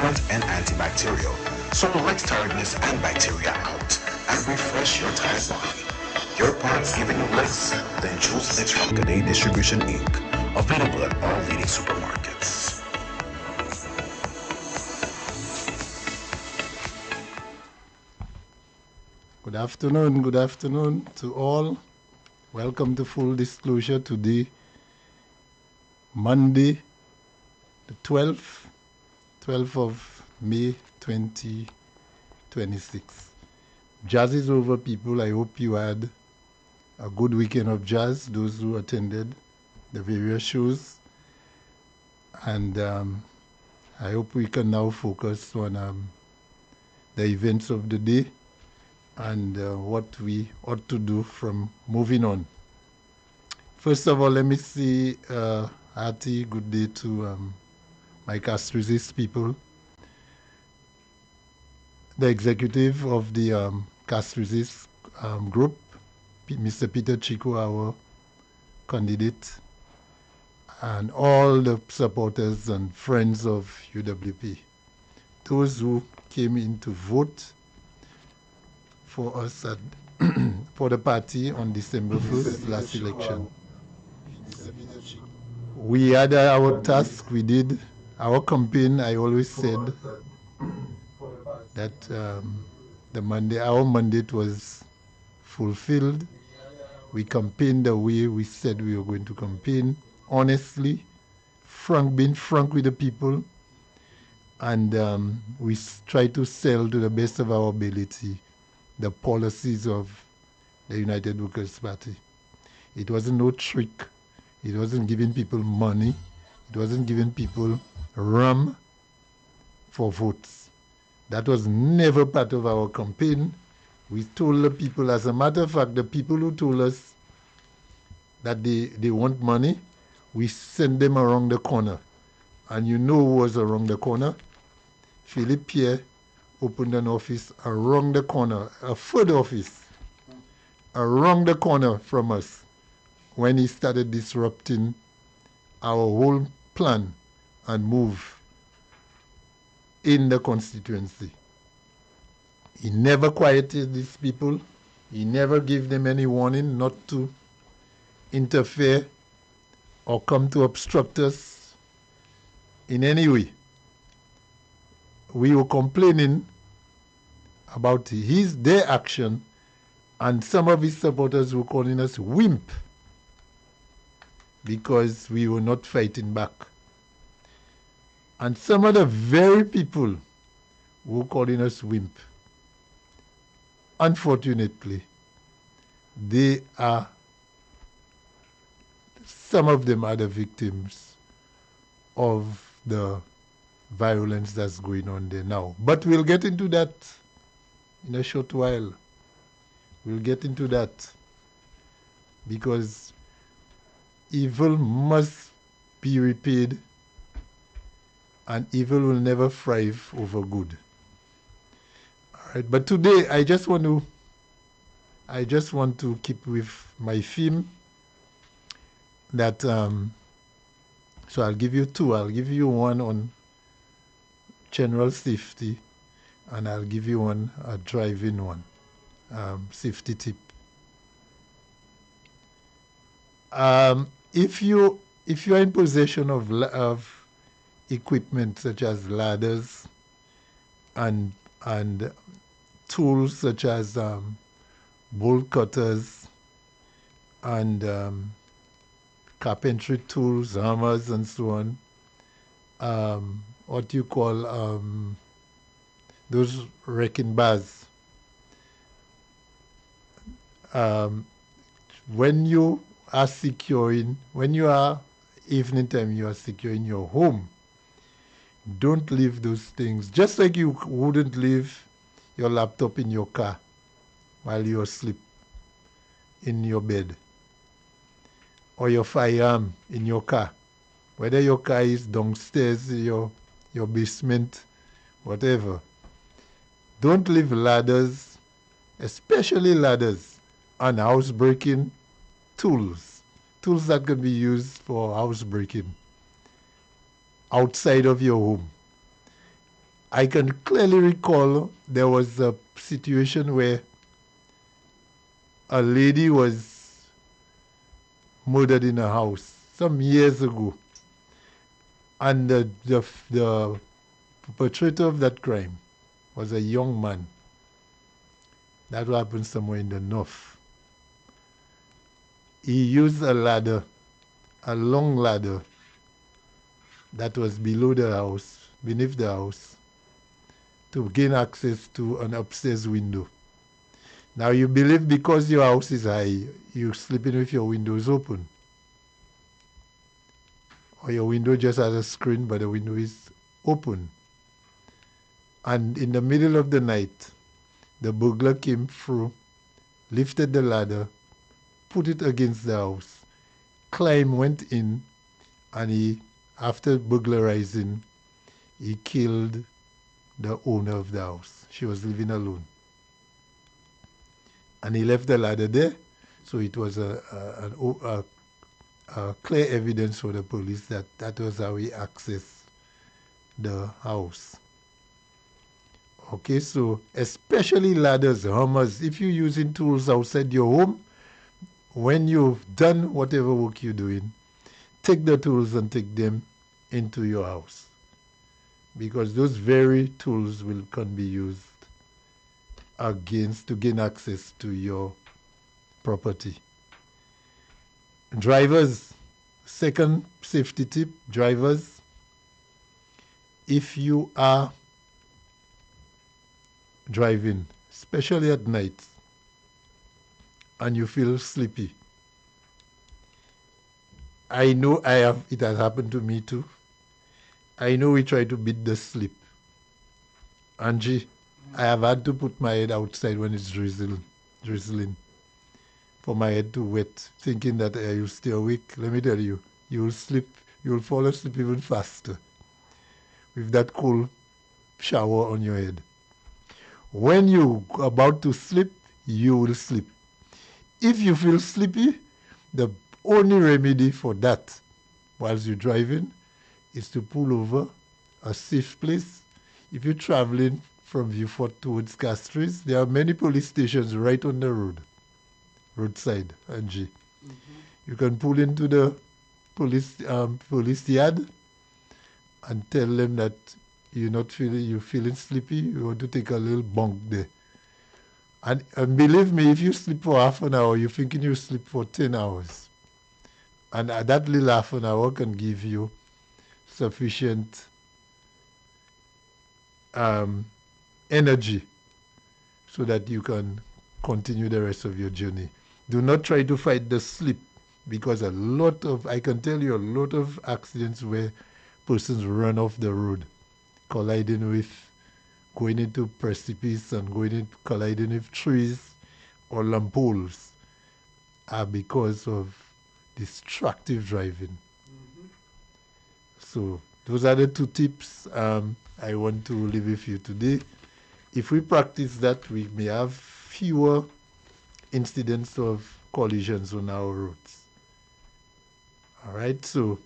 antivirulent and antibacterial. So let tiredness and bacteria out and refresh your tired body. Your parts giving you legs, then choose Licks from G'day Distribution Inc. Available at all leading supermarkets. Good afternoon to all. Welcome to Full Disclosure today, Monday, the 12th of May 2026. Jazz is over, people. I hope you had a good weekend of jazz, those who attended the various shows. And I hope we can now focus on the events of the day and what we ought to do from moving on. First of all, let me say hearty good day to my Castrizis people. The executive of the Castrizis group, Mr. Peter Chico, our candidate, and all the supporters and friends of UWP. Those who came in to vote for us at for the party on December 1st, last election. We had our task, we did our campaign. I always said that our mandate was fulfilled. We campaigned the way we said we were going to campaign, honestly, being frank with the people, and we tried to sell to the best of our ability the policies of the United Workers' Party. It wasn't no trick. It wasn't giving people money. It wasn't giving people rum for votes. That was never part of our campaign. We told the people, as a matter of fact, the people who told us that they want money, we sent them around the corner. And you know who was around the corner? Philippe Pierre opened an office around the corner, a food office, around the corner from us when he started disrupting our whole plan and move in the constituency. He never quieted these people. He never gave them any warning not to interfere or come to obstruct us in any way. We were complaining about their action, and some of his supporters were calling us wimp because we were not fighting back. And some of the very people were calling us wimp, unfortunately, some of them are the victims of the violence that's going on there now. But we'll get into that in a short while. We'll get into that because evil must be repaid and evil will never thrive over good. All right, but today I just want to keep with my theme that so I'll give you two. I'll give you one on general safety, and I'll give you a driving one, safety tip. If you're in possession of equipment such as ladders and tools such as bolt cutters and carpentry tools, hammers, and so on, what you call those wrecking bars. When you are evening time, you are securing your home, don't leave those things. Just like you wouldn't leave your laptop in your car while you're asleep in your bed, or your firearm in your car, whether your car is downstairs, your basement, whatever. Don't leave ladders, especially ladders, and housebreaking tools that can be used for housebreaking outside of your home. I can clearly recall there was a situation where a lady was murdered in a house some years ago. And the perpetrator of that crime was a young man. That happened somewhere in the north. He used a ladder, a long ladder that was below the house, beneath the house, to gain access to an upstairs window. Now you believe because your house is high, you're sleeping with your windows open. Or your window just has a screen, but the window is open. And in the middle of the night, the burglar came through, lifted the ladder, put it against the house, climbed, went in, and he, after burglarizing, he killed the owner of the house. She was living alone. And he left the ladder there, so it was a clear evidence for the police that that was how he accessed the house. Okay, so especially ladders, hammers, if you're using tools outside your home, when you've done whatever work you're doing, take the tools and take them into your house, because those very tools can be used to gain access to your property. Drivers, second safety tip, drivers, if you are driving, especially at night, and you feel sleepy, I know it has happened to me too. I know we try to beat the sleep. Angie, I have had to put my head outside when it's drizzling, for my head to wet, thinking that you'll stay awake. Let me tell you, you'll fall asleep even faster with that cold shower on your head. When you're about to sleep, you will sleep. If you feel sleepy, the only remedy for that whilst you're driving is to pull over a safe place. If you're traveling from Vieux-Fort towards Castries, there are many police stations right on the roadside, Angie. Mm-hmm. You can pull into the police yard and tell them that you're feeling sleepy, you want to take a little bunk there. And believe me, if you sleep for half an hour, you're thinking you sleep for 10 hours. And that little half an hour can give you sufficient energy so that you can continue the rest of your journey. Do not try to fight the sleep, because I can tell you a lot of accidents where persons run off the road, going into precipice and colliding with trees or lamp poles, are because of distractive driving. Mm-hmm. So those are the two tips I want to leave with you today. If we practice that, we may have fewer incidents of collisions on our roads. All right, so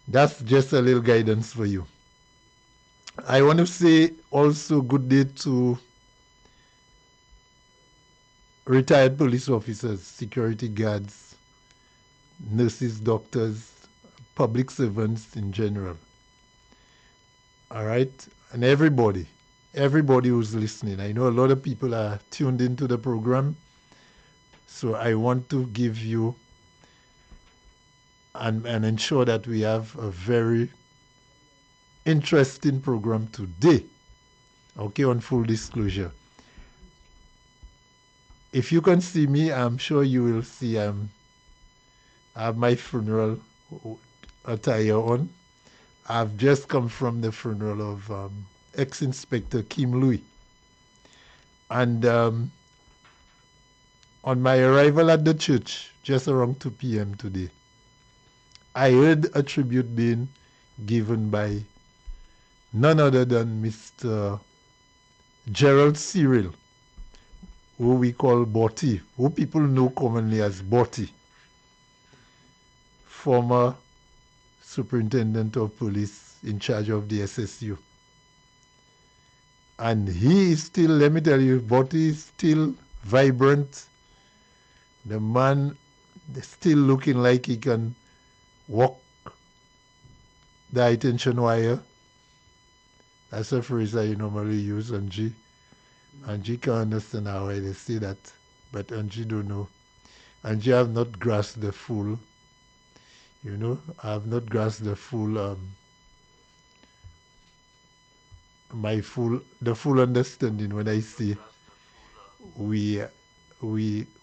that's just a little guidance for you. I want to say also good day to retired police officers, security guards, nurses, doctors, public servants in general. All right, and everybody who's listening. I know a lot of people are tuned into the program, so I want to give you and ensure that we have a very interesting program today. Okay, on full disclosure. If you can see me, I'm sure you will see I have my funeral attire on. I've just come from the funeral of ex-Inspector Kim Louis. And on my arrival at the church, just around 2 p.m. today, I heard a tribute being given by none other than Mr. Gerald Cyril, who we call Botti, who people know commonly as Botti, former Superintendent of Police in charge of the SSU. And he is still, let me tell you, Botti is still vibrant. The man is still looking like he can walk the high tension wire. That's a phrase I normally use, Angie. Angie can understand how I say that, but Angie don't know. Angie have not grasped the full, I have not grasped the full, the full understanding when I say we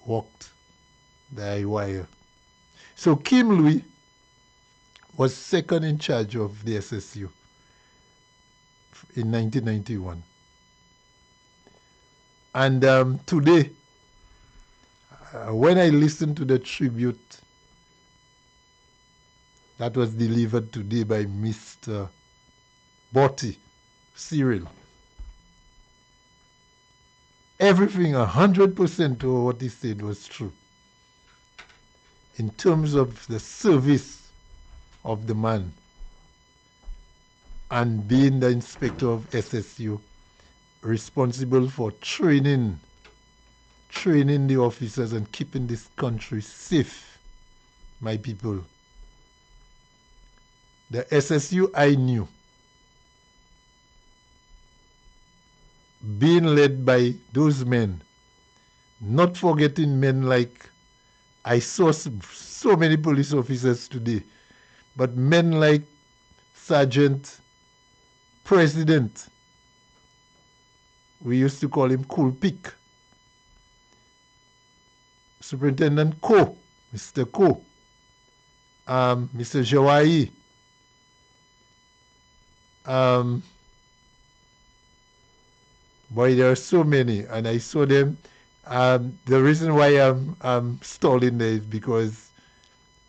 walked the high wire. So Kim Louis was second in charge of the SSU in 1991. And today, when I listened to the tribute that was delivered today by Mr. Botti, Cyril, everything 100% of what he said was true. In terms of the service of the man and being the inspector of SSU, responsible for training the officers and keeping this country safe, my people. The SSU I knew, being led by those men, not forgetting men like, I saw so many police officers today, but men like Sergeant President, we used to call him Cool Pick, Superintendent Ko, Mr. Ko, Mr. Jawai, boy, there are so many, and I saw them. The reason why I'm stalling there is because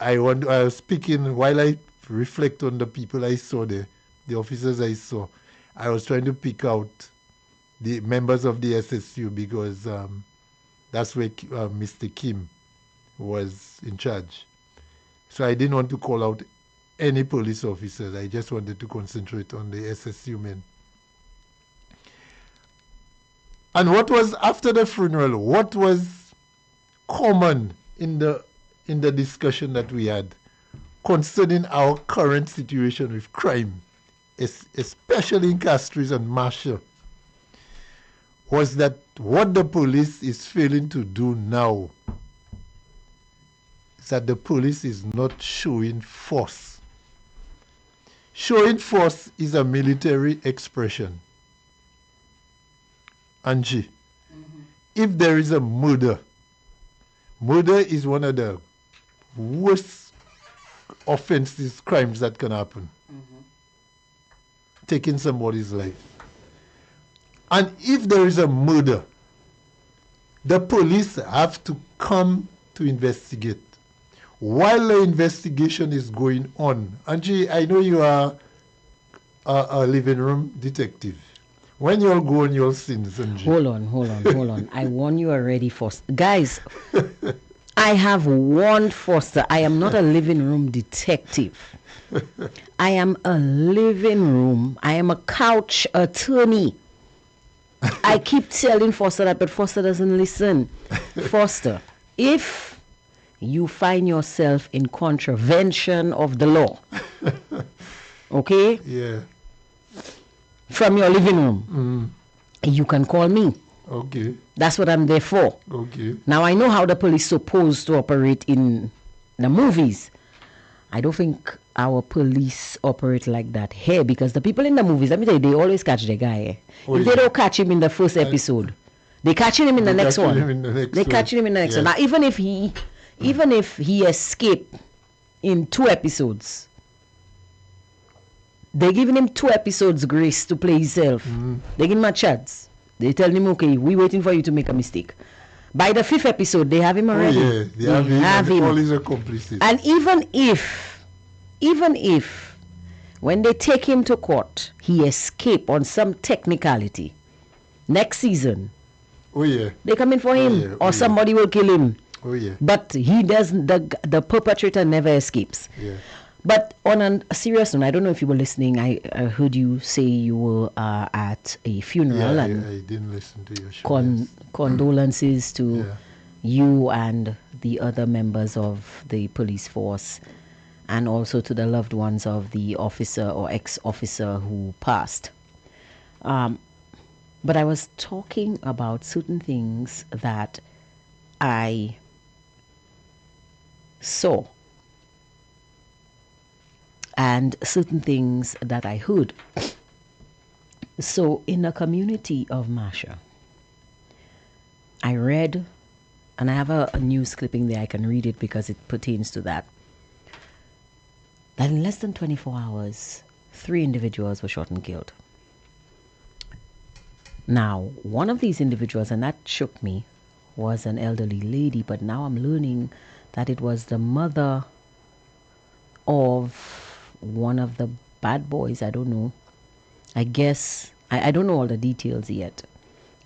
I was speaking while I reflect on the people I saw there, the officers I saw. I was trying to pick out the members of the SSU because that's where Mr. Kim was in charge. So I didn't want to call out any police officers. I just wanted to concentrate on the SSU men. And what was after the funeral? What was common in the discussion that we had concerning our current situation with crime, especially in Castries and Marshall, was that what the police is failing to do now is that the police is not showing force. Showing force is a military expression. Angie, if there is a murder is one of the worst offenses, crimes that can happen. Taking somebody's life. And if there is a murder, the police have to come to investigate. While the investigation is going on, Angie, I know you are a living room detective. When you'll go on your sins, Angie. Hold on. I warn you already, Foster. Guys, I have warned Foster. I am not a living room detective. I am a I am a couch attorney. I keep telling Foster that, but Foster doesn't listen. Foster, if you find yourself in contravention of the law, okay? Yeah. From your living room, you can call me. Okay. That's what I'm there for. Okay. Now, I know how the police supposed to operate in the movies. I don't think our police operate like that here, because the people in the movies, let me tell you, they always catch the guy. If they don't catch him in the first episode, they catching him in the next one. They catching him in the next one. Now, even if he escaped in 2 episodes, they're giving him 2 episodes grace to play himself. They give him a chance. They tell him, okay, we're waiting for you to make a mistake. By the 5th episode, they have him already. Oh, yeah. They have him. All his accomplices. And even if, when they take him to court, he escape on some technicality, next season, they come in for him, or somebody will kill him. Oh, yeah. But he doesn't. The perpetrator never escapes. Yeah. But on a serious note, I don't know if you were listening. I heard you say you were at a funeral, Yeah, and I didn't listen to your show. Yes. condolences to Yeah. you and the other members of the police force, and also to the loved ones of the officer or ex-officer who passed. But I was talking about certain things that I saw and certain things that I heard. So, in the community of Masha, I read, and I have a news clipping there, I can read it because it pertains to that in less than 24 hours, 3 individuals were shot and killed. Now, one of these individuals, and that shook me, was an elderly lady, but now I'm learning that it was the mother of one of the bad boys. I don't know. I guess, I don't know all the details yet.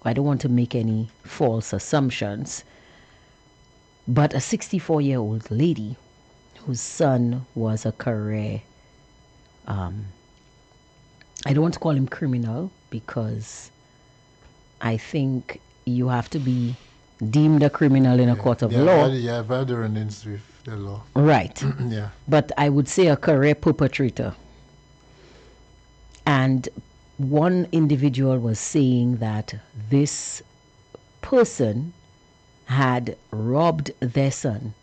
I don't want to make any false assumptions. But a 64-year-old lady whose son was a career, I don't want to call him criminal because I think you have to be deemed a criminal in a court of law. Yeah, I've had run-ins with the law. Right. Yeah. But I would say a career perpetrator. And one individual was saying that this person had robbed their son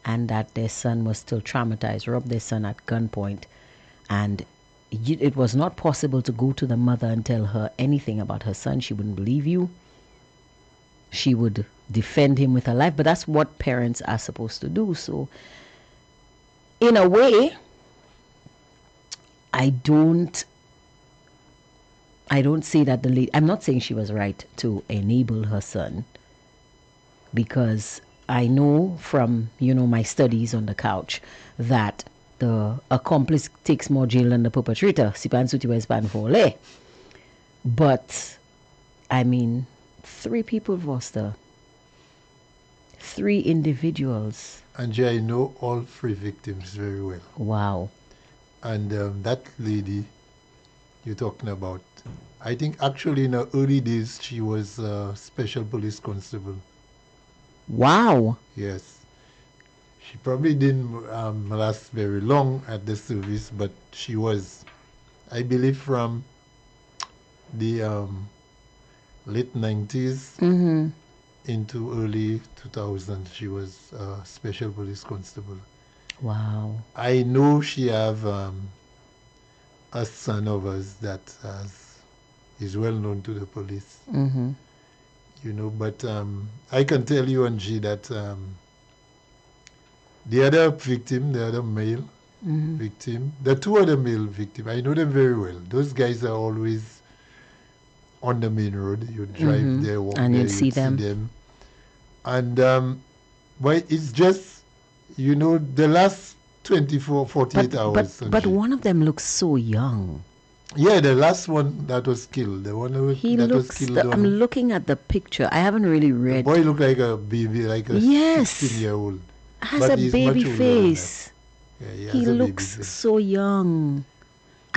and that their son was still traumatized, robbed their son at gunpoint. And it was not possible to go to the mother and tell her anything about her son. She wouldn't believe you. She would defend him with her life, but that's what parents are supposed to do. So, in a way, I don't say that the lady, I'm not saying she was right to enable her son, because I know from, my studies on the couch that the accomplice takes more jail than the perpetrator. But, I mean, 3 people, Foster. 3 individuals. Angie, I know all 3 victims very well. Wow. And that lady you're talking about, I think actually in her early days she was a special police constable. Wow. Yes. She probably didn't last very long at the service, but she was, I believe, from the late 90s into early 2000s. She was a special police constable. Wow. I know she have a son of us that is well known to the police. But I can tell you, Angie, that the other victim, the other male victim, the 2 other male victims, I know them very well. Those guys are always on the main road. You drive there, walk and there, you see them. And but it's just, the last 24, 48 hours. But one of them looks so young. Yeah, the last one that was killed, the one was killed. I'm looking at the picture. I haven't really read. The boy looked like a baby, like a 16-year-old. Has but a he's baby much older than face. that. Yeah, He looks so young.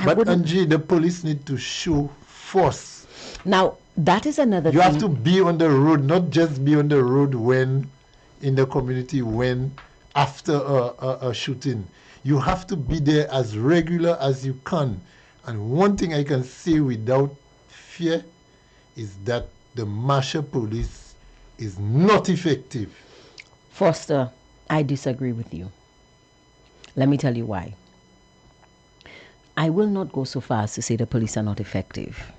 But Angie, the police need to show force. Now, that is another thing. You have to be on the road, not just be on the road when in the community, when after a shooting. You have to be there as regular as you can. And one thing I can say without fear is that the Masha police is not effective. Foster, I disagree with you. Let me tell you why. I will not go so far as to say the police are not effective.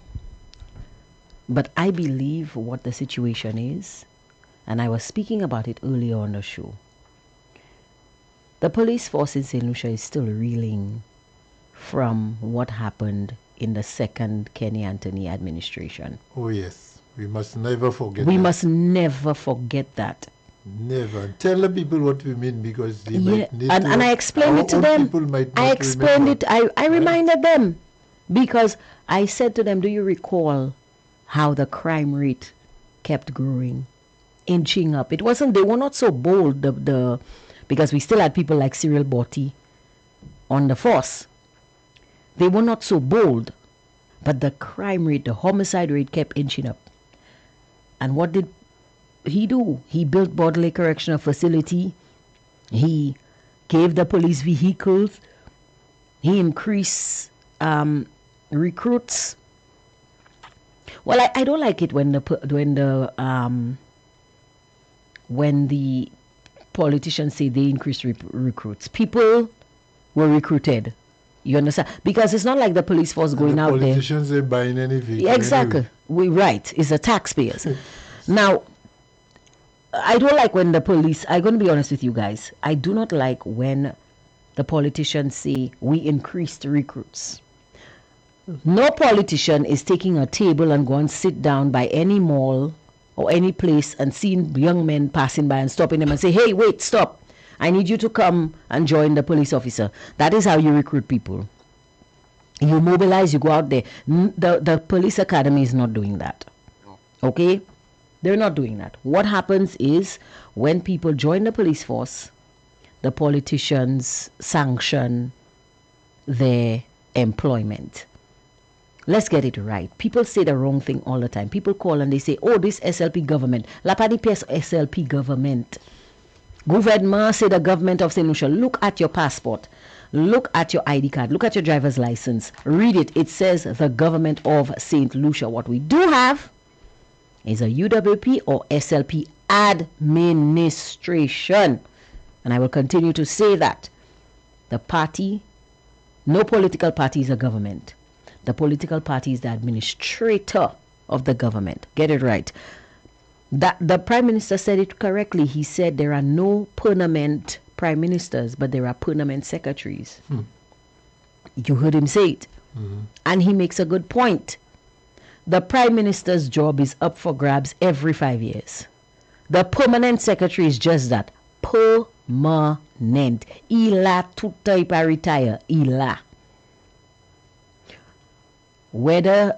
But I believe what the situation is, and I was speaking about it earlier on the show. The police force in St. Lucia is still reeling from what happened in the second Kenny Anthony administration. Oh yes, we must never forget We that. must never forget that. Never. Tell the people what we mean, because they might need and I explained it to them. I explained it. I reminded them, because I said to them, do you recall how the crime rate kept growing, inching up? They were not so bold, because we still had people like Cyril Botti on the force. They were not so bold, but the crime rate, the homicide rate kept inching up. And what did he do? He built Border Correctional Facility. He gave the police vehicles. He increased recruits. Well, I don't like it when the politicians say they increase recruits. People were recruited. You understand? Because it's not like the police force going out there. Politicians are buying any vehicle. Exactly. Anyway. We right. It's the taxpayers. Now, I don't like when the police. I'm going to be honest with you guys. I do not like when the politicians say we increased recruits. No politician is taking a table and go and sit down by any mall or any place and seeing young men passing by and stopping them and say, hey, wait, stop. I need you to come and join the police officer. That is how you recruit people. You mobilize, you go out there. The police academy is not doing that. Okay? They're not doing that. What happens is when people join the police force, the politicians sanction their employment. Let's get it right. People say the wrong thing all the time. People call and they say, oh, this SLP government. La pas di pièce SLP government. Gouvernement, say the government of St. Lucia. Look at your passport. Look at your ID card. Look at your driver's license. Read it. It says the government of St. Lucia. What we do have is a UWP or SLP administration. And I will continue to say that. The party, no political party is a government. The political party is the administrator of the government. Get it right. That the Prime Minister said it correctly. He said there are no permanent prime ministers, but there are permanent secretaries. You heard him say it. And he makes a good point. The Prime Minister's job is up for grabs every 5 years. The permanent secretary is just that. Permanent. Ila tuta ipa retire. Ila. Whether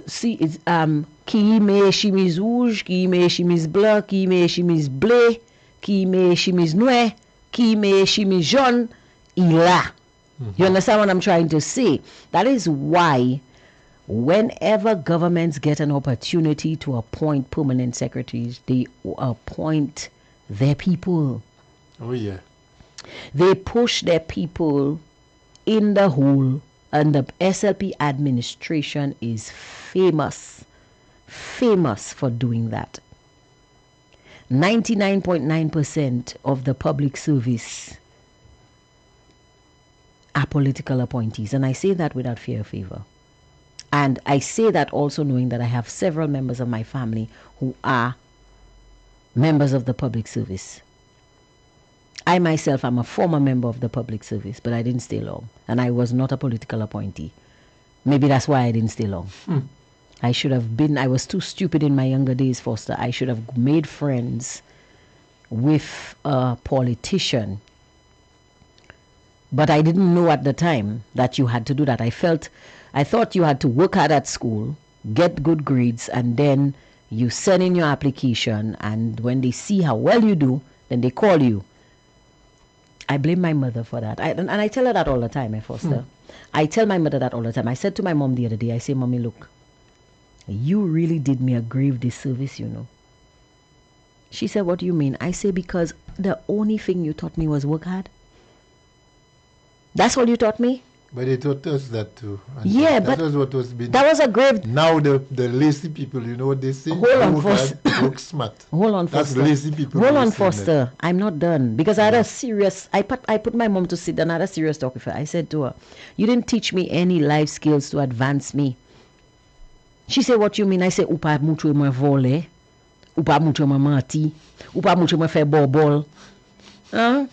see it's qui met chemise rouge, qui met chemise blanc, qui met chemise bleu, qui met chemise noire, qui met chemise jaune, il a. You understand what I'm trying to say? That is why whenever governments get an opportunity to appoint permanent secretaries, they appoint their people. Oh yeah. They push their people in the hole. And the SLP administration is famous for doing that. 99.9% of the public service are political appointees. And I say that without fear or favor. And I say that also knowing that I have several members of my family who are members of the public service. I myself am a former member of the public service, but I didn't stay long. And I was not a political appointee. Maybe that's why I didn't stay long. I should have been, I was too stupid in my younger days, Foster. I should have made friends with a politician. But I didn't know at the time that you had to do that. I thought you had to work hard at school, get good grades, and then you send in your application. And when they see how well you do, then they call you. I blame my mother for that. And I tell her that all the time, Foster. I tell my mother that all the time. I said to my mom the other day, I say, Mommy, look, you really did me a grave disservice, you know. She said, what do you mean? I say, because the only thing you taught me was work hard. That's all you taught me? But they taught us that too. And yeah, that but was what was being. That was a grave. Now the lazy people, you know what they say? Hold on, Foster. Work smart. Hold on, That's Foster. lazy people. Hold on, Foster. I'm not done because I had a serious. I put my mom to sit down. I had a serious talk with her. I said to her, "You didn't teach me any life skills to advance me." She said, "What you mean?" I said, "Upa mucho mo vole, upa mucho mo mati, upa mucho mo fe bobol." Huh?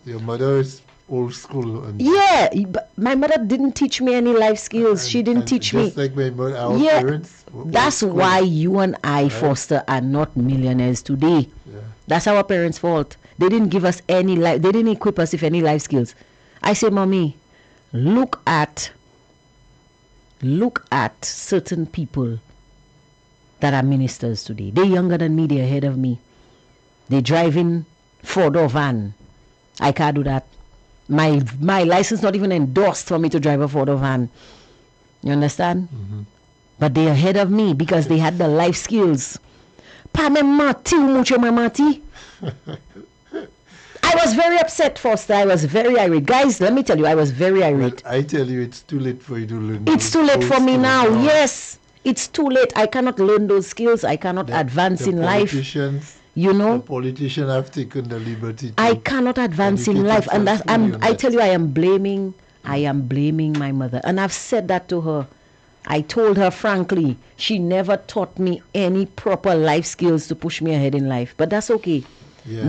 Your mother is old school. And yeah, but my mother didn't teach me any life skills. She didn't teach me. Just like my mother, our yeah, parents. that's why you and I, Foster, are not millionaires today. Yeah. That's our parents' fault. They didn't give us any life. They didn't equip us with any life skills. I say, Mommy, look at certain people that are ministers today. They're younger than me. They're ahead of me. They driving four-door van. I can't do that. My license not even endorsed for me to drive a four-door van. You understand? But they're ahead of me because they had the life skills. Pa me mati mucho me mati. I was very upset, Foster. I was very irate. Guys, let me tell you, I was very irate. But I tell you, it's too late for you to learn. It's too late for me now. Yes, it's too late. I cannot learn those skills. I cannot advance in life. You know, the politicians have taken the liberty. I cannot advance in life, and that, I tell you, I am blaming my mother, and I've said that to her. I told her frankly, she never taught me any proper life skills to push me ahead in life. But that's okay. Yeah.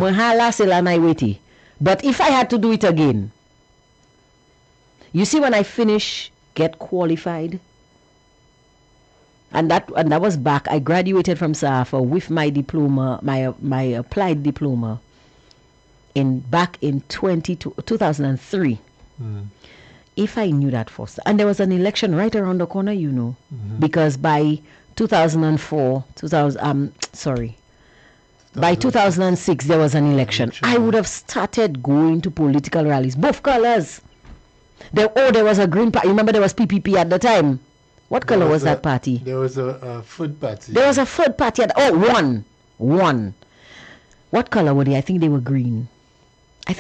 But if I had to do it again, you see, when I finish, get qualified, and that was back. I graduated from SAFA with my diploma, my applied diploma, back in 2003. If I knew that first, and there was an election right around the corner, you know, because by 2004, by 2006 there was an election. I would have started going to political rallies, both colors. There was a green party. Remember, there was PPP at the time. What color was that party? There was a food party. There was a food party. One. What color were they? I think they were green. Were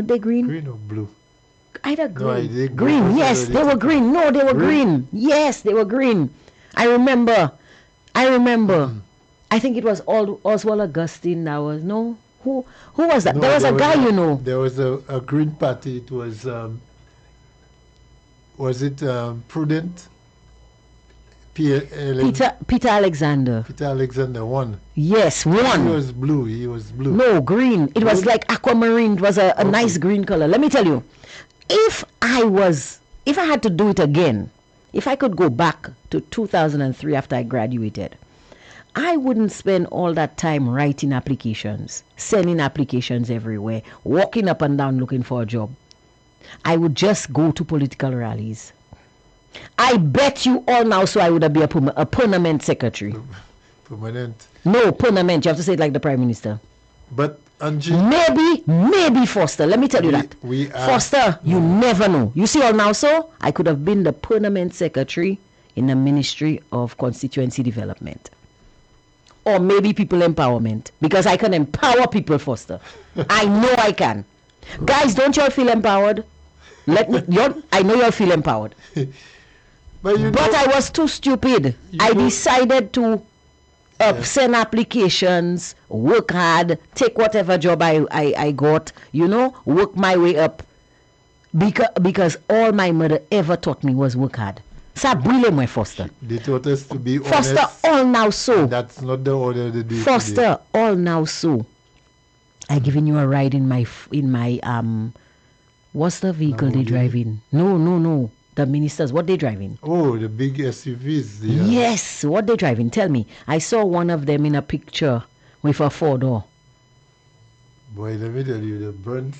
they green? Green or blue? Either green. No, green, yes, they were green. No, they were green. Yes, they were green. I remember. I think it was Oswald Augustine that was, no? Who was that? No, there was a guy, you know. There was a green party. It was it Prudent? Peter Alexander. Peter Alexander won. Yes, won. He was blue. No, green. It was like aquamarine. It was a nice green color. Let me tell you, if I had to do it again, if I could go back to 2003 after I graduated, I wouldn't spend all that time writing applications, sending applications everywhere, walking up and down looking for a job. I would just go to political rallies. I bet you all now, so I would have been a permanent secretary. Permanent? No, permanent. You have to say it like the Prime Minister. But Angie, maybe Foster. Let me tell you that. Foster, you never know. You see all now, so I could have been the permanent secretary in the Ministry of Constituency Development. Or maybe people empowerment. Because I can empower people, Foster. I know I can. Guys, don't y'all feel empowered? I know y'all feel empowered. But I was too stupid. I decided to send applications, work hard, take whatever job I got, work my way up. Because all my mother ever taught me was work hard. Sabrile my Foster. They taught us to be honest. Foster, all now so. That's not the order of the day. Foster, all now so. I given you a ride in my what's the vehicle they drive in? No. The ministers, what they driving? Oh, the big SUVs. Yes, what they driving? Tell me. I saw one of them in a picture with a 4-door. Boy, let me tell you, the burnt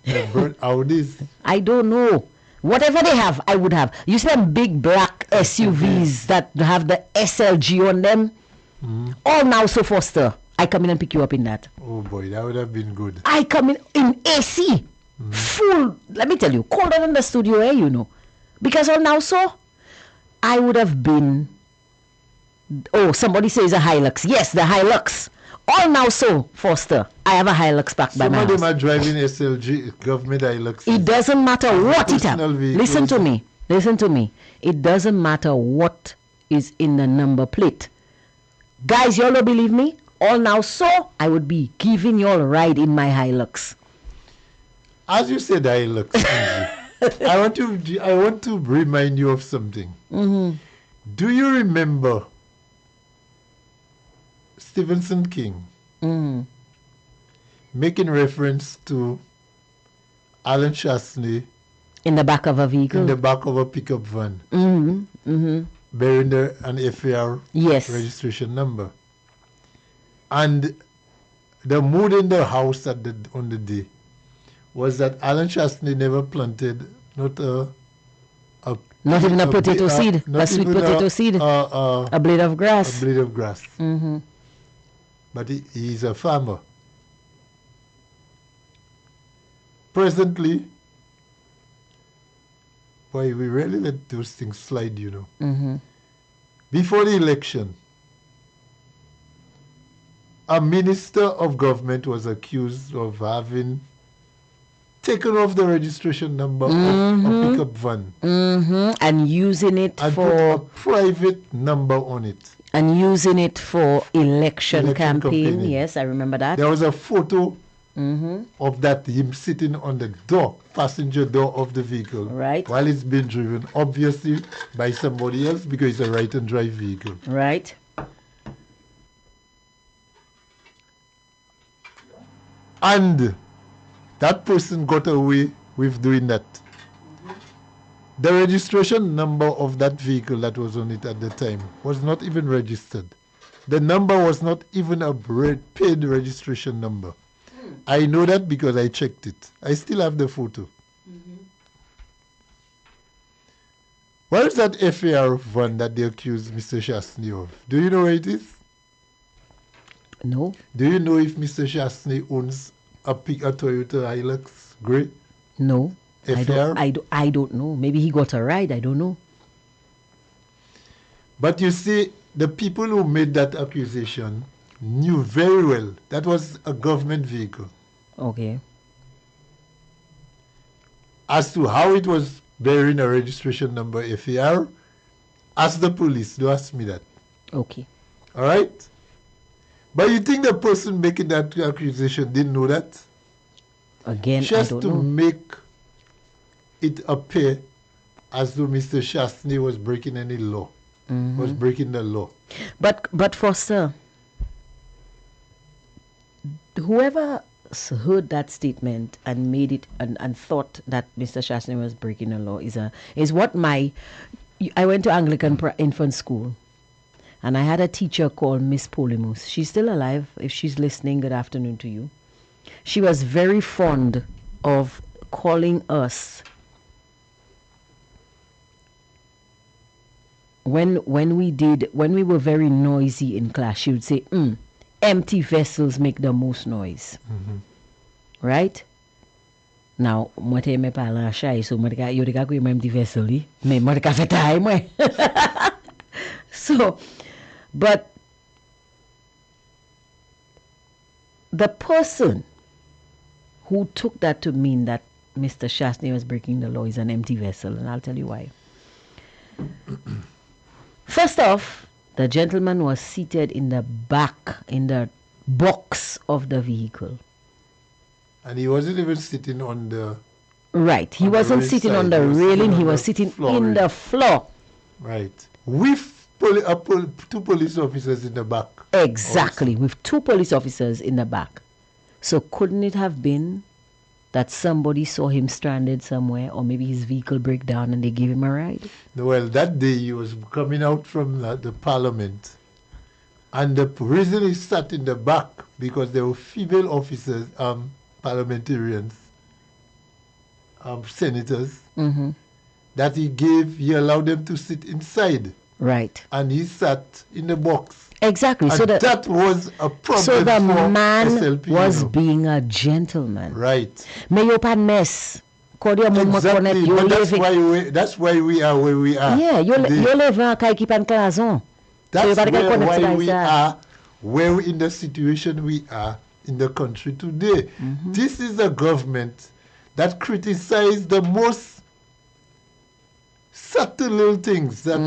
Audis. I don't know. Whatever they have, I would have. You see them big black SUVs that have the SLG on them? All now so Foster. I come in and pick you up in that. Oh boy, that would have been good. I come in AC. Full, let me tell you, colder than the studio air, Because all now so, I would have been, somebody says a Hilux. Yes, the Hilux. All now so, Foster, I have a Hilux back by my house. Some of them are driving SLG, government Hilux. It doesn't matter what it has. Listen to me. It doesn't matter what is in the number plate. Guys, y'all don't believe me? All now so, I would be giving y'all a ride in my Hilux. As you said, Hilux, I want to remind you of something. Do you remember Stephenson King making reference to Alan Chasney in the back of a vehicle? In the back of a pickup van. Bearing an FAR registration number. And the mood in the house on the day was that Alan Chasney never planted not even a potato seed, a sweet potato seed, a blade of grass. but he's a farmer. Presently, boy, we really let those things slide, you know. Mm-hmm. Before the election, a minister of government was accused of having taken off the registration number of a pickup van Mm-hmm. And using it and put a for private number on it. election campaign. campaigning. Yes, I remember that. There was a photo Mm-hmm. of that, him sitting on the door, passenger door of the vehicle, Right. while it's being driven, obviously by somebody else because it's a right and drive vehicle. Right. And that person got away with doing that. The registration number of that vehicle that was on it at the time was not even registered. The number was not even a paid registration number. I know that because I checked it. I still have the photo. Where is that FAR van that they accused Mr. Shastney of? Do you know where it is? No. Do you know if Mr. Shastney owns a Toyota Hilux Grey? No. FAR? I don't know. Maybe he got a ride. I don't know. But you see, the people who made that accusation knew very well that was a government vehicle. Okay. As to how it was bearing a registration number FAR, ask the police. Don't ask me that. Okay. All right? But you think the person making that accusation didn't know that? Again, Just I to don't know. make it appear as though Mr. Shastney was breaking any law, was breaking the law. But Foster, whoever heard that statement and made it and thought that Mr. Shastney was breaking the law is what I went to Anglican infant school, and I had a teacher called Miss Polymus. She's still alive. If she's listening, good afternoon to you. She was very fond of calling us when we were very noisy in class. She would say, empty vessels make the most noise. Right? Now, moi te me parle en chai, so moi te yo te ka kwe empty vessel li, mais moi te ka fait taille moi. So, but the person who took that to mean that Mr. Shastney was breaking the law is an empty vessel, and I'll tell you why. First off, the gentleman was seated in the back, in the box of the vehicle. And he wasn't even sitting on the... Right. He On the wasn't right sitting side. on the He was railing. sitting He on was the sitting floor. in the floor. Right. With two police officers in the back. Exactly. With two police officers in the back. So couldn't it have been that somebody saw him stranded somewhere, or maybe his vehicle break down and they gave him a ride? Well, that day he was coming out from the parliament, and the reason he sat in the back because there were female officers, parliamentarians, senators, that he allowed them to sit inside, Right. and he sat in the box. Exactly. And So that was a problem so the for man SLP. was you know. being a gentleman. Right. Mais yo pas de mess. Kodia moun mwen konet, Exactly. yo But leve. that's why we are where we are. Yeah, yo today. leve an kay ki pan klazon. That's So you gotta why connect we to that. are where in the situation we are in the country today. This is a government that criticized the most subtle little things that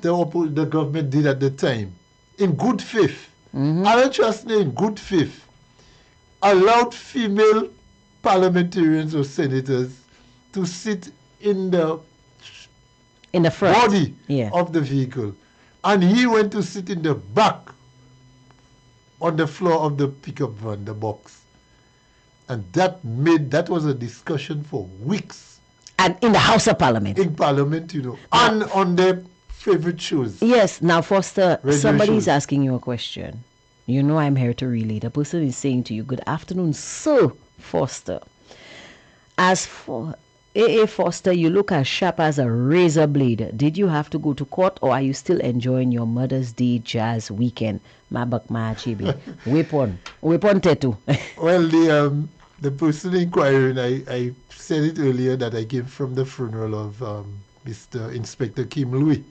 the government did at the time in good faith. Alan Shastney, in good faith, allowed female parliamentarians or senators to sit in the In the front. body Yeah. of the vehicle, and he went to sit in the back on the floor of the pickup van, the box, and that was a discussion for weeks And in the House of Parliament. in Parliament, you know, and on their favorite shows. Yes, now Foster, Radio somebody is shows. asking you a question. You know I'm here to relate. A person is saying to you, good afternoon, Sir Foster. As for A.A. Foster, you look as sharp as a razor blade. Did you have to go to court, or are you still enjoying your Mother's Day jazz weekend? Mabak Machibi. Weapon tattoo. Well, the person inquiring, I said it earlier that I came from the funeral of Mr. Inspector Kim Louis,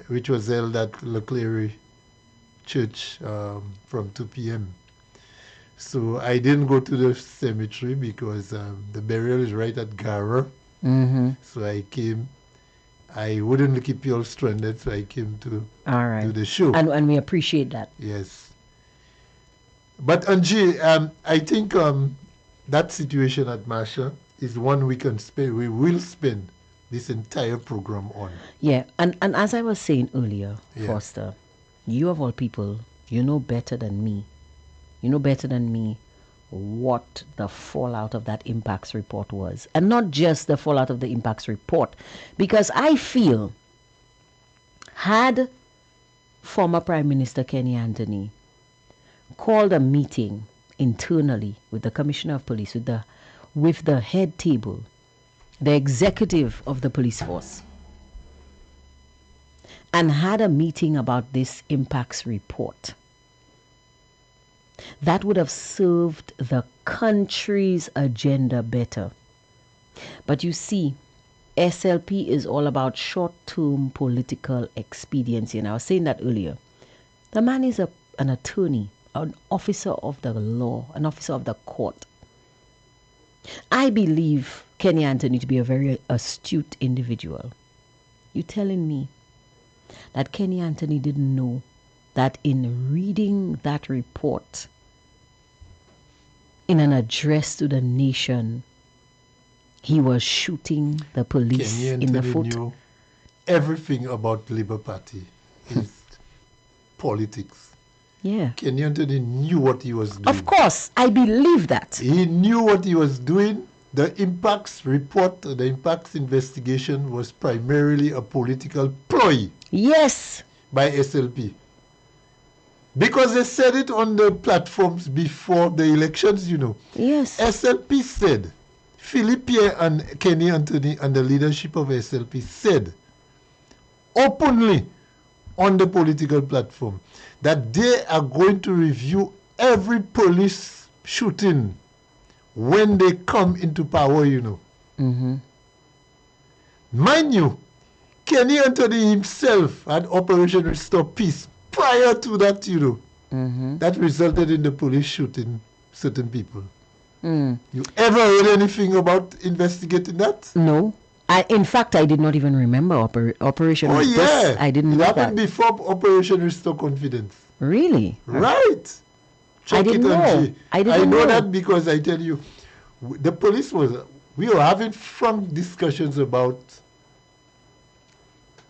which was held at Leclerc Church from 2 p.m. So I didn't go to the cemetery because the burial is right at Gara. So I came. I wouldn't keep you all stranded, so I came to do the show. And we appreciate that. Yes. But Angie, I think that situation at Masha is one we can spend. We will spend this entire program on. Yeah, and as I was saying earlier, Foster, you of all people, you know better than me. You know better than me what the fallout of that impacts report was. And not just the fallout of the impacts report. Because I feel, had former Prime Minister Kenny Anthony called a meeting internally with the Commissioner of Police, with the head table, the executive of the police force, and had a meeting about this impacts report, that would have served the country's agenda better. But you see, SLP is all about short-term political expediency. And I was saying that earlier. The man is an attorney, an officer of the law, an officer of the court. I believe Kenny Anthony to be a very astute individual. You telling me that Kenny Anthony didn't know that in reading that report, in an address to the nation, he was shooting the police in the foot? Knew everything about Labour Party, his politics. Yeah. Kenny Anthony knew what he was doing. Of course, I believe that. He knew what he was doing. The impacts report, the impacts investigation was primarily a political ploy. Yes. By SLP. Because they said it on the platforms before the elections, you know. Yes. SLP said, Philippe Pierre and Kenny Anthony and the leadership of SLP said openly on the political platform that they are going to review every police shooting when they come into power, you know. Mind you, Kenny Anthony himself had Operation Restore Peace prior to that, you know, that resulted in the police shooting certain people. You ever heard anything about investigating that? No. In fact, I did not even remember Operation Restore. Oh, yeah. I didn't know that. It happened before Operation Restore Confidence. Really? Right. Check I didn't know. I know that because I tell you, the police we were having frank discussions about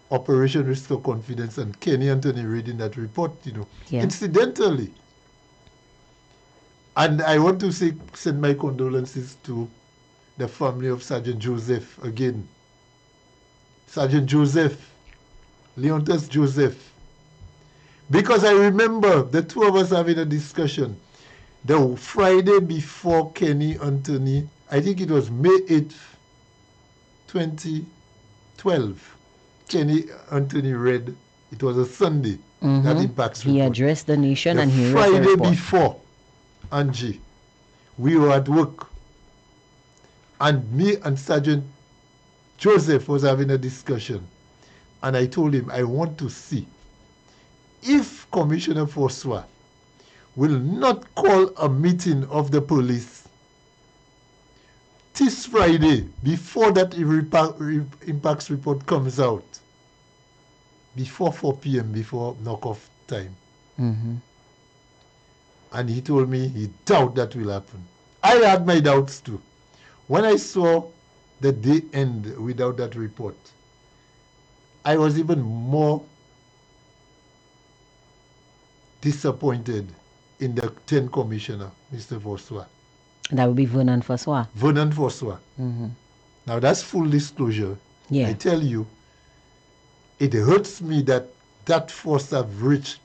Operation Restore Confidence and Kenny Anthony reading that report, you know, incidentally. And I want to send my condolences to the family of Sergeant Joseph again. Sergeant Joseph, Leontes Joseph. Because I remember the two of us having a discussion the Friday before Kenny Anthony, I think it was May 8th, 2012. Kenny Anthony read, it was a Sunday, that impacts report. He addressed the nation and he read the Friday report. before, Angie, we were at work, and me and Sergeant Joseph was having a discussion, and I told him I want to see if Commissioner Forswa will not call a meeting of the police this Friday before that impacts report comes out, before 4 p.m., before knockoff time. And he told me he doubt that will happen. I had my doubts too. When I saw the day end without that report, I was even more disappointed in the 10th commissioner, Mr. Forswa. That would be Vernon Forswa. Vernon Forswa. Now that's full disclosure. Yeah. I tell you, it hurts me that force have reached.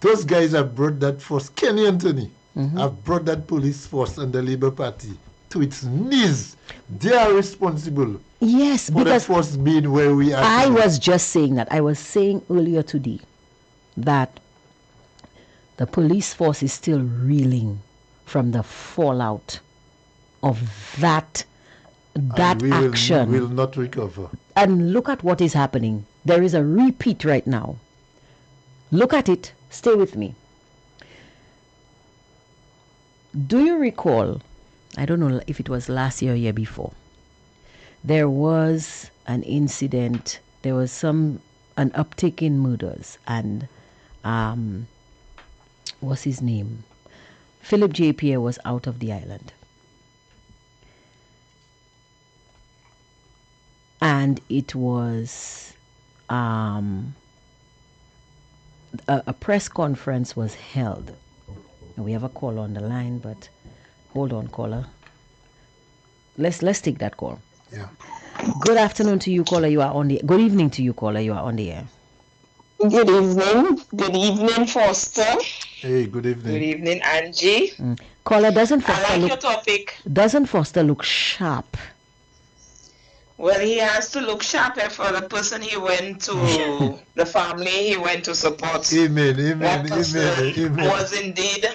Those guys have brought that force. Kenny Anthony have brought that police force and the Labour Party to its knees. They are responsible Yes, for the because force being where we are. I today. was just saying that. I was saying earlier today that the police force is still reeling from the fallout of that And we action. will not recover. And look at what is happening. There is a repeat right now. Look at it. Stay with me. Do you recall, I don't know if it was last year or year before, there was an incident, there was an uptick in murders, and what's his name? Philip J. Pierre was out of the island. And it was a press conference was held. And we have a caller on the line, but hold on, caller. Let's take that call. Yeah. Good afternoon to you, caller. You are on the. Good evening to you, caller. You are on the air. Good evening. Good evening, Foster. Hey, good evening. Good evening, Angie. Caller, doesn't I Foster like your look topic. sharp? Well, he has to look sharper for the person he went to, the family he went to support. Amen, That amen, person amen. was indeed,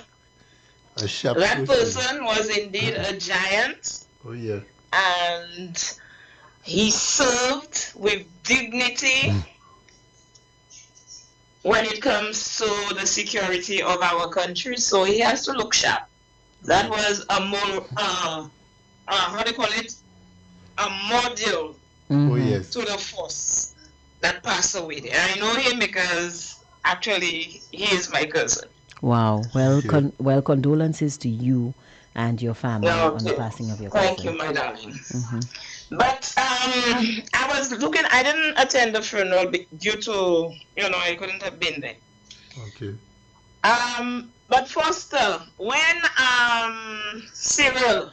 A sharp that person. person was indeed a giant, Oh, yeah. and he served with dignity when it comes to the security of our country. So he has to look sharp. That was a more, how do you call it? A model Oh, yes. to the force that passed away. And I know him because actually he is my cousin. Wow. Well, Okay. condolences to you and your family on the passing of your cousin. Thank you, my darling. But I was looking, I didn't attend the funeral due to, I couldn't have been there. Okay. But Foster, when Cyril,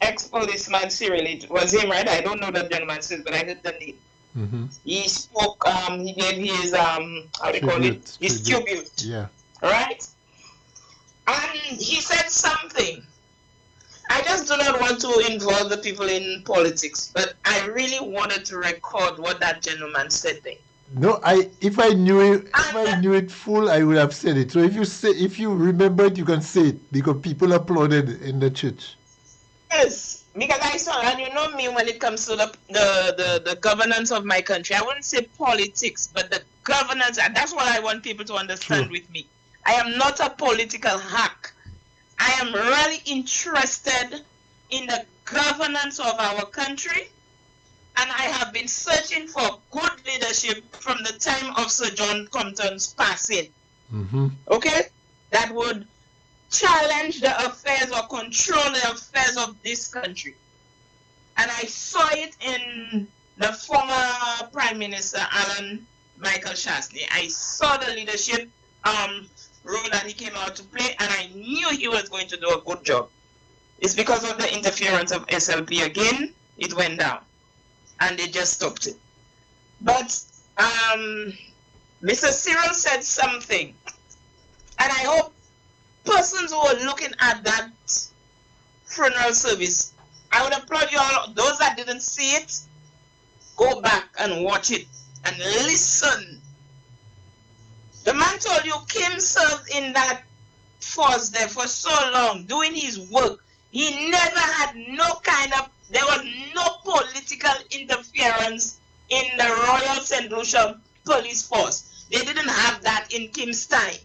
ex-policeman Cyril, it was him, right? I don't know the gentleman's name, but I heard the name. Mm-hmm. He spoke, he gave his, how do you call it? His tribute, Yeah. right? And he said something. I just do not want to involve the people in politics, but I really wanted to record what that gentleman said there. No, if I knew it full, I would have said it. So if you remember it, you can say it because people applauded in the church. Yes, because I saw, and you know me when it comes to the governance of my country. I wouldn't say politics, but the governance, and that's what I want people to understand True. with me. I am not a political hack. I am really interested in the governance of our country, and I have been searching for good leadership from the time of Sir John Compton's passing. Mm-hmm. Okay? That would challenge the affairs or control the affairs of this country. And I saw it in the former Prime Minister, Alan Michael Shastney. I saw the leadership role that he came out to play, and I knew he was going to do a good job. It's because of the interference of SLP again, it went down. And they just stopped it. But Mr. Cyril said something. And I hope persons who are looking at that funeral service, I would applaud you all. Those that didn't see it, go back and watch it and listen. The man told you Kim served in that force there for so long, doing his work. He never had there was no political interference in the Royal St. Lucia Police Force. They didn't have that in Kim's time.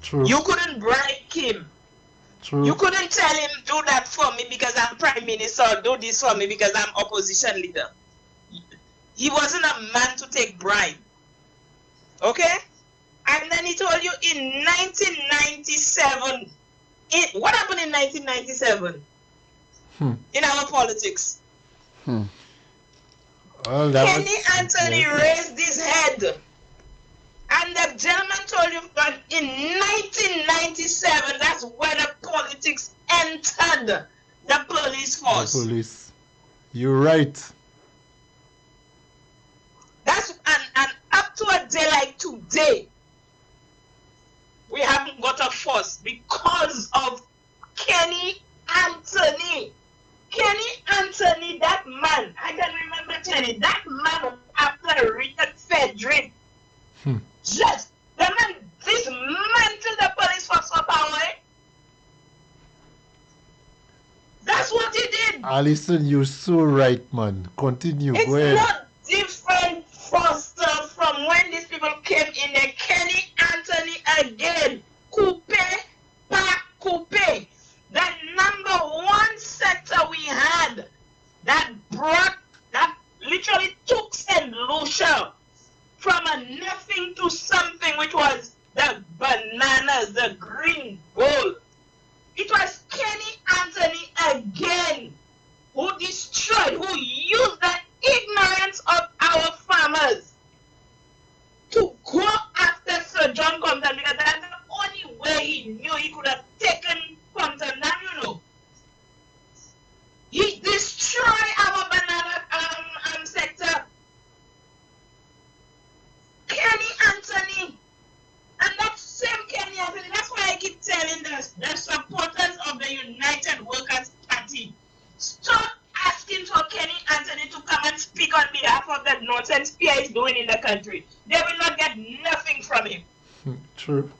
True. You couldn't bribe Kim. True. You couldn't tell him, do that for me because I'm Prime Minister, or do this for me because I'm opposition leader. He wasn't a man to take bribe. Okay? And then he told you in 1997, what happened in 1997 in our politics? Well, Kenny Anthony raised his head. And the gentleman told you that in 1997, that's where the politics entered the police force. The police. You're right. That's and up to a day like today, we haven't got a force because of Kenny Anthony. Kenny Anthony, that man, I can remember telling that man after Richard Frederick. Just the man dismantled the police force for power. That's what he did. Alison, you're so right, man. Continue. It's Go ahead. not different, Foster, from when these people came in there. Kenny Anthony again. Coupe, pa coupe. The number one sector we had that literally took St. Lucia from a nothing to something, which was the bananas, the green gold. It was Kenny Anthony again who destroyed, who used the ignorance of our farmers to go after Sir John Compton, because that's the only way he knew he could have taken Compton down, you know. He destroyed our banana sector. Kenny Anthony. And that same Kenny Anthony, that's why I keep telling the supporters of the United Workers' Party, stop asking for Kenny Anthony to come and speak on behalf of the nonsense Pierre is doing in the country. They will not get nothing from him. True.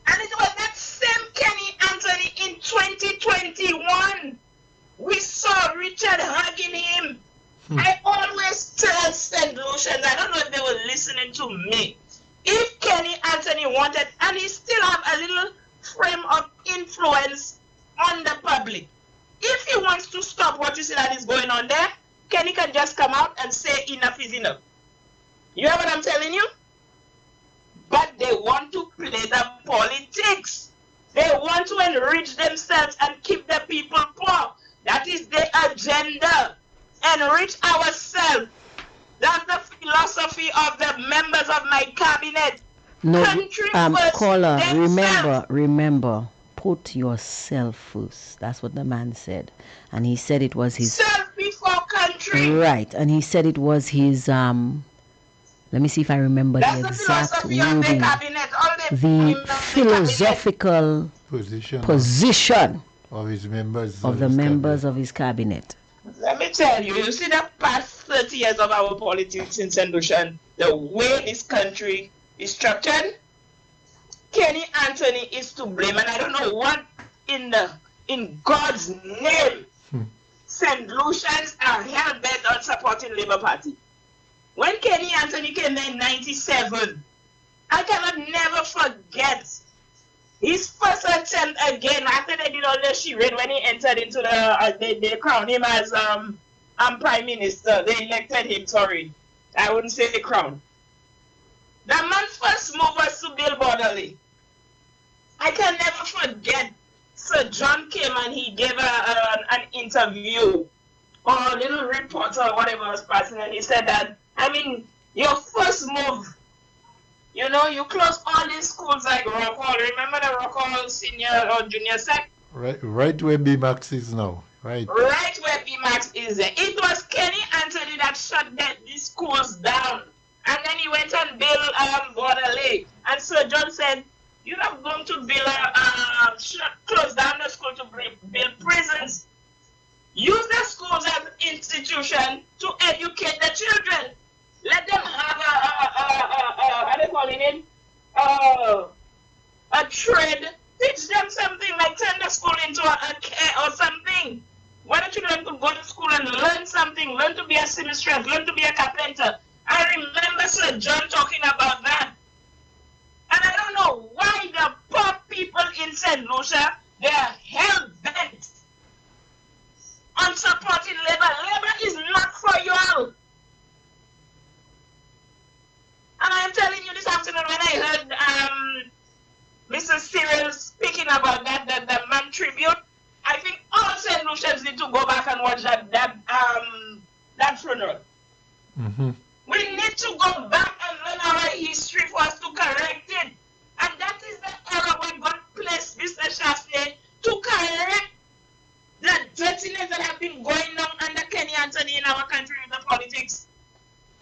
And it was that same Kenny Anthony in 2021. We saw Richard hugging him. I always tell St. Lucians, I don't know if they were listening to me. If Kenny Anthony wanted, and he still have a little frame of influence on the public, if he wants to stop what you see that is going on there, Kenny can just come out and say enough is enough. You hear what I'm telling you? But they want to play the politics. They want to enrich themselves and keep the people poor. That is their agenda. Enrich ourselves. That's the philosophy of the members of my cabinet. No, Country first, caller, themselves. remember, put yourself first. That's what the man said. And he said it was his... Self before country. Right, and he said it was his, let me see if I remember That's the the exact philosophy of the wording. cabinet. All the The members of the philosophical position of his members of the his members cabinet. of his cabinet. Let me tell you, you see the past 30 years of our politics in St. Lucia, the way this country is structured, Kenny Anthony is to blame, and I don't know what in God's name St. Lucians are hell-bent on supporting Labour Party. When Kenny Anthony came there in 97, I cannot never forget his first attempt again after they did all the charade when he entered into they crowned him as Prime Minister. They elected him, sorry. I wouldn't say the crown. The man's first move was to build Borderley. I can never forget Sir John came and he gave an interview or a little report or whatever was passing, and he said that, I mean, your first move, you know, you close all these schools like Rock Hall. Remember the Rock Hall senior or junior sec? Right where BMAX is now. Right. Right where BMAX is there. It was Kenny Anthony that shut these schools down. And then he went and built Borderley. And Sir John said, you're not going to build close down the school to build prisons. Use the schools as an institution to educate the children. Let them have how they call it, a trade. Teach them something, like turn the school into a care or something. Why don't you let them go to school and learn something? Learn to be a seamstress, learn to be a carpenter. I remember Sir John talking about that. And I don't know why the poor people in St. Lucia, they are hell-bent on supporting Labour. Labour is not for you all. And I'm telling you this afternoon when I heard Mr. Cyril speaking about the man tribute, I think all St. Lucians need to go back and watch that funeral. Mm-hmm. We need to go back and learn our history for us to correct it. And that is the era when God placed Mr. Shafie to correct the dirtiness that have been going on under Kenny Anthony in our country with the politics.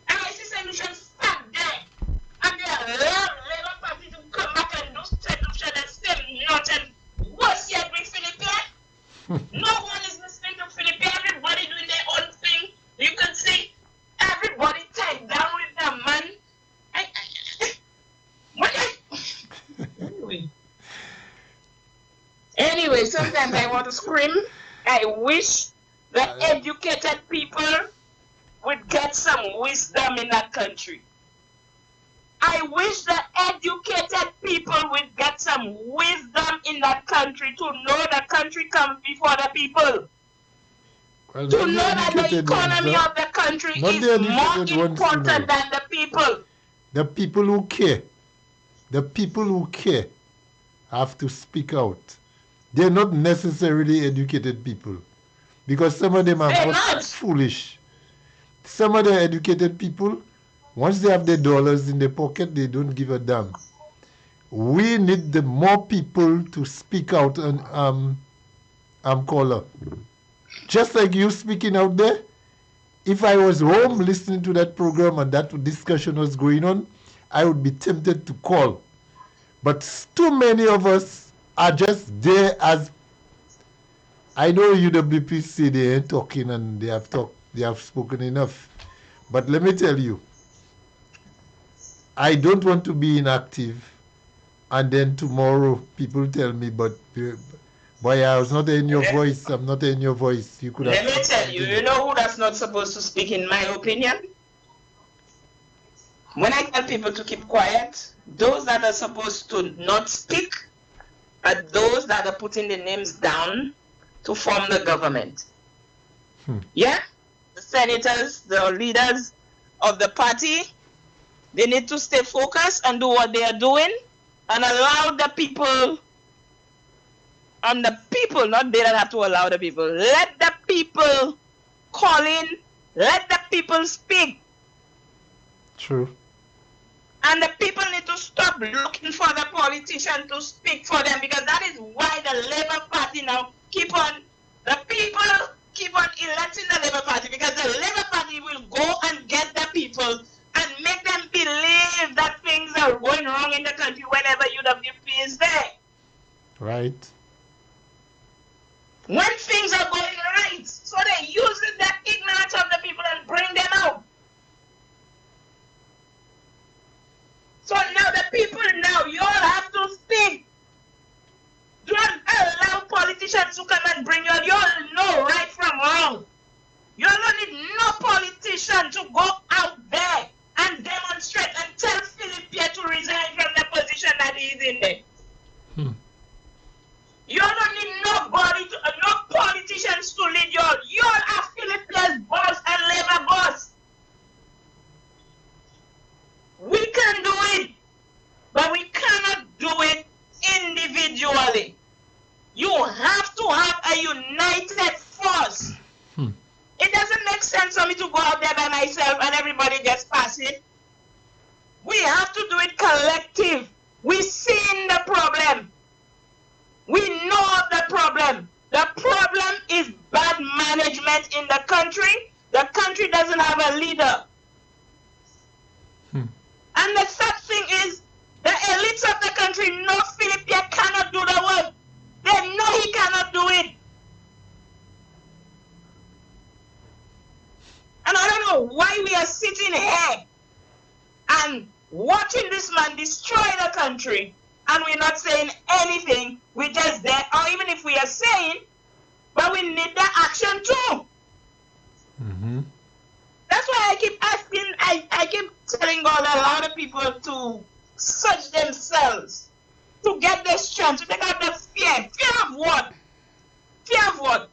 And I see St. Lucians sat there and they allow Labour Party to come back and do St. Lucia the same nonsense. Worse yet, we finish No one is listening to Philip. Everybody doing their own thing. You can see everybody tied down with their man. Anyway, sometimes I want to scream. I wish the educated people would get some wisdom in that country. I wish the educated people would get some wisdom in that country to know the country comes before the people. Well, To know that the economy of the country is more important than the people. The people who care, have to speak out. They're not necessarily educated people, because some of them are just foolish. Some of the educated people, once they have their dollars in their pocket, they don't give a damn. We need the more people to speak out and caller. Just like you speaking out there, if I was home listening to that program and that discussion was going on, I would be tempted to call. But too many of us are just there as, I know UWP say they ain't talking and they have spoken enough. But let me tell you, I don't want to be inactive and then tomorrow people tell me, but boy, I was not in your voice, I'm not in your voice. You could Let me tell you, you know who that's not supposed to speak in my opinion? When I tell people to keep quiet, those that are supposed to not speak are those that are putting their names down to form the government. Yeah? The senators, the leaders of the party, they need to stay focused and do what they are doing and allow the people, and the people, not they that have to allow the people, let the people call in, let the people speak. True. And the people need to stop looking for the politician to speak for them, because that is why the Labour Party now the people keep on electing the Labour Party, because the Labour Party will go and get the people and make them believe that things are going wrong in the country whenever UWP is there. Right. When things are going right, so they use the ignorance of the people and bring them out. So now the people now, you all have to speak. Don't allow politicians to come and bring you out. You all know right from wrong. You all don't need no politician to go out there and demonstrate and tell Philip Pierre to resign from the position that he is in there. You all don't need nobody, no politicians to lead you all. You all are Philip Pierre's boss and Labour boss. We can do it, but we cannot do it individually. You have to have a united force. It doesn't make sense for me to go out there by myself and everybody just pass it. We have to do it collective. We've seen the problem. We know the problem. The problem is bad management in the country. The country doesn't have a leader. And the sad thing is, the elites of the country know Philip Pierre cannot do the work. They know he cannot do it. And I don't know why we are sitting here and watching this man destroy the country, and we're not saying anything. We're just there, or even if we are saying, but we need the action too. That's why I keep asking, I keep telling God, allow the people to search themselves, to get the strength, to take out the fear. Fear of what? Fear of what?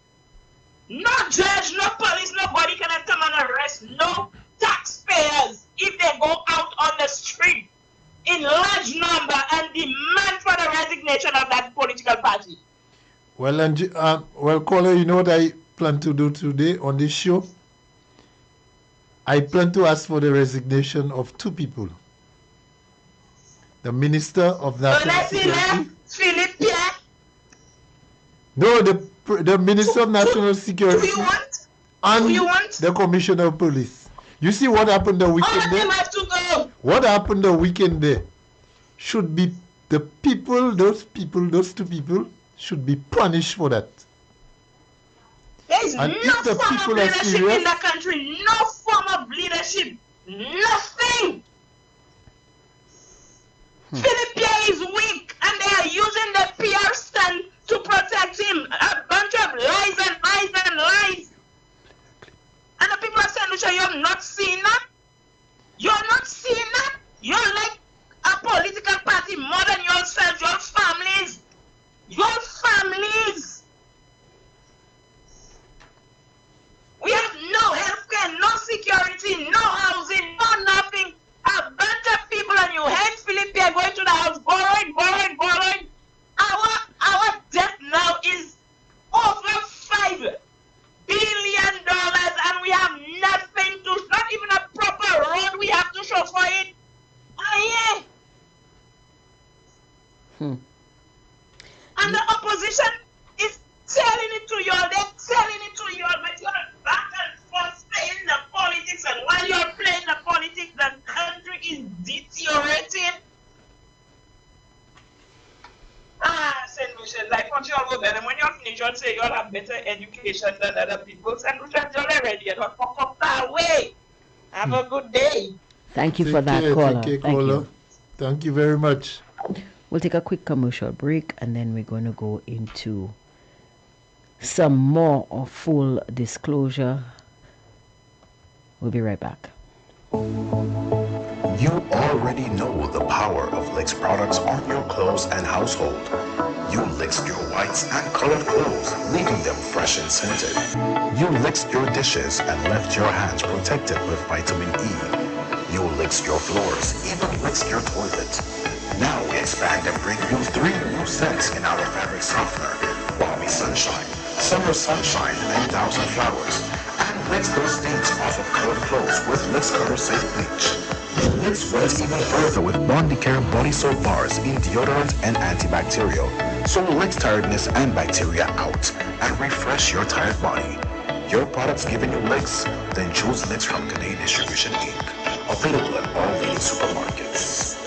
No judge, no police, nobody cannot come and arrest no taxpayers if they go out on the street in large number and demand for the resignation of that political party. Well, well, caller, you know what I plan to do today on this show? I plan to ask for the resignation of two people. The Minister of National Security. Philip Pierre. No, the Minister of National Security. Who you want? And Who you want? the Commissioner of Police. You see what happened the weekend All of there? them have to go. What happened the weekend there should be the people, those two people should be punished for that. There is And no if the form of people are leadership in serious- the country. No form of leadership. Nothing. Philippe is weak, and they are using the PR stand to protect him. A bunch of lies and lies and lies. And the people of St. Lucia, you have not seen that? You are not seeing that? You're like a political party more than yourselves, your families. Your families. We have no healthcare, no security, no housing, no nothing. A bunch of people, and you hate Philippe are going to the house, borrowing. Our debt now is over $5 billion, and we have nothing to, not even a proper road we have to show for it. Yeah. And the opposition is telling it to you all. They're telling it to you all, but you're back and forth playing the politics, and while you're playing the politics, the country is deteriorating. St. Lucia, like what you all go better. When you're finished, you'll say you all have better education than other people. St. Lucia, you're already you're not fuck up that way. Have a good day. Thank you Take for that, care, caller. take care, Thank caller. you. Thank you very much. We'll take a quick commercial break, and then we're going to go into some more of full disclosure. We'll be right back. You already know the power of Licks products on your clothes and household. You licked your whites and colored clothes, leaving them fresh and scented. You licked your dishes and left your hands protected with vitamin E. You licked your floors, even licked your toilet. Now we expand and bring you 3 new scents in our fabric softener: Balmy Sunshine, Summer Sunshine, and Thousand Flowers. And licks those stains off of colored clothes with Licks Color Safe Bleach. Licks went even further with Bondi Care body soap bars in deodorant and antibacterial. So licks tiredness and bacteria out and refresh your tired body. Your products giving you licks? Then choose Licks from Canadian Distribution Inc. Available at all leading supermarkets.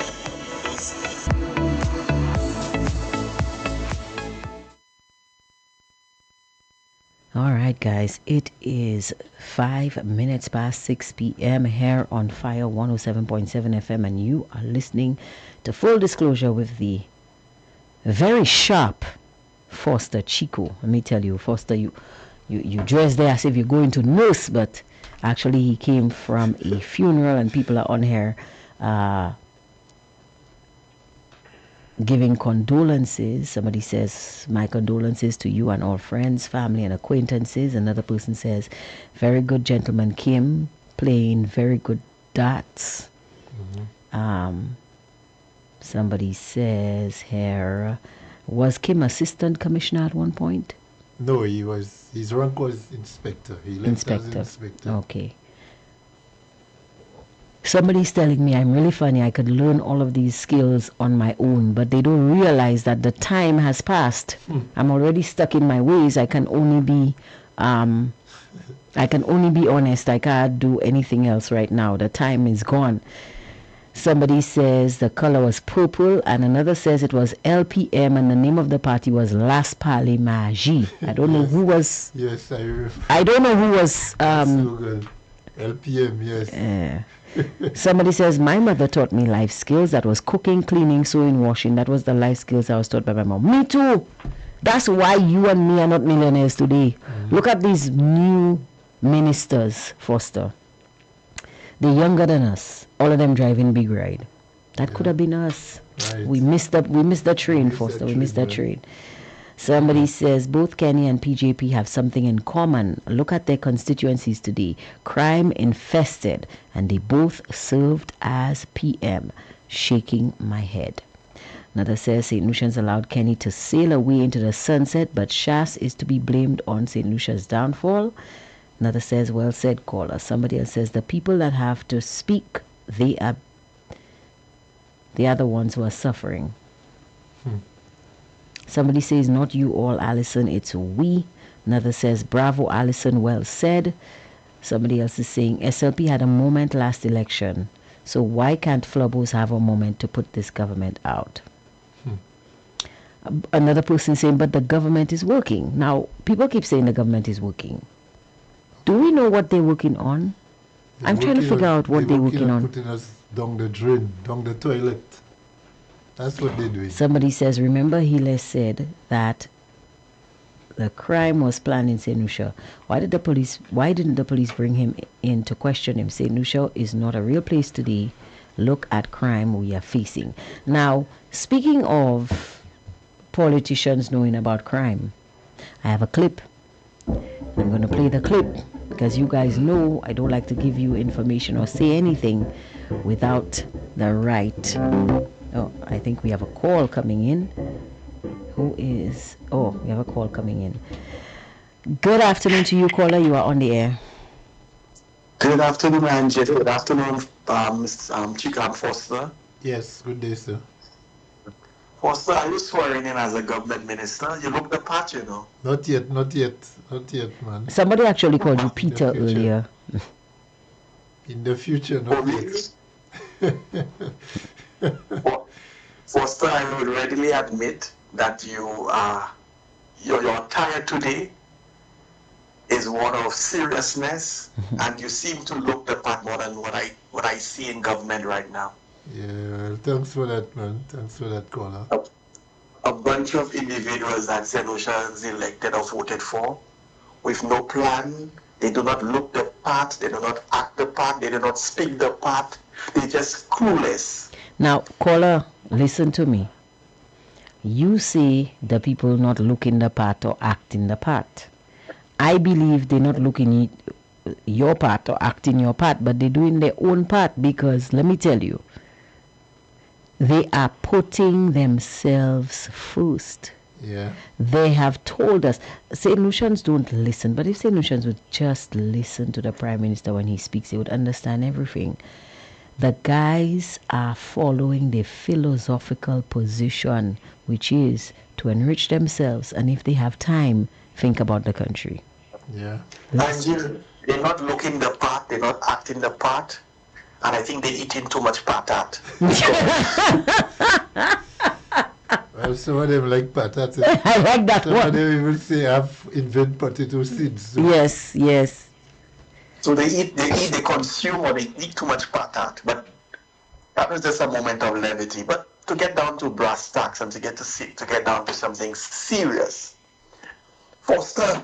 All right, guys, it is 5 minutes past 6 p.m. here on Fire 107.7 FM, and you are listening to Full Disclosure with the very sharp Foster Chico. Let me tell you, Foster, you dress there as if you're going to nurse, but actually he came from a funeral, and people are on here giving condolences. Somebody says, my condolences to you and all friends, family, and acquaintances. Another person says, very good gentleman Kim, playing very good darts. Somebody says here, was Kim assistant commissioner at one point? No, his rank was inspector. He left as inspector. Okay. Somebody's telling me I'm really funny. I could learn all of these skills on my own, but they don't realize that the time has passed. I'm already stuck in my ways. I can only be honest. I can't do anything else right now. The time is gone. Somebody says the color was purple, and another says it was LPM, and the name of the party was Las Palais Magie. I don't know who was. Yes, I remember. I don't know who was. Slogan. LPM, yes. Somebody says, my mother taught me life skills. That was cooking, cleaning, sewing, washing. That was the life skills I was taught by my mom. Me too. That's why you and me are not millionaires today. Look at these new ministers, Foster. They're younger than us. All of them driving big ride. That could have been us. Right. We missed the train, Foster. We missed that train. Somebody says both Kenny and PJP have something in common. Look at their constituencies today. Crime infested, and they both served as PM. Shaking my head. Another says St. Lucians allowed Kenny to sail away into the sunset, but Shas is to be blamed on St. Lucia's downfall. Another says, well said, caller. Somebody else says the people that have to speak, they are the ones who are suffering. Somebody says, not you all, Allison, it's we. Another says, bravo, Allison, well said. Somebody else is saying, SLP had a moment last election, so why can't Flubos have a moment to put this government out? Another person saying, but the government is working. Now, people keep saying the government is working. Do we know what they're working on? I'm trying to figure out what they're working on. Putting us down the drain, down the toilet. That's what they're doing. Somebody says, remember Hile said that the crime was planned in St. Lucia. Why didn't the police bring him in to question him? St. Lucia is not a real place today. Look at crime we are facing. Now, speaking of politicians knowing about crime, I have a clip. I'm going to play the clip because you guys know I don't like to give you information or say anything without the right. Oh, I think we have a call coming in. We have a call coming in. Good afternoon to you, caller. You are on the air. Good afternoon, Angie. Good afternoon, Chica Foster. Yes, good day, sir. Foster, are you swearing in as a government minister? You look the part, you know. Not yet, man. Somebody actually called you Peter earlier. In the future, not yet. Foster, I would readily admit that your attire today is one of seriousness, and you seem to look the part more than what I see in government right now. Yeah, thanks for that, man. Thanks for that, caller. A bunch of individuals that St. Lucians elected or voted for with no plan. They do not look the part, they do not act the part, they do not speak the part. They're just clueless. Now, caller, listen to me. You say the people not looking the part or acting the part. I believe they're not looking your part or acting your part, but they're doing their own part because, let me tell you, they are putting themselves first. Yeah. They have told us, St. Lucians don't listen, but if St. Lucians would just listen to the Prime Minister when he speaks, they would understand everything. The guys are following the philosophical position, which is to enrich themselves, and if they have time, think about the country. Yeah. And they're not looking the part, they're not acting the part, and I think they're eating too much patat. Well, some of them like patat. I like that Some one. of them even say I've invented potato seeds. So. Yes. So they consume or they eat too much patat. But that was just a moment of levity. But to get down to brass tacks and to get down to something serious, Foster,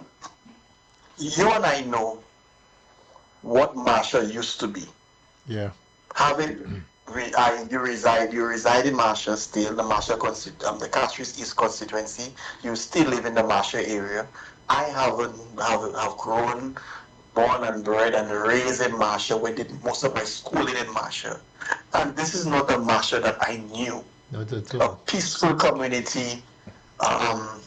you and I know what Marshall used to be. Yeah. You reside in Marshall still, the Castries East constituency. You still live in the Marshall area. I have grown, born and bred and raised in Marshall. We did most of my schooling in Marshall. And this is not the Marshall that I knew. Not at A all. peaceful community, a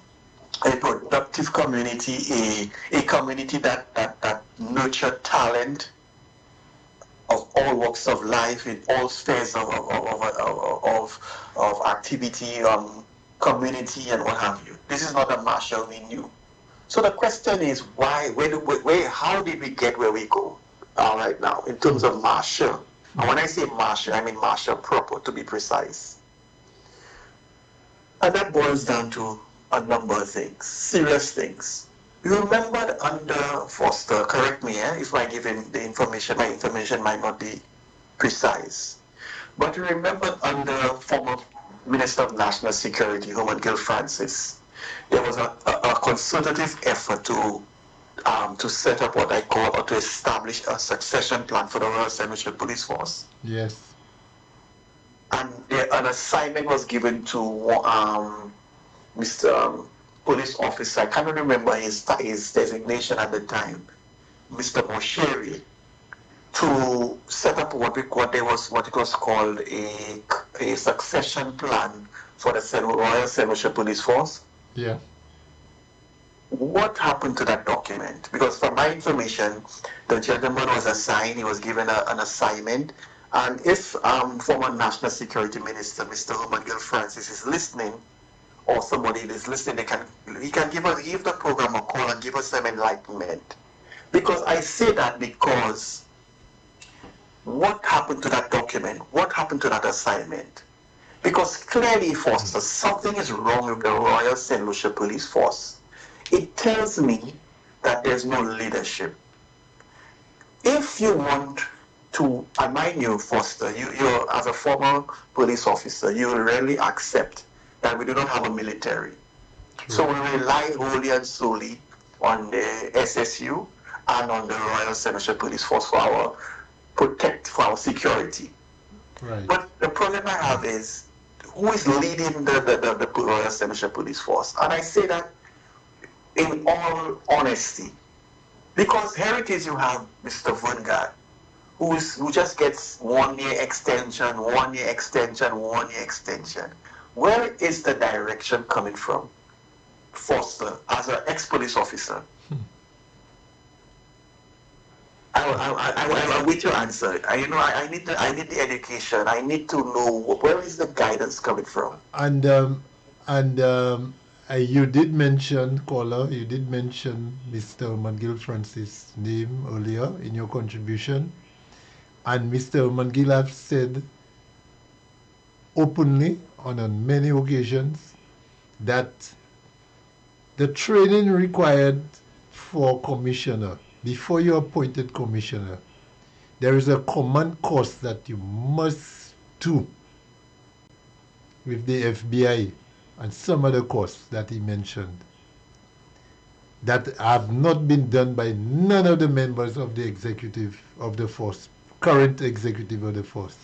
productive community, a community that nurtured talent of all walks of life, in all spheres of activity, community, and what have you. This is not a Marshall we knew. So the question is, how did we get where we go right now in terms of Marshall? And when I say Marshall, I mean Marshall proper, to be precise. And that boils down to a number of things, serious things. You remember under Foster, correct me if I give him the information, my information might not be precise. But you remember under former Minister of National Security, Herman Gill Francis, there was a consultative effort to set up what I call, or to establish a succession plan for the Royal St. Lucia Police Force. Yes. And an assignment was given to Mr. Police officer, I cannot remember his designation at the time, Mr. Mosheri, to set up what it was called a succession plan for the Royal St. Lucia Police Force. Yeah. What happened to that document? Because from my information, the gentleman was assigned, he was given an assignment, and if former National Security Minister, Mr. Herman Gill Francis, is listening, or somebody is listening, he can give the program a call and give us some enlightenment. Because I say that because what happened to that document? What happened to that assignment? Because clearly, Foster, something is wrong with the Royal St. Lucia Police Force. It tells me that there's no leadership. If you want to, and mind you, Foster, you as a former police officer, you rarely accept that we do not have a military. So we rely wholly and solely on the SSU and on the Royal St. Lucia Police Force for our security. Right. But the problem I have is, who is leading the Royal St. Lucia Police Force? And I say that in all honesty, because heritage you have Mr. Vungad, who just gets 1 year extension, 1 year extension, 1 year extension. Where is the direction coming from, Foster, as an ex-police officer? I wait your answer. I need the education. I need to know where is the guidance coming from. And you did mention, caller, you did mention Mr. McGill Francis' name earlier in your contribution. And Mr. McGill have said openly on many occasions that the training required for commissioner, before you're appointed commissioner, there is a command course that you must do with the FBI and some other course that he mentioned that have not been done by none of the members of the executive of the force, current executive of the force.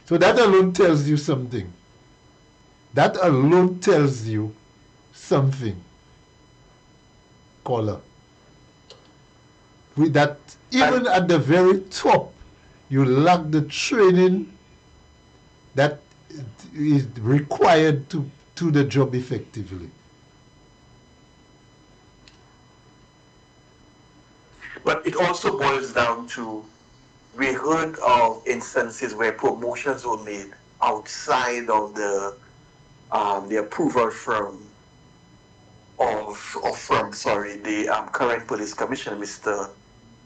So that alone tells you something. That alone tells you something, caller. With that, even at the very top, you lack the training that is required to do the job effectively. But it also boils down to, we heard of instances where promotions were made outside of the approval from the current police commissioner, Mr.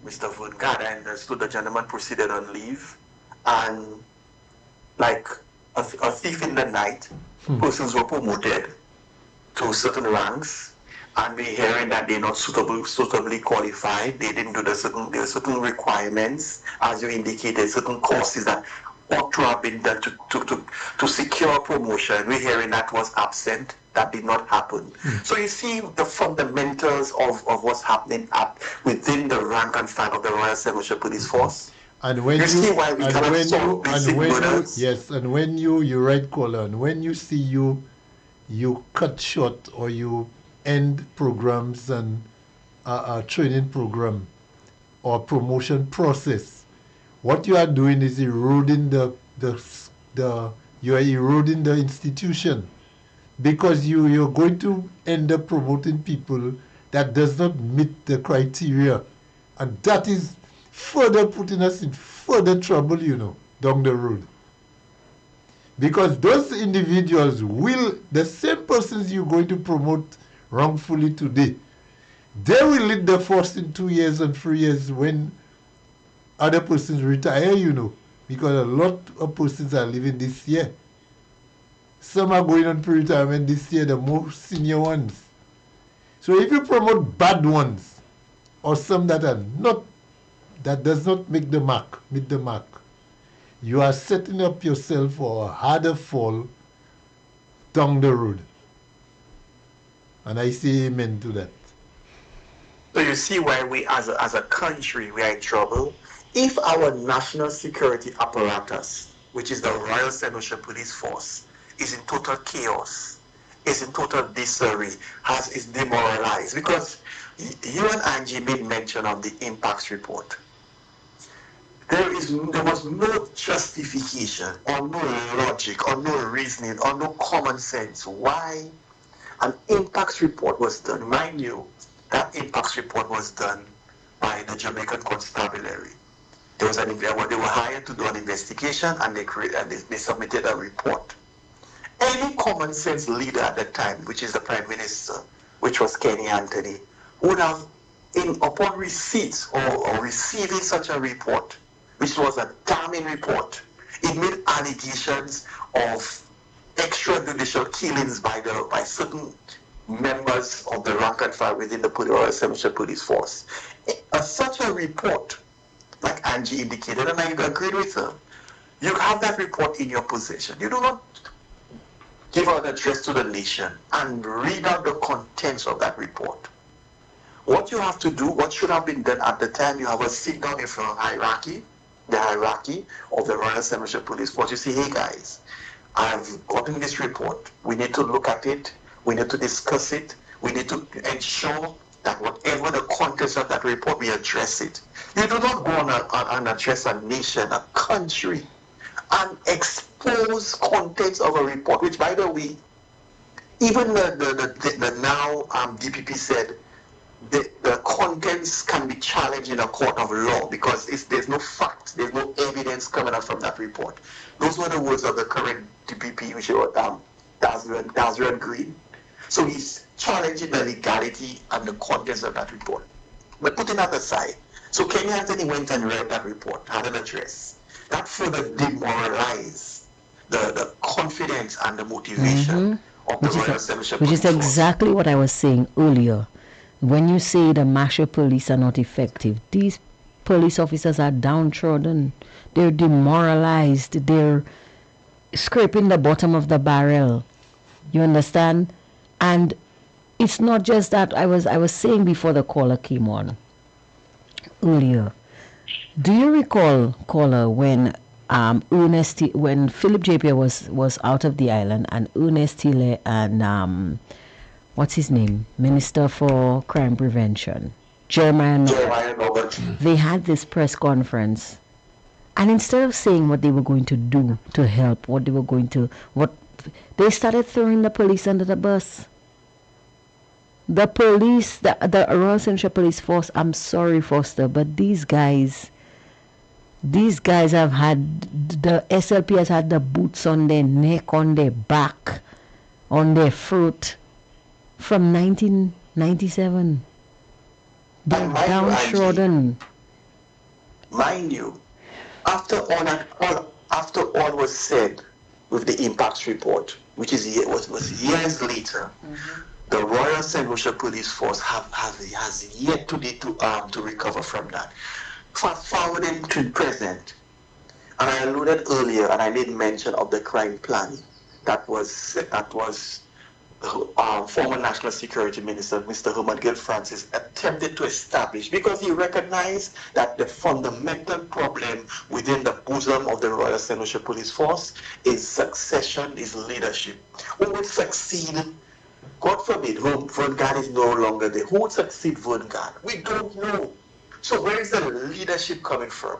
Vungad, and so the gentleman proceeded on leave, and like a thief in the night, persons were promoted to certain ranks, and we're hearing that they're not suitably qualified. They didn't do there are certain requirements, as you indicated, certain courses that ought to have been done to secure promotion. We're hearing that was absent. That did not happen. So you see the fundamentals of what's happening within the rank and file of the Royal St. Lucia Police Force. And when see why we cannot solve basic murders. You're right, caller, and when you see you cut short or you end programs and a training program or promotion process, what you are doing is eroding you are eroding the institution, because you're going to end up promoting people that does not meet the criteria, and that is further putting us in further trouble, down the road. Because those individuals the same persons you're going to promote wrongfully today, they will lead the force in 2 years and 3 years when other persons retire, because a lot of persons are leaving this year. Some are going on pre-retirement this year, the more senior ones. So if you promote bad ones, or some that does not meet the mark, you are setting up yourself for a harder fall down the road. And I say amen to that. So you see why we as a country, we are in trouble. If our national security apparatus, which is the Royal St. Lucia Police Force, is in total chaos, is in total disarray, is demoralized, because you and Angie made mention of the impacts report. There was no justification or no logic or no reasoning or no common sense why an impacts report was done. Mind you, that impacts report was done by the Jamaican Constabulary. They were hired to do an investigation, and they submitted a report. Any common sense leader at the time, which is the Prime Minister, which was Kenny Anthony, would have, upon receipt or receiving such a report, which was a damning report, it made allegations of extrajudicial killings by certain members of the rank and file within the Royal St. Police Force. Such a report, like Angie indicated, and I agreed with her, you have that report in your possession. You do not give an address to the nation and read out the contents of that report. What you have to do, what should have been done at the time, you have a sit down in front of the hierarchy of the Royal St. Police Force. You say, hey guys, I've gotten this report. We need to look at it. We need to discuss it. We need to ensure that whatever the contents of that report, we address it. You do not go and address a nation, a country, and expose contents of a report, which, by the way, even the now DPP said the contents can be challenged in a court of law because there's no fact, there's no evidence coming out from that report. Those were the words of the current DPP, which was Dazran Green. So he's challenging the legality and the contents of that report. But putting that aside, so Kenya Anthony went and read that report, had an address. That further demoralized the confidence and the motivation of the Royal St. Which is exactly what I was saying earlier. When you say the Masher police are not effective, these police officers are downtrodden. They're demoralized. They're scraping the bottom of the barrel. You understand? And it's not just that. I was saying before the caller came on earlier. Do you recall, caller, when when Philip Japia was out of the island and Ernest Tille and what's his name, Minister for Crime Prevention, Jeremiah Norbert, they had this press conference, and instead of saying what they were going to do to help, they started throwing the police under the bus. The police, the Royal Central Police Force, I'm sorry, Foster, but these guys have had, the SLP has had the boots on their neck, on their back, on their throat from 1997. They're downtrodden. Mind you, after all was said with the impacts report, which was years later, the Royal St. Lucia Police Force has yet to recover from that. Fast forwarding to present, and I alluded earlier, and I made mention of the crime plan that was former National Security Minister, Mr. Herman Gil Francis, attempted to establish, because he recognized that the fundamental problem within the bosom of the Royal St. Lucia Police Force is succession, is leadership. Who would succeed? God forbid, Vernegard is no longer there. Who would succeed Vernegard? We don't know. So where is the leadership coming from?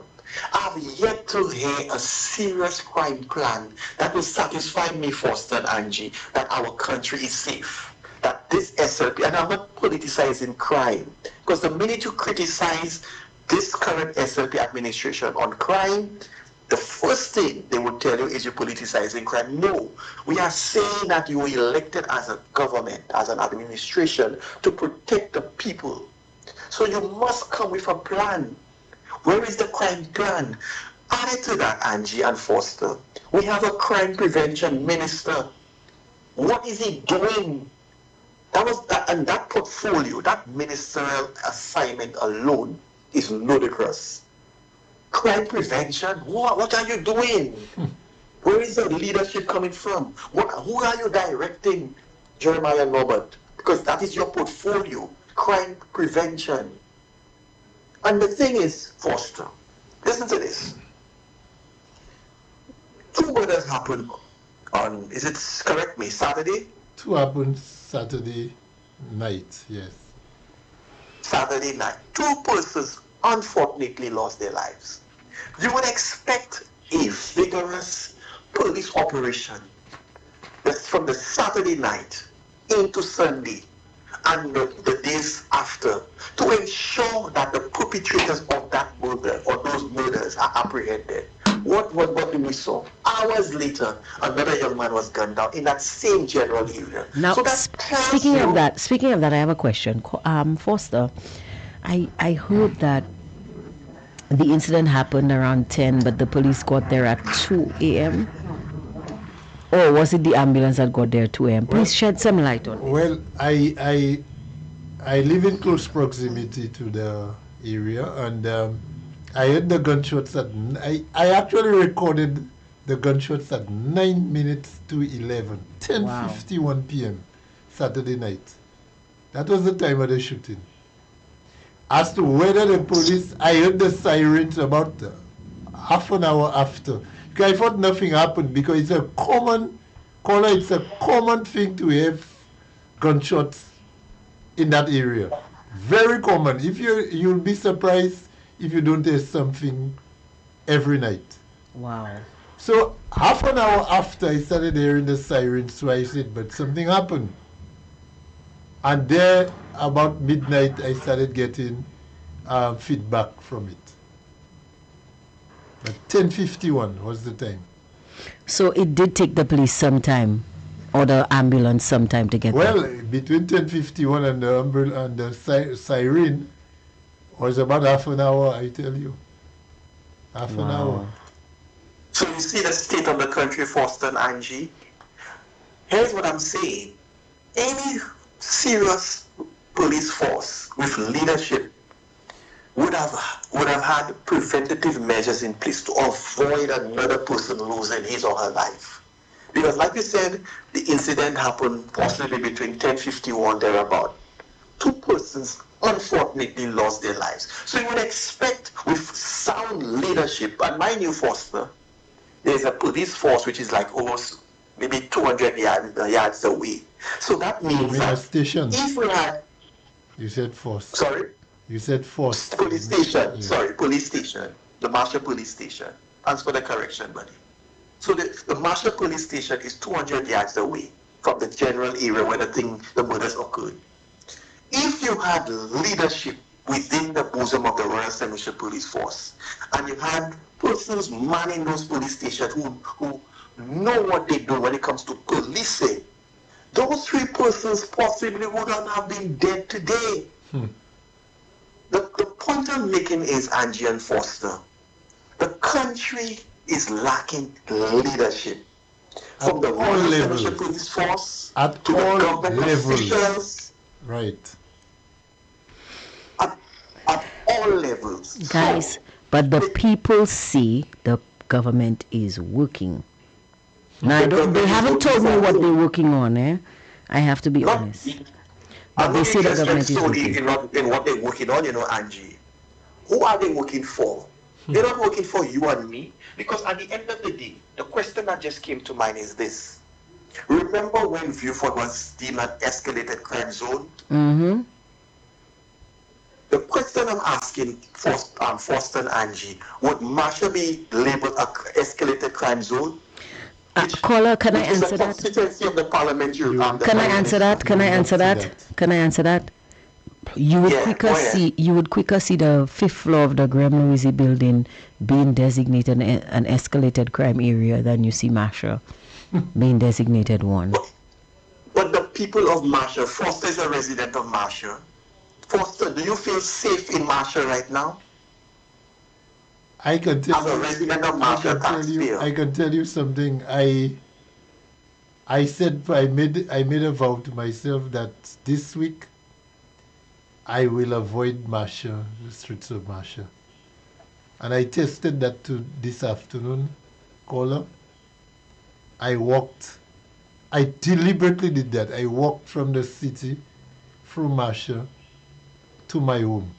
I've yet to hear a serious crime plan that will satisfy me, Foster and Angie, that our country is safe. That this SLP, and I'm not politicizing crime, because the minute you criticize this current SLP administration on crime, the first thing they will tell you is you're politicizing crime. No, we are saying that you were elected as a government, as an administration, to protect the people. So you must come with a plan. Where is the crime plan? Added to that, Angie and Foster, we have a crime prevention minister. What is he doing? And that portfolio, that ministerial assignment alone is ludicrous. Crime prevention? What are you doing? Where is the leadership coming from? Who are you directing, Jeremiah Norbert? Because that is your portfolio. Crime prevention. And the thing is, Foster, listen to this. 2 murders happened on, correct me, Saturday? 2 happened Saturday night, yes. Saturday night. 2 persons unfortunately lost their lives. You would expect a vigorous police operation from the Saturday night into Sunday and the days after to ensure that the perpetrators of that murder or those murders are apprehended. What did we saw? Hours later, another young man was gunned down in that same general area. Now, so speaking of that, I have a question. Foster, I heard that the incident happened around 10, but the police got there at 2 a.m. Or was it the ambulance that got there 2 a.m.? Please shed some light on it. Well, I live in close proximity to the area, and I heard the gunshots I actually recorded the gunshots at 9 minutes to 11, 10:51 p.m. Saturday night. That was the time of the shooting. As to whether the police, I heard the sirens about half an hour after. I thought nothing happened because it's a common thing to have gunshots in that area. Very common. You'll be surprised if you don't hear something every night. Wow. So half an hour after I started hearing the sirens, so I said, but something happened. And there, about midnight, I started getting feedback from it. But 10:51 was the time. So it did take the police some time, or the ambulance some time to get Well, there. between 10:51 and the siren was about half an hour, I tell you. Half an hour. So you see the state of the country, Foster and Angie. Here's what I'm saying. Any serious police force with leadership would have had preventative measures in place to avoid another person losing his or her life. Because like you said, the incident happened possibly between 10:51 thereabout. 2 persons unfortunately lost their lives. So you would expect with sound leadership, and mind you, Foster, there's a police force which is like almost maybe 200 yards away. So that means a station. if we had... You said force. Sorry? You said force. Police station. Yeah. Sorry, police station. The Marshall Police Station. Thanks for the correction, buddy. So the Marshall Police Station is 200 yards away from the general area where the murders occurred. If you had leadership within the bosom of the Royal St. Lucia Police Force, and you had persons manning those police stations who know what they do when it comes to policing, those 3 persons possibly wouldn't have been dead today. The point I'm making is, Angie and Foster, the country is lacking leadership. From the Royal St. Lucia Police Force At to the all government levels. officials, Right. at all levels. Guys, So, but the people see the government is working. Now, they haven't told me what they're working on, eh? I have to be honest. But I'm they not say the interested government is solely working. in what they're working on, Angie. Who are they working for? They're not working for you and me, because at the end of the day, the question that just came to mind is this. Remember when Viewford was deemed an escalated crime zone? Mm-hmm. The question I'm asking Foster and Angie, would Marshall be labeled an escalated crime zone? Caller, can I Which is answer a that? constituency of the parliamentary. Can I answer that? Can I answer that? Can I answer that? You would Yeah, quicker go ahead. see. You would quicker see the 5th floor of the Graham Louise building being designated an escalated crime area than you see Marshall being designated one. But the people of Marshall, Foster is a resident of Marshall. Foster, do you feel safe in Marshall right now? I can tell As a you. resident of Marshall taxpayer. I can tell you something. I said I made a vow to myself that this week I will avoid Marshall, the streets of Marshall. And I tested that to this afternoon, caller. I deliberately did that. I walked from the city, through Marshall, to my home.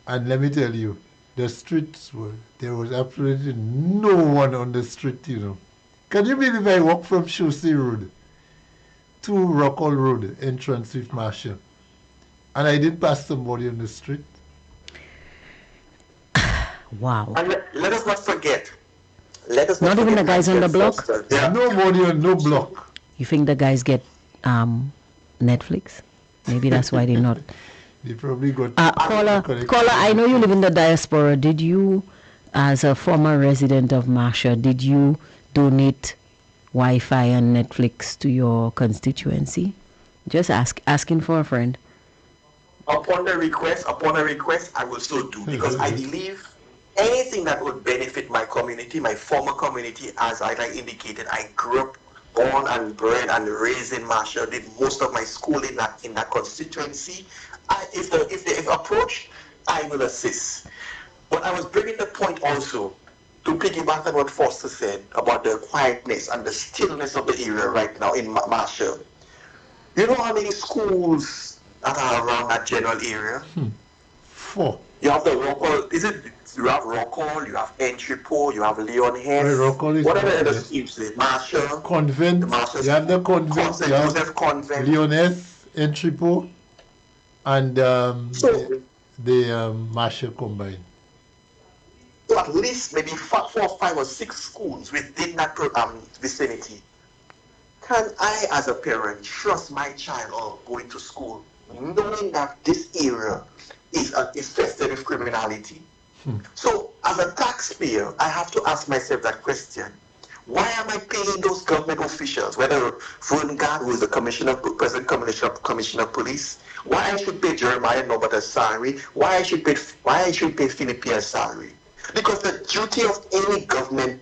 And let me tell you, the streets there was absolutely no one on the street, Can you believe I walked from Chaussee Road to Rockall Road, entrance with Marshall, and I didn't pass somebody on the street? Wow. And let us not forget. Not even the guys on the block? Yeah. Nobody on no block. You think the guys get Netflix? Maybe that's why they're not. They probably got... Caller, I know you live in the diaspora. Did you, as a former resident of Marshall, did you donate Wi-Fi and Netflix to your constituency? Just asking for a friend. Upon a request, I will so do, because I believe anything that would benefit my community, my former community, as I indicated, I grew up born and bred and raised in Marshall, did most of my school in that constituency. If approached, I will assist. But I was bringing the point also to piggyback on what Foster said about the quietness and the stillness of the area right now in Marshall. You know how many schools that are around that general area? 4. You have the Rockall, you have Rockall, you have Entrepot, you have Leon Hess. Rockall is what are the other yes. schools there? Marshall. Convent. The You have the convent. St. You have Joseph Convent. Leoness, Entrepot, and So, the Marshall combined. So at least maybe 4, 5, or 6 schools within that vicinity. Can I, as a parent, trust my child going to school, knowing that this area is infested with criminality? So, as a taxpayer, I have to ask myself that question. Why am I paying those government officials, whether Verngard, who is the present commissioner of police, why I should pay Jeremiah Norbert a salary, why I should pay Philippe a salary? Because the duty of any government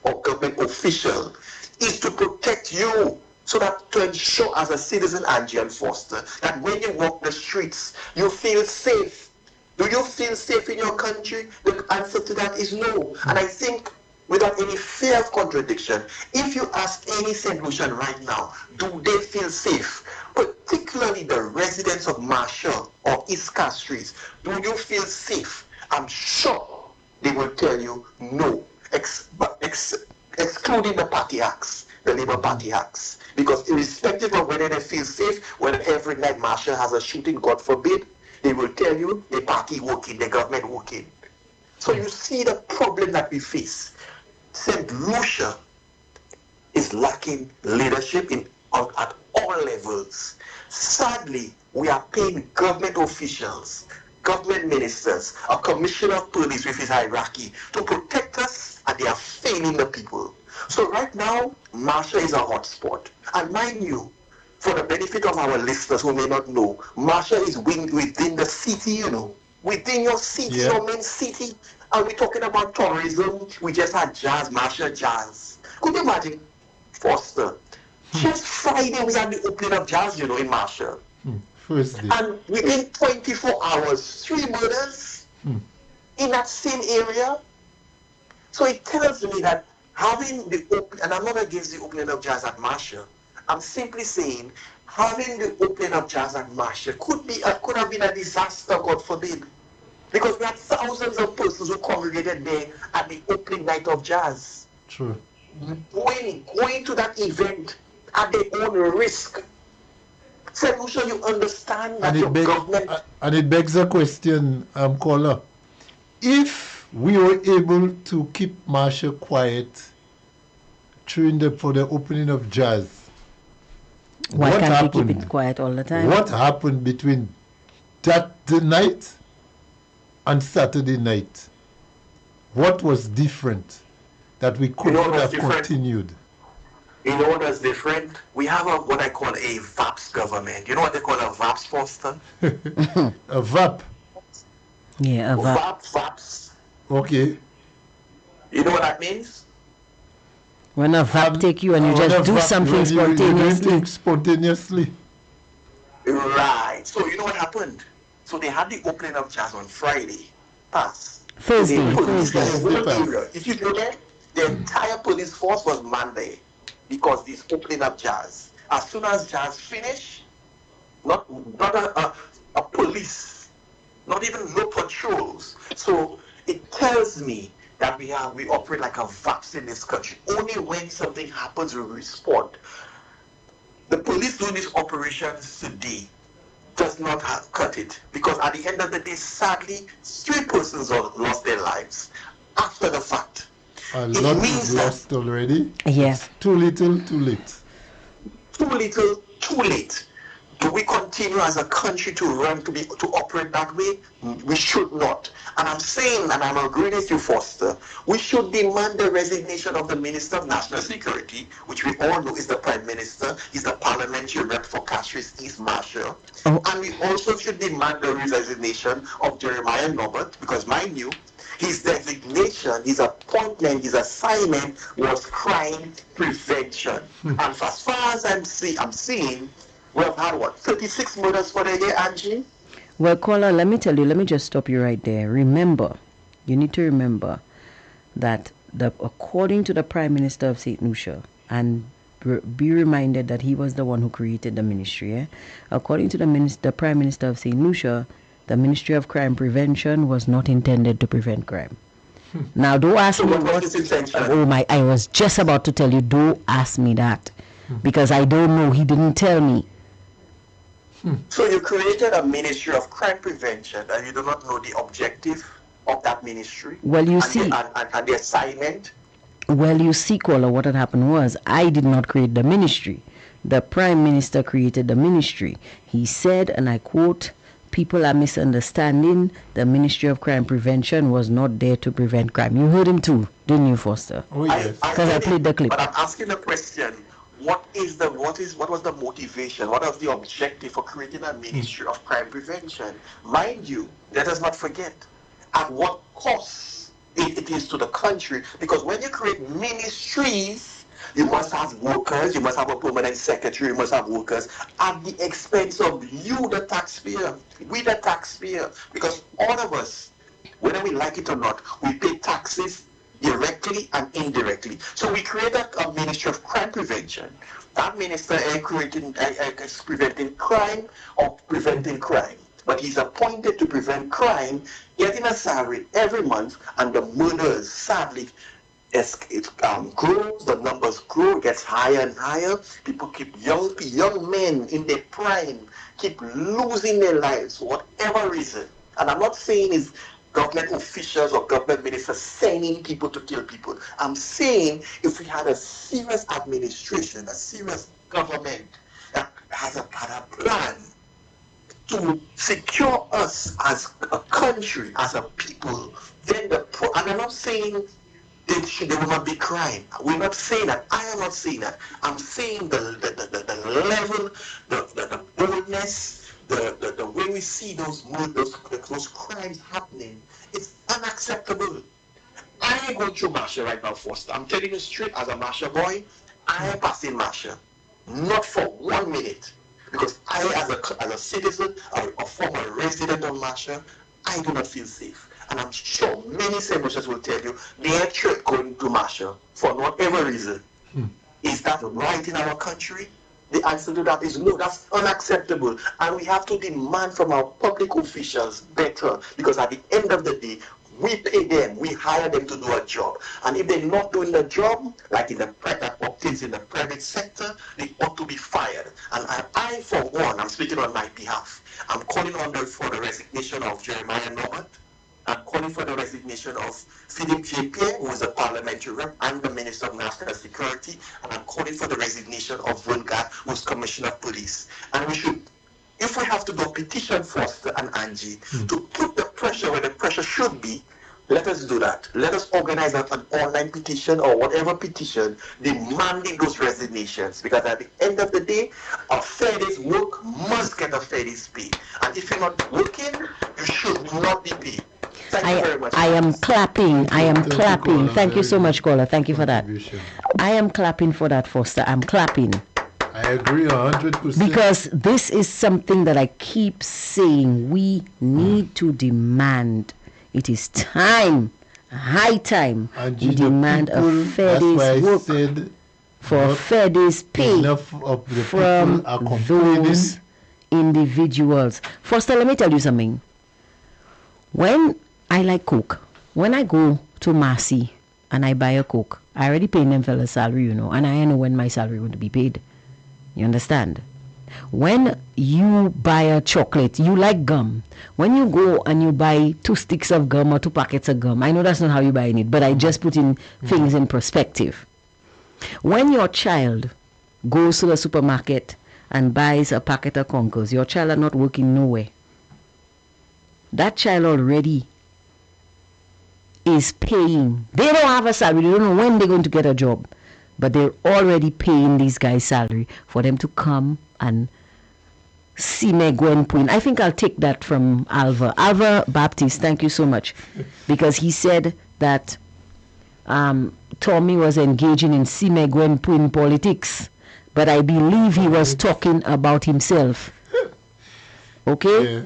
or government official is to protect you, so that to ensure as a citizen, Angie and Foster, that when you walk the streets, you feel safe. Do you feel safe in your country? The answer to that is no. And I think, without any fear of contradiction, if you ask any St. Lucian right now, do they feel safe? Particularly the residents of Marshall or East Castries, do you feel safe? I'm sure they will tell you no, excluding the party acts, the Labour Party acts. Because irrespective of whether they feel safe, whether every night Marshall has a shooting, God forbid, they will tell you the party working, the government working. So you see the problem that we face. St. Lucia is lacking leadership at all levels. Sadly, we are paying government officials, government ministers, a commissioner of police with his hierarchy to protect us, and they are failing the people. So right now, Marshall is a hotspot. And mind you, for the benefit of our listeners who may not know, Marshall is within the city, you know. Within your city, your main city. Are we talking about tourism? We just had jazz, Marshall Jazz. Could you imagine, Foster? Just Friday we had the opening of jazz, you know, in Marshall. First day. And within 24 hours, 3 murders in that same area. So it tells me that having and I'm not against the opening of jazz at Marshall. I'm simply saying having the opening of jazz at Marshall could have been a disaster, God forbid. Because we had thousands of persons who congregated there at the opening night of jazz. True. Going to that event at their own risk. St. Lucia, you understand that your government... And it begs a question, caller. If we were able to keep Marshall quiet for the opening of jazz, why can't we keep it quiet all the time? What happened between that night and Saturday night? What was different that we could not have continued? You know what is different? We have what I call a VAPS government. You know what they call a VAPS, Foster? A VAP? Yeah, a VAP. VAPS. Okay. You know what that means? When a VAP take you and you just do something spontaneously. Right. So you know what happened? So they had the opening of jazz on Friday. Thursday. If you know that, the entire police force was manned there because this opening of jazz. As soon as jazz finished, not a police, not even no patrols. So it tells me that we operate like a VAPS in this country. Only when something happens we respond. The police doing these operations today does not cut it, because at the end of the day, sadly, 3 persons lost their lives after the fact. A lot is lost already. Yes. Too little, too late. Too little, too late. Do we continue as a country to operate that way? We should not. And I'm saying, and I'm agreeing with you, Foster, we should demand the resignation of the Minister of National Security, which we all know is the Prime Minister. He's the parliamentary rep for Castries East Marshall. And we also should demand the resignation of Jeremiah Norbert, because mind you, His designation, his appointment, his assignment was crime prevention. And as far as I'm seeing, we have had 36 murders for the year, Angie? Well, caller, let me tell you, let me just stop you right there. Remember, you need to remember that according to the Prime Minister of St. Lucia, and be reminded that he was the one who created the ministry. According to the Prime Minister of St. Lucia, the Ministry of Crime Prevention was not intended to prevent crime. Now, don't ask me what. Oh my! I was just about to tell you. Don't ask me that because I don't know. He didn't tell me. So you created a Ministry of Crime Prevention, and you do not know the objective of that ministry. Well, you see, and the assignment. Well, you see, caller, what had happened was I did not create the ministry. The Prime Minister created the ministry. He said, and I quote, "People are misunderstanding. The Ministry of Crime Prevention was not there to prevent crime." You heard him too, didn't you, Foster? Oh yes. Because I played the clip. But I'm asking the question: what was the motivation? What was the objective for creating a Ministry of Crime Prevention? Mind you, let us not forget at what cost it is to the country, because when you create ministries, you must have workers, you must have a permanent secretary, you must have workers at the expense of you, the taxpayer, we the taxpayer, because all of us, whether we like it or not, we pay taxes directly and indirectly. So we created a Ministry of Crime Prevention. That minister is preventing crime or preventing crime. But he's appointed to prevent crime, getting a salary every month, and the murders, sadly, it grows, the numbers grow, gets higher and higher. People keep young men in their prime, keep losing their lives for whatever reason. And I'm not saying it's government officials or government ministers sending people to kill people. I'm saying if we had a serious administration, a serious government that had a plan to secure us as a country, as a people, then and I'm not saying there will not be crime. We're not saying that. I am not saying that. I'm saying the level, the boldness, the way we see those crimes happening, it's unacceptable. I ain't going through Masha right now, Foster. I'm telling you straight, as a Masha boy, I am passing Masha. Not for 1 minute. Because I, as a citizen, a former resident of Masha, I do not feel safe. And I'm sure many Saint-Lucians will tell you they are going to Masha for whatever reason. Is that right in our country? The answer to that is no, that's unacceptable. And we have to demand from our public officials better, because at the end of the day, we pay them, we hire them to do a job. And if they're not doing the job, like in the private sector, they ought to be fired. And I for one, I'm speaking on my behalf, I'm calling for the resignation of Jeremiah Norbert. I'm calling for the resignation of Philip J. Pierre, who is a parliamentary rep and the Minister of National Security. And I'm calling for the resignation of Vunga, who is Commissioner of Police. And we should, if we have to go petition Foster and Angie to put the pressure where the pressure should be, let us do that. Let us organize an online petition or whatever petition demanding those resignations. Because at the end of the day, a fair day's work must get a fair day's pay. And if you're not working, you should not be paid. Thank you very much. I am clapping. Thank you so much, caller. Thank you for that. I am clapping for that, Foster. I'm clapping. I agree 100%. Because this is something that I keep saying. We need to demand. It is time, high time, we demand a fair day's work for a fair day's pay from those individuals. Foster, let me tell you something. When I like Coke, when I go to Marcy and I buy a Coke, I already pay them fellas salary, and I know when my salary will be paid. You understand? When you buy a chocolate, you like gum. When you go and you buy 2 sticks of gum or 2 packets of gum, I know that's not how you buy it, but I just put in things in perspective. When your child goes to the supermarket and buys a packet of Conkers, your child are not working nowhere. That child already is paying. They don't have a salary. They don't know when they're going to get a job. But they're already paying these guys' salary for them to come and Sime Gwen Queen. I think I'll take that from Alva. Alva Baptiste, thank you so much. Because he said that Tommy was engaging in Sime Gwen Queen politics. But I believe he was talking about himself. Okay? Yeah.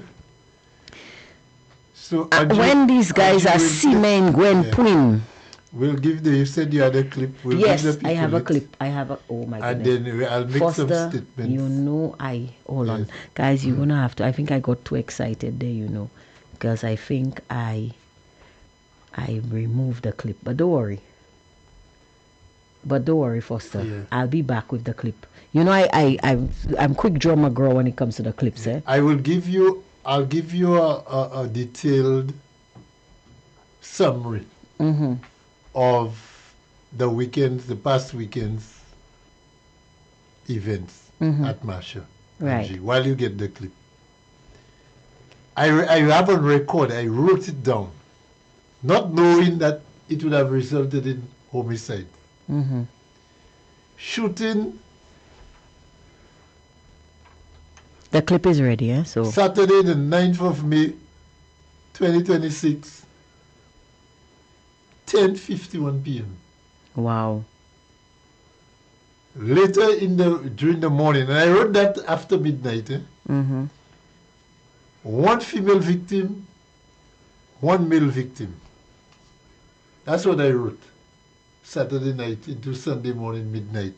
So When these guys are Sime Gwen Queen. We'll give you said you had a clip. We'll Yes, give the I have people a it, clip. I have a, oh my and goodness. then I'll make Foster, some statements. you know, hold on. Yes. Guys, you're going to have to, I think I got too excited there, you know, because I think I removed the clip. But don't worry. Foster. Yeah. I'll be back with the clip. You know, I'm quick draw McGraw when it comes to the clips, eh? I'll give you a detailed summary of the past weekend's events at Masha. Right. Angie, while you get the clip. I have on record, I wrote it down, not knowing that it would have resulted in homicide. Shooting The clip is ready, eh? So Saturday, the 9th of May, 2026, 10:51 p.m. wow. Later during the morning, and I wrote that after midnight. One female victim, one male victim. That's what I wrote. Saturday night into Sunday morning, midnight.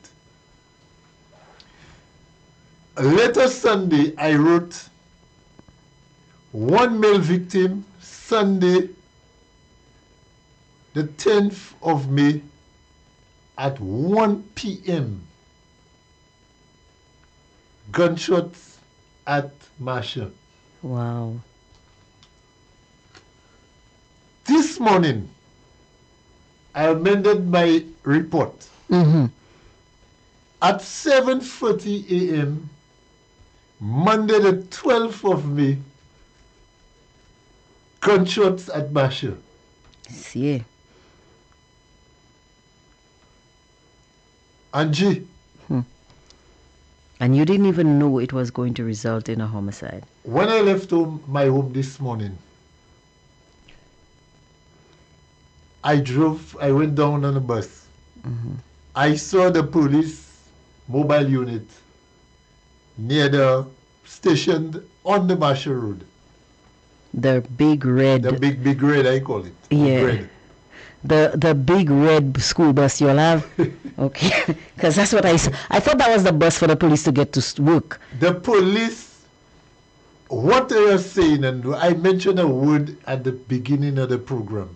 Later Sunday, I wrote one male victim, Sunday, the 10th of May, at 1 p.m. Gunshots at Masha. Wow. This morning, I amended my report. At 7:40 a.m., Monday the 12th of May, gunshots at Masha. See. Angie, And you didn't even know it was going to result in a homicide. when I left my home this morning, I went down on a bus. I saw the police mobile unit near the station on the Masha Road. The big red, The big red, I call it. Yeah. Red. the big red school bus you'll have. Okay, because that's what I saw. I thought that was the bus for the police to get to work. The police, what they are saying, and I mentioned a word at the beginning of the program,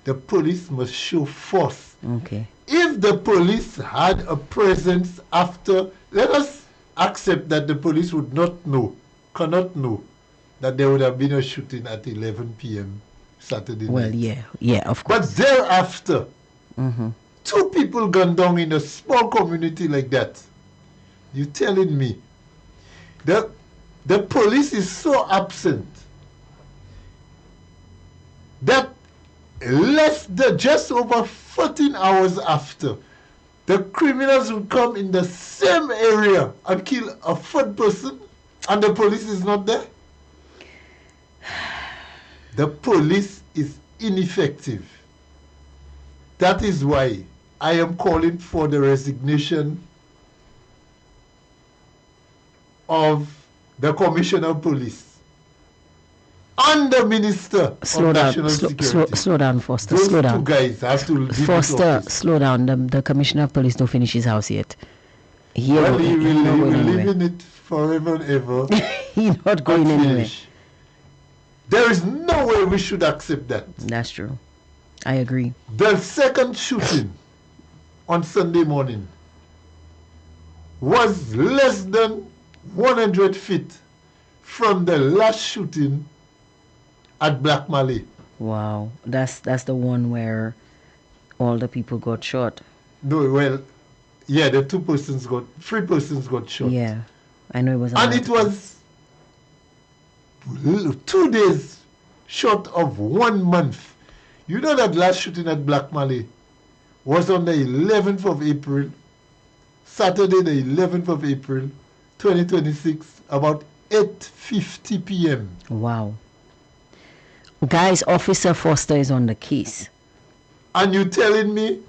the police must show force. Okay. If the police had a presence after, let us accept that the police cannot know that there would have been a shooting at 11 p.m. Saturday Well, night. yeah, of course. But thereafter, 2 people gunned down in a small community like that. You telling me the police is so absent that just over 14 hours after, the criminals would come in the same area and kill a 3rd person, and the police is not there? The police is ineffective. That is why I am calling for the resignation of the Commissioner of Police and the Minister Slow of down, National Security. slow down, Foster. Those Slow 2 down. guys have to leave this Foster, office. slow down. The commissioner of police don't finish his house yet. He Well, he will not going live anywhere. in it forever and ever. He not going anywhere. unfinished. There is no way we should accept that. That's true. I agree. The second shooting on Sunday morning was less than 100 feet from the last shooting at Black Malay. Wow, that's the one where all the people got shot. No, well, yeah, 3 persons got shot. Yeah, I know it was. And it was 2 days short of 1 month. You know that last shooting at Black Malay was on the 11th of April, Saturday the 11th of April, 2026, about 8:50 p.m. Wow. Guys, Officer Foster is on the case. And you telling me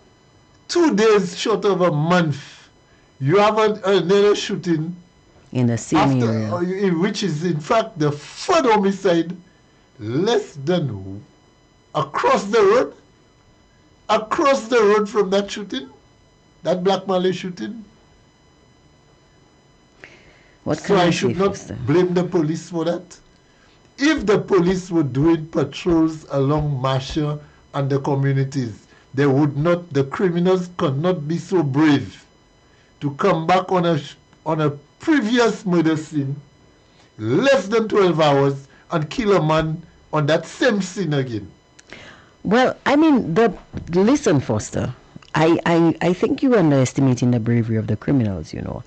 2 days short of a month, you have another shooting In the same after, area. which is in fact the third homicide less than across the road from that shooting, that Black Malay shooting. What So can I I should say, not Foster? blame the police for that. If the police were doing patrols along Marshall and the communities, the criminals could not be so brave to come back on a previous murder scene, less than 12 hours, and kill a man on that same scene again. Well, I mean, listen, Foster. I think you're underestimating the bravery of the criminals. You know,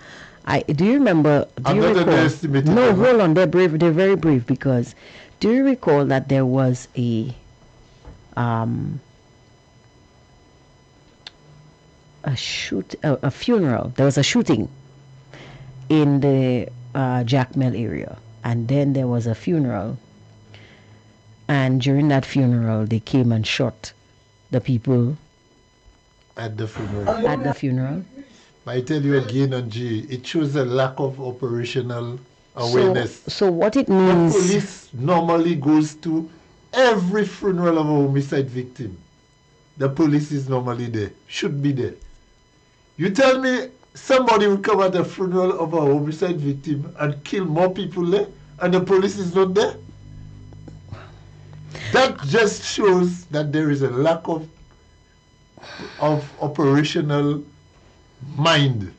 do you remember? Do I'm you not recall? underestimating No, them. hold on. They're brave. They're very brave because. Do you recall that there was a funeral? There was a shooting in the Jackmel area, and then there was a funeral. And during that funeral, they came and shot the people At the funeral. at the funeral. I tell you again, Angie, it shows a lack of operational awareness. So what it The means, police normally goes to every funeral of a homicide victim. The police is normally there, should be there. You tell me somebody will come at the funeral of a homicide victim and kill more people there, and the police is not there? That just shows that there is a lack of operational mind.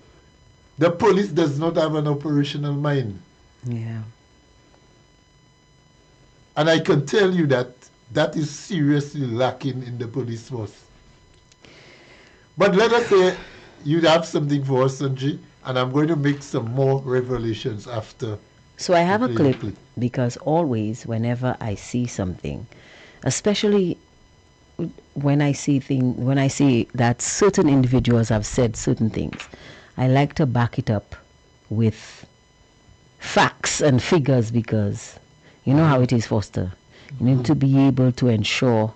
The police does not have an operational mind. yeah. And I can tell you that that is seriously lacking in the police force. But let us say you have something for us, Sanji, and I'm going to make some more revelations after. So I have a you play the clip because always whenever I see something, especially when I see that certain individuals have said certain things, I like to back it up with facts and figures because you know how it is, Foster. You need to be able to ensure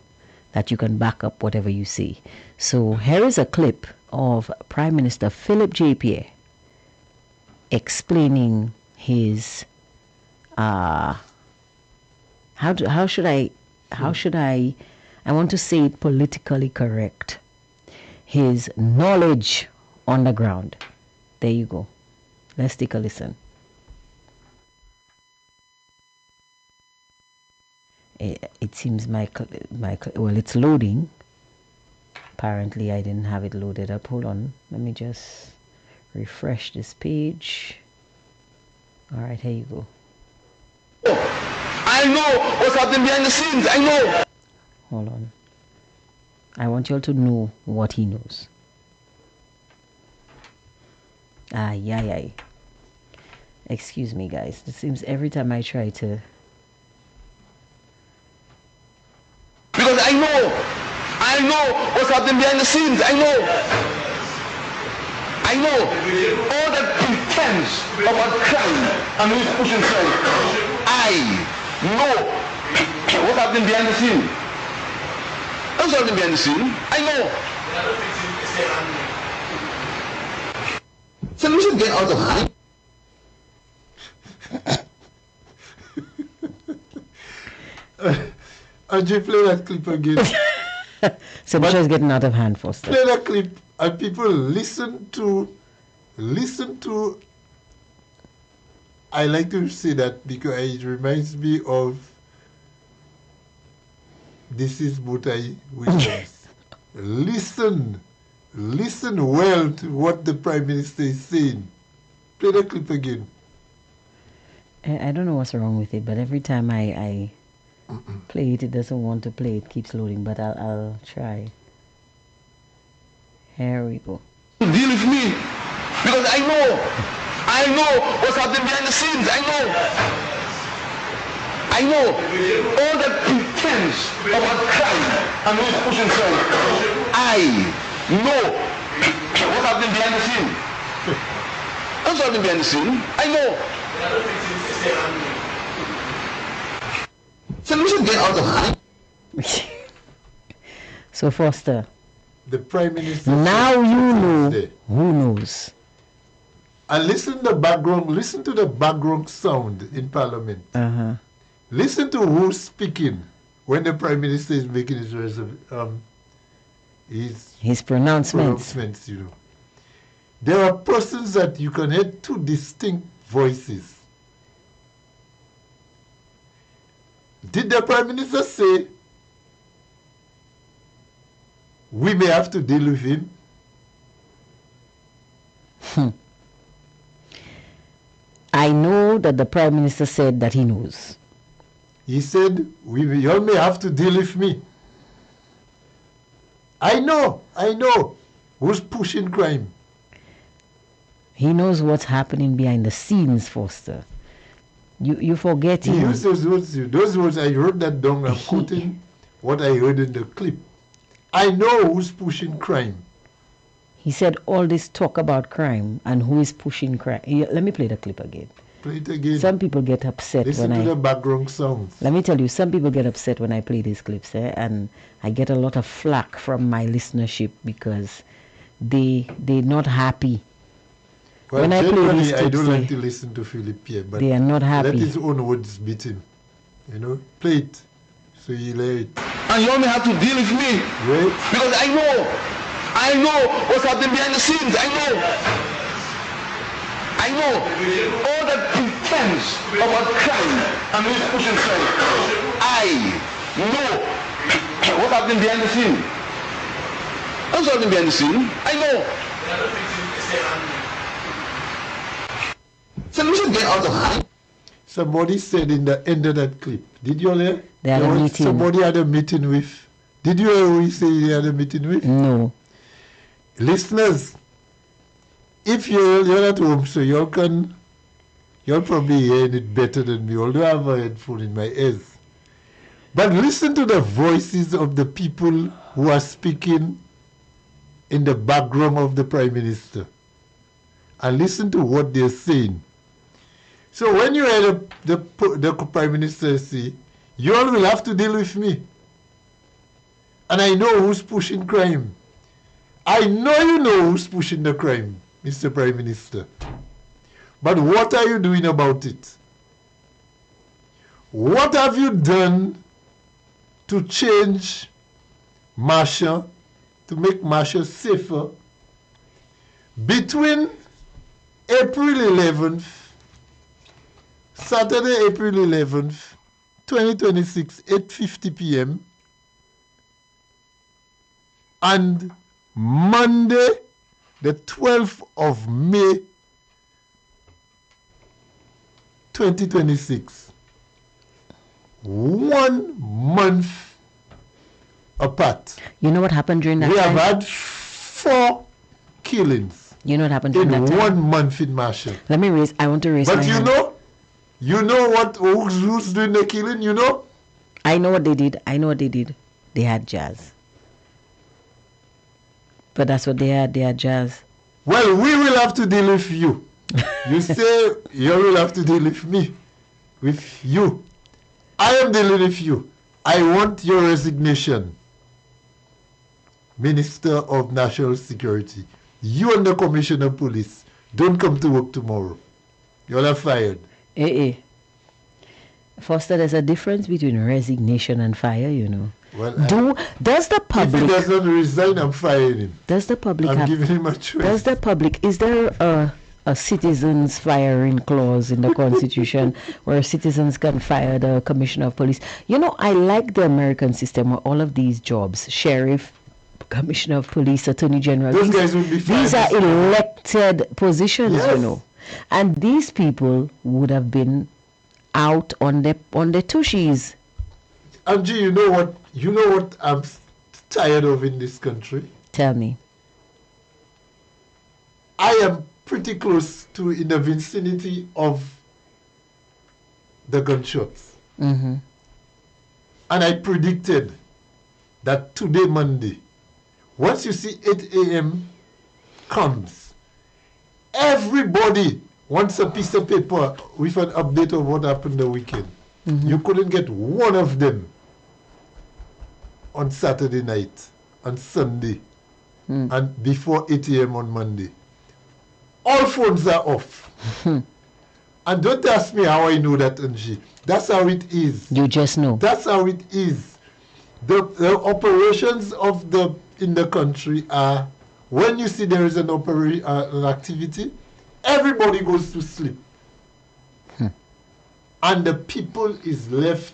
that you can back up whatever you say. So here is a clip of Prime Minister Philip J. Pierre explaining his how should I I want to say it politically correct, his knowledge on the ground. There you go. Let's take a listen. It seems well, it's loading. Apparently I didn't have it loaded up. Hold on, let me just refresh this page. All right, here you go. I know what's happening behind the scenes. I know. Hold on. I want you all to know what he knows. Yeah. Excuse me, guys. It seems every time I try to... Because I know what's happening behind the scenes. I know all that pretense about crime and who's pushing crime. I know what's happening behind the scene. What's happening behind the scene? I know. So we should get out of hand. Angie, play that clip again. So the show is getting out of hand, Foster. Play that clip and people listen to. I like to say that because it reminds me of This Is Mutai Williams. Listen well to what the Prime Minister is saying. Play the clip again. I don't know what's wrong with it, but every time I play it, it doesn't want to play. It keeps loading, but I'll try. Here we go. Deal with me. Because I know what's happening behind the scenes. I know all that pretense about crime and who's pushing crime. I know what's happening behind the scene. What's happening behind the scene? I know. So we should get out of hand. So Foster, The Prime Minister. now said you know Tuesday. who knows. And listen to the background sound in Parliament. Uh-huh. Listen to who's speaking when the Prime Minister is making his Pronouncements. you know. There are persons that you can hear two distinct voices. Did the Prime Minister say we may have to deal with him? I know that the Prime Minister said that he knows. He said, you all may have to deal with me. I know. Who's pushing crime? He knows what's happening behind the scenes, Foster. You forget He him. used those words, I wrote that down, I'm quoting what I heard in the clip. I know who's pushing crime. He said all this talk about crime and who is pushing crime. Let me play the clip again. Play it again. Some people get upset Listen when to the background sounds. Let me tell you, some people get upset when I play these clips, and I get a lot of flack from my listenership because they're not happy. Well, when I play generally, these I clips, don't like to listen to Philip Pierre, but they are not let happy. his own words beat him. You know, play it so you hear it. And you only have to deal with me. Right? Because I know what's happening behind the scenes. I know all the defense about crime and who's pushing crime. I know what's happening behind the scene. What's happening behind the scene? I know. So we should get out of hand. Somebody said in the end of that clip, did you all hear? They had a meeting. Somebody had a meeting with, did you hear who he said he had a meeting with? No. Listeners, if you're at home, so you're probably hearing it better than me, although I have a headphone in my ears. But listen to the voices of the people who are speaking in the background of the Prime Minister. And listen to what they're saying. So when you hear the Prime Minister say, you all will have to deal with me. And I know who's pushing crime. I know you know who's pushing the crime, Mr. Prime Minister. But what are you doing about it? What have you done to change Marcia, to make Marcia safer between April 11th, Saturday, April 11th, 2026, 8:50 p.m. and Monday, the 12th of May, 2026. 1 month apart. You know what happened during that We time? have had 4 killings You know what happened during in that time? 1 month in Marshall. I want to raise my But hand. you know who's doing the killing, you know? I know what they did. They had jazz. But that's what they had. They had jazz. Well, we will have to deal with you. You say you will have to deal with me. With you. I am dealing with you. I want your resignation, Minister of National Security. You and the Commissioner of Police don't come to work tomorrow. You're all fired. Foster, there's a difference between resignation and fire, you know. Well, Does the if he public does not resign, I'm firing him. does the public I'm have giving him a choice. does the public is there a citizens firing clause in the Constitution where citizens can fire the Commissioner of Police? You know, I like the American system where all of these jobs, sheriff, Commissioner of Police, Attorney General, Those guys will be these fired. are elected positions, Yes. you know. And these people would have been out on the tushies. Angie, you know what I'm tired of in this country? Tell me. I am pretty close to in the vicinity of the gunshots. Mm-hmm. And I predicted that today, Monday, once you see 8 a.m. comes, everybody wants a piece of paper with an update of what happened the weekend. You couldn't get one of them on Saturday night, on Sunday, and before 8 a.m. on Monday. All phones are off. And don't ask me how I know that, Angie. That's how it is. You just know. That's how it is. The operations in the country are, when you see there is an activity, everybody goes to sleep. And the people is left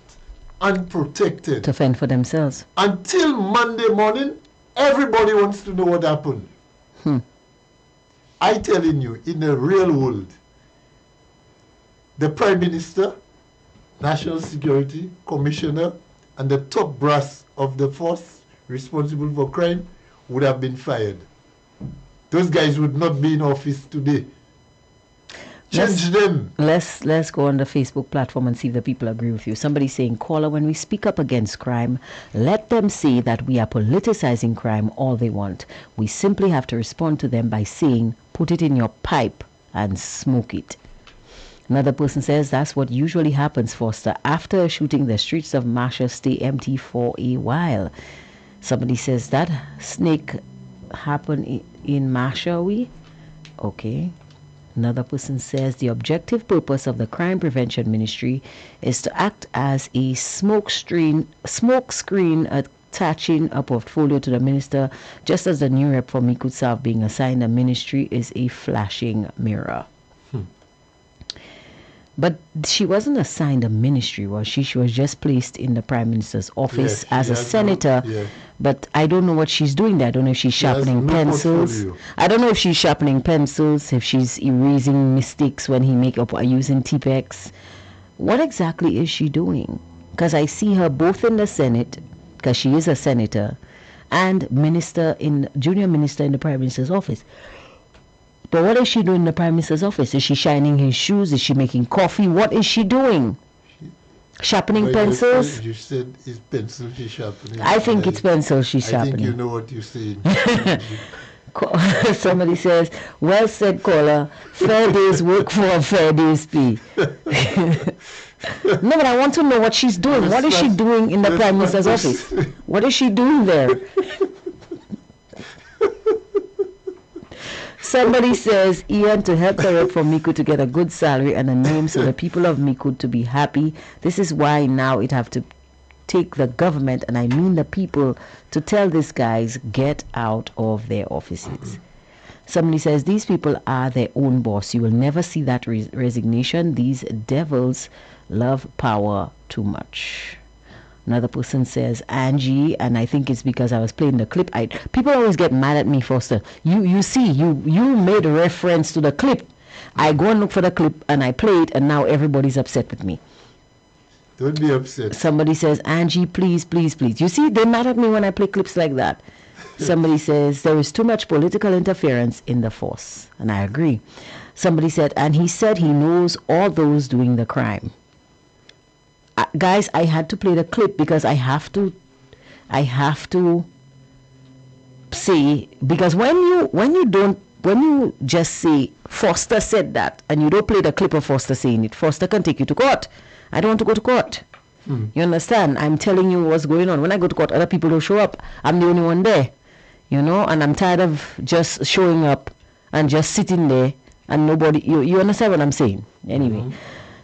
unprotected. To fend for themselves. Until Monday morning, everybody wants to know what happened. I telling you, in the real world, the Prime Minister, National Security Commissioner, and the top brass of the force responsible for crime would have been fired. Those guys would not be in office today. Change them. Let's go on the Facebook platform and see if the people agree with you. Somebody saying, caller, when we speak up against crime, let them say that we are politicizing crime all they want. We simply have to respond to them by saying, put it in your pipe and smoke it. Another person says that's what usually happens, Foster. After a shooting, the streets of Masha stay empty for a while. Somebody says that snake happened in Masha. Okay. Another person says the objective purpose of the Crime Prevention Ministry is to act as a smoke screen attaching a portfolio to the minister, just as the new rep for Micoud South being assigned a ministry is a flashing mirror. But she wasn't assigned a ministry, was she? She was just placed in the Prime Minister's office as a senator. But I don't know what she's doing there. I don't know if she's sharpening pencils. Portfolio. I don't know if she's sharpening pencils, if she's erasing mistakes when he make up or using T-Pex. What exactly is she doing? Because I see her both in the Senate, because she is a senator, and junior minister in the Prime Minister's office. But what is she doing in the Prime Minister's office? Is she shining his shoes? Is she making coffee? What is she doing? Sharpening pencils? You said it's pencil she's sharpening. I think it's pencil she's sharpening. I think you know what you're saying. Somebody says, well said, caller. Fair days work for a fair day's pay. No, but I want to know what she's doing. What is she doing in the Prime Minister's office? What is she doing there? Somebody says, Ian, to help the rep from Micoud to get a good salary and a name so the people of Micoud to be happy. This is why now it have to take the government, and I mean the people, to tell these guys, get out of their offices. Somebody says, these people are their own boss. You will never see that resignation. These devils love power too much. Another person says, Angie, and I think it's because I was playing the clip. People always get mad at me, Foster. You see, you made a reference to the clip. I go and look for the clip and I play it, and now everybody's upset with me. Don't be upset. Somebody says, Angie, please, please, please. You see, they're mad at me when I play clips like that. Somebody says, there is too much political interference in the force. And I agree. Somebody said, and he said he knows all those doing the crime. Guys, I had to play the clip because I have to say, because when you just say Foster said that and you don't play the clip of Foster saying it, Foster can take you to court. I don't want to go to court. You understand? I'm telling you what's going on. When I go to court, other people don't show up. I'm the only one there, and I'm tired of just showing up and just sitting there and nobody, you understand what I'm saying? Anyway.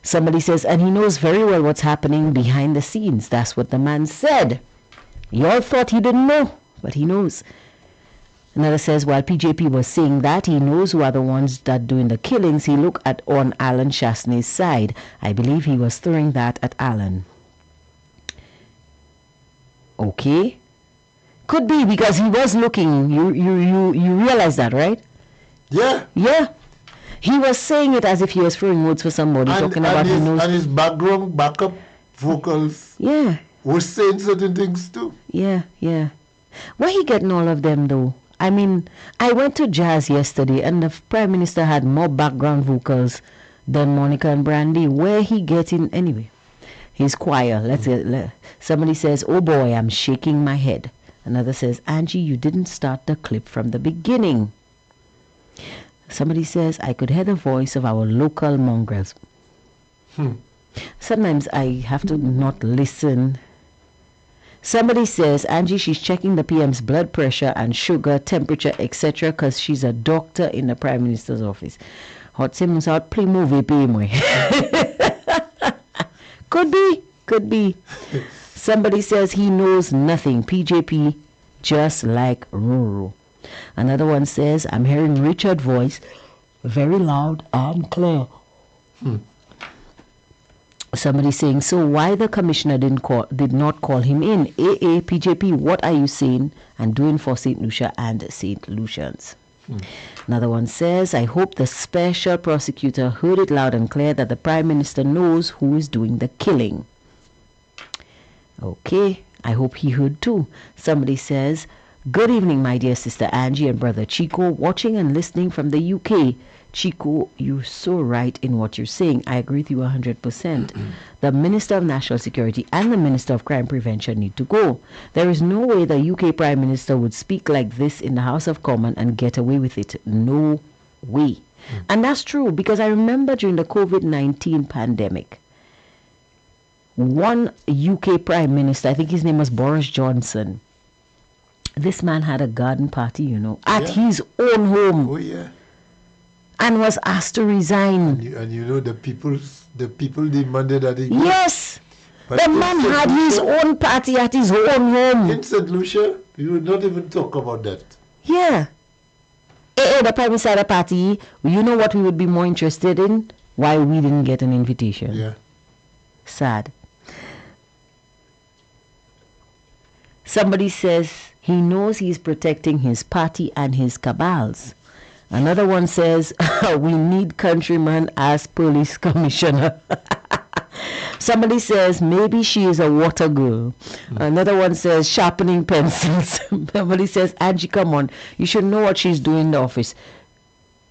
Somebody says, and he knows very well what's happening behind the scenes. That's what the man said. Y'all thought he didn't know, but he knows. Another says, while PJP was saying that, he knows who are the ones that doing the killings. He looked on Alan Chasney's side. I believe he was throwing that at Alan. Okay. Could be because he was looking. You realize that, right? Yeah. Yeah. He was saying it as if he was throwing words for somebody, talking about his, he knows. And his backup vocals was saying certain things too. Yeah. Where he getting all of them though? I mean, I went to jazz yesterday and the Prime Minister had more background vocals than Monica and Brandy. Where he getting anyway? His choir. Somebody says, oh boy, I'm shaking my head. Another says, Angie, you didn't start the clip from the beginning. Somebody says, I could hear the voice of our local mongrels. Sometimes I have to not listen. Somebody says, Angie, she's checking the PM's blood pressure and sugar, temperature, etc. because she's a doctor in the Prime Minister's office. Hot Simmons out, play movie, Could be. Somebody says he knows nothing. PJP, just like Ruru. Another one says, I'm hearing Richard's voice very loud and clear. Somebody saying, so why the commissioner did not call him in? AA, PJP, what are you saying and doing for St. Lucia and St. Lucians? Another one says, I hope the special prosecutor heard it loud and clear that the Prime Minister knows who is doing the killing. Okay, I hope he heard too. Somebody says, good evening, my dear sister Angie and brother Chico, watching and listening from the UK. Chico, you're so right in what you're saying. I agree with you 100%. The Minister of National Security and the Minister of Crime Prevention need to go. There is no way the UK Prime Minister would speak like this in the House of Commons and get away with it. No way. And that's true, because I remember during the COVID-19 pandemic, one UK Prime Minister, I think his name was Boris Johnson, this man had a garden party, at his own home. Oh, yeah. And was asked to resign. And the people demanded that he Yes! But the man had his own party at his own home. In St. Lucia, you would not even talk about that. Yeah. The Prime Minister had a party. You know what we would be more interested in? Why we didn't get an invitation. Yeah. Sad. Somebody says he knows he's protecting his party and his cabals. Another one says, we need countryman as police commissioner. Somebody says, maybe she is a water girl. Another one says, sharpening pencils. Somebody says, Angie, come on. You should know what she's doing in the office.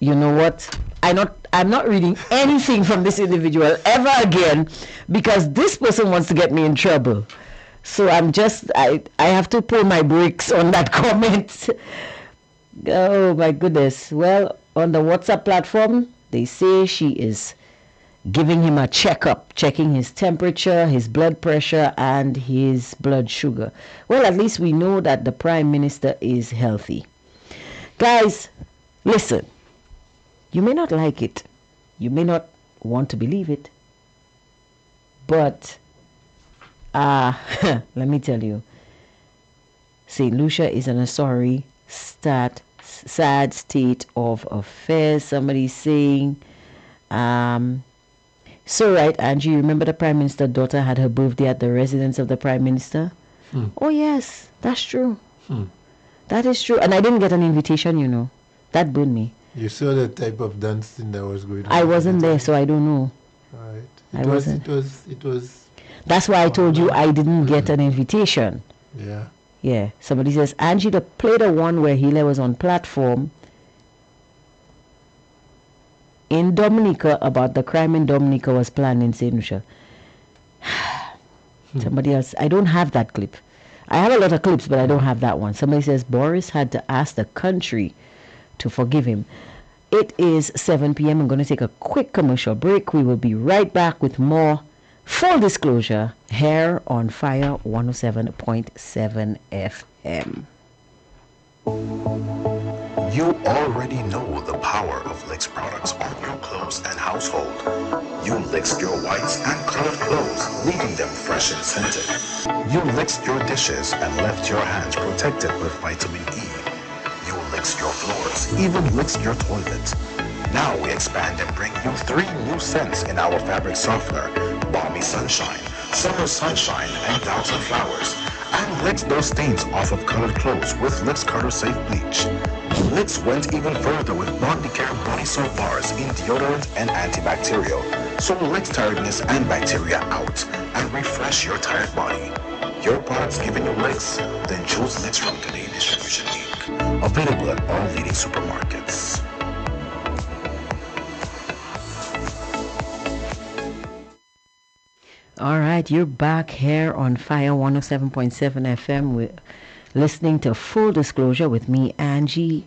You know what? I'm not reading anything from this individual ever again, because this person wants to get me in trouble. So I have to pull my brakes on that comment. Oh my goodness. Well, on the WhatsApp platform, they say she is giving him a checkup, checking his temperature, his blood pressure, and his blood sugar. Well, at least we know that the Prime Minister is healthy. Guys, listen. You may not like it. You may not want to believe it. But, let me tell you, St. Lucia is in a sad state of affairs. Somebody's saying, so right, Angie, remember the Prime Minister's daughter had her birthday at the residence of the Prime Minister? Oh yes, that's true. That is true. And I didn't get an invitation, That burned me. You saw the type of dancing that was going on. I wasn't there, so I don't know. Right. It was. That's why I told you I didn't get an invitation. Yeah. Yeah. Somebody says, Angie, play the one where Hila was on platform in Dominica about the crime in Dominica was planned in St. Lucia. Somebody else, I don't have that clip. I have a lot of clips, but I don't have that one. Somebody says Boris had to ask the country to forgive him. It is 7 p.m. I'm going to take a quick commercial break. We will be right back with more Full Disclosure here on Fire 107.7 FM. You already know the power of Licks products on your clothes and household. You licked your whites and colored clothes, leaving them fresh and scented. You licked your dishes and left your hands protected with vitamin E. You licked your floors, even licked your toilet. Now we expand and bring you 3 new scents in our fabric softener: Balmy Sunshine, Summer Sunshine, and Thousand Flowers. And licks those stains off of colored clothes with Licks Cutter Safe Bleach. Licks went even further with Bondicare body soap bars in deodorant and antibacterial. So licks tiredness and bacteria out and refresh your tired body. Your products giving you licks? Then choose Licks from Canadian Distribution Inc. Available at all leading supermarkets. All right, you're back here on Fire 107.7 FM. We're listening to Full Disclosure with me, Angie,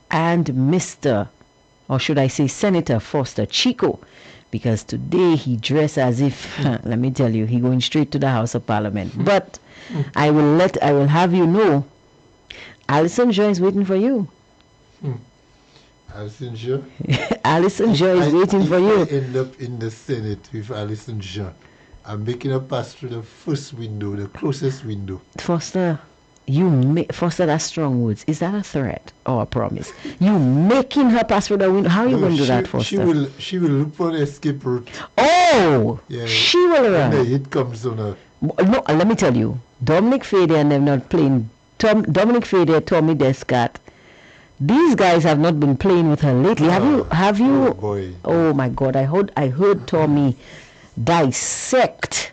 and Mr. or should I say Senator Foster Chico, because today he dressed as if, let me tell you, he going straight to the House of Parliament. But I will have you know, Alison Joy is waiting for you. Alison Joy? Alison Joy is waiting for you. If I end up in the Senate with Alison Joy, I'm making a pass through the first window, the closest window. Foster, Foster, that's strong words. Is that a threat or a promise? You making her pass through the window? How are you going to do that, Foster? She will look for an escape route. Oh! Yeah, she will run. When the hit comes on her. No, let me tell you. Dominic Fede and them not playing. Dominic Fede, Tommy Descat. These guys have not been playing with her lately. Have you? Oh boy. Oh my God! I heard Tommy dissect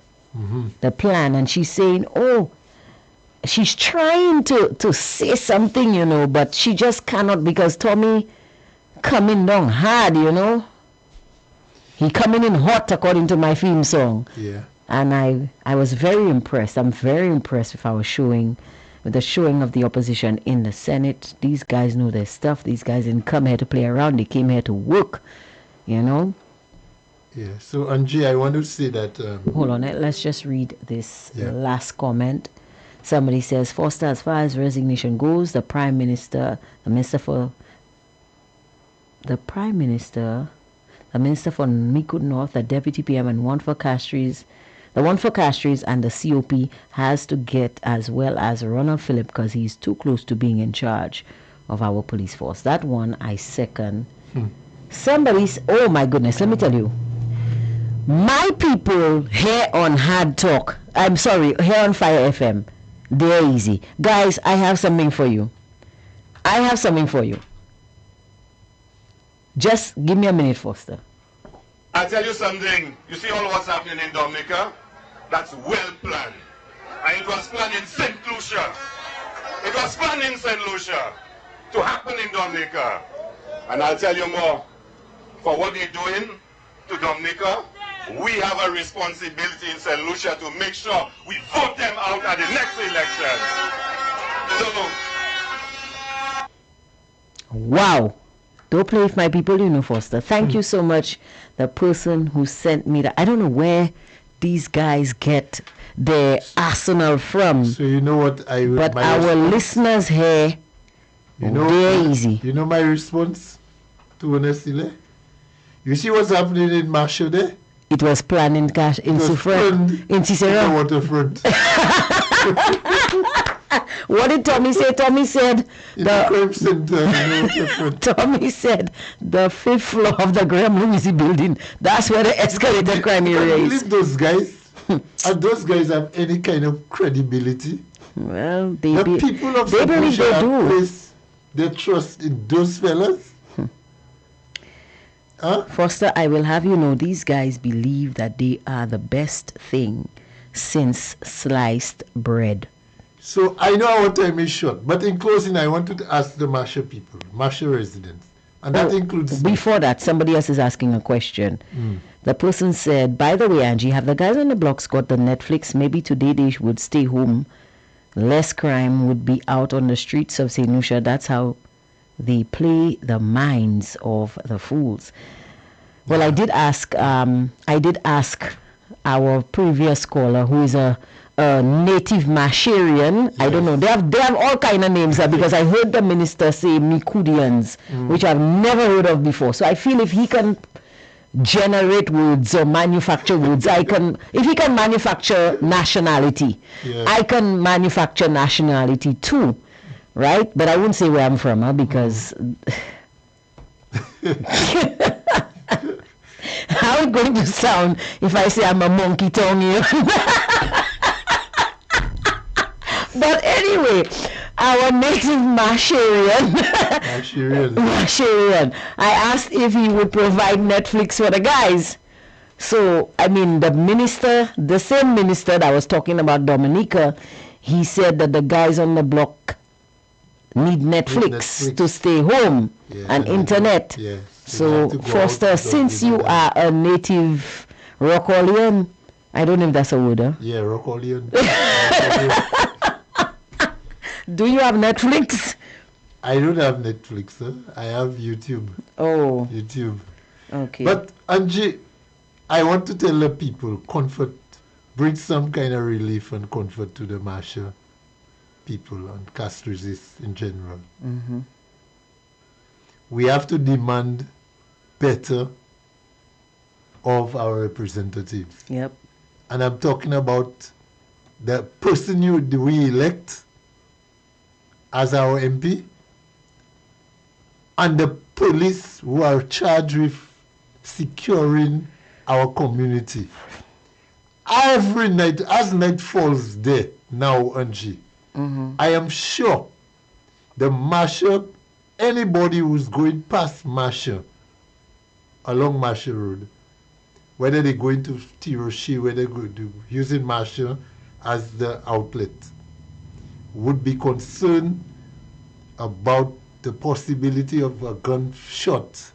the plan, and she's saying, "Oh, she's trying to say something, you know, but she just cannot because Tommy coming down hard, you know. He coming in hot, according to my theme song." Yeah. And I was very impressed. I'm very impressed with our showing. With the showing of the opposition in the Senate. These guys know their stuff. These guys didn't come here to play around. They came here to work, you know. Yeah. So, Angie, I want to say that... Hold on. Let's just read this last comment. Somebody says, Foster, as far as resignation goes, the Prime Minister for Micoud North, the Deputy PM, and one for Castries, and the COP has to get, as well as Ronald Phillip, because he's too close to being in charge of our police force. That one I second. Oh my goodness, let me tell you. My people here on Hard Talk, here on Fire FM, they're easy. Guys, I have something for you. Just give me a minute, Foster. I'll tell you something. You see all what's happening in Dominica? That's well planned. And it was planned in St. Lucia. It was planned in St. Lucia to happen in Dominica. And I'll tell you more. For what they're doing to Dominica, we have a responsibility in St. Lucia to make sure we vote them out at the next election. So, wow. Don't play with my people, you know, Foster. Thank you so much. The person who sent me that. I don't know where these guys get their arsenal from. So you know what but our listeners here, they're easy. You know my response to Onesile? You see what's happening in Marshall there? It was planned in Soufrière, in Cicero. The waterfront. What did Tommy say? Tommy said Tommy said the 5th floor of the Graham Louisi building. That's where the escalated crime area is. Believe those guys? And those guys have any kind of credibility? Well, the people of St. Lucia have placed their trust in those fellas. Huh? Foster, I will have you know, these guys believe that they are the best thing since sliced bread. So I know our time is short, but in closing, I wanted to ask the Marshall people, Marshall residents, and that includes... Before that, somebody else is asking a question. The person said, by the way, Angie, have the guys on the blocks got the Netflix? Maybe today they would stay home. Less crime would be out on the streets of St. Lucia. That's how they play the minds of the fools. Well, I did ask our previous caller, who is a native Masherian. Yes. I don't know. They have all kind of names because I heard the minister say Micoudians, which I've never heard of before. So I feel if he can generate words or manufacture words, if he can manufacture nationality, I can manufacture nationality too, right? But I won't say where I'm from, because how is it going to sound if I say I'm a monkey tongue here? But anyway, our native Masherian, I asked if he would provide Netflix for the guys. So, I mean, the same minister that was talking about Dominica, he said that the guys on the block need Netflix to stay home and internet. Yes. So Foster, since you are a native Rockollian, I don't know if that's a word, huh? Yeah, Rockollian. Do you have Netflix? I don't have Netflix, sir. I have YouTube. Oh, YouTube. okay. But Angie, I want to tell the people, bring some kind of relief and comfort to the Masha people and castracists in general. Mm-hmm. We have to demand better of our representatives. Yep. And I'm talking about the person we elect as our MP and the police who are charged with securing our community. Every night, as night falls there now, Angie, I am sure the Masha, anybody who's going past Masha, along Masha Road, whether they're going to Tiroshi, whether they're using Masha as the outlet, would be concerned about the possibility of a gunshot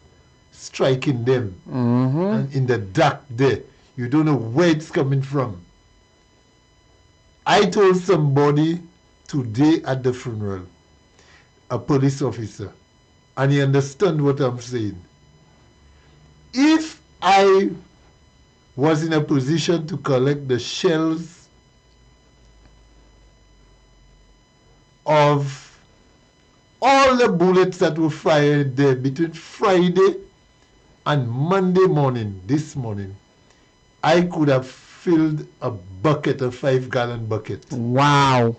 striking them. And in the dark there, you don't know where it's coming from. I told somebody today at the funeral, a police officer, and he understood what I'm saying. If I was in a position to collect the shells of all the bullets that were fired there between Friday and Monday morning, this morning, I could have filled a bucket, a 5-gallon bucket. Wow.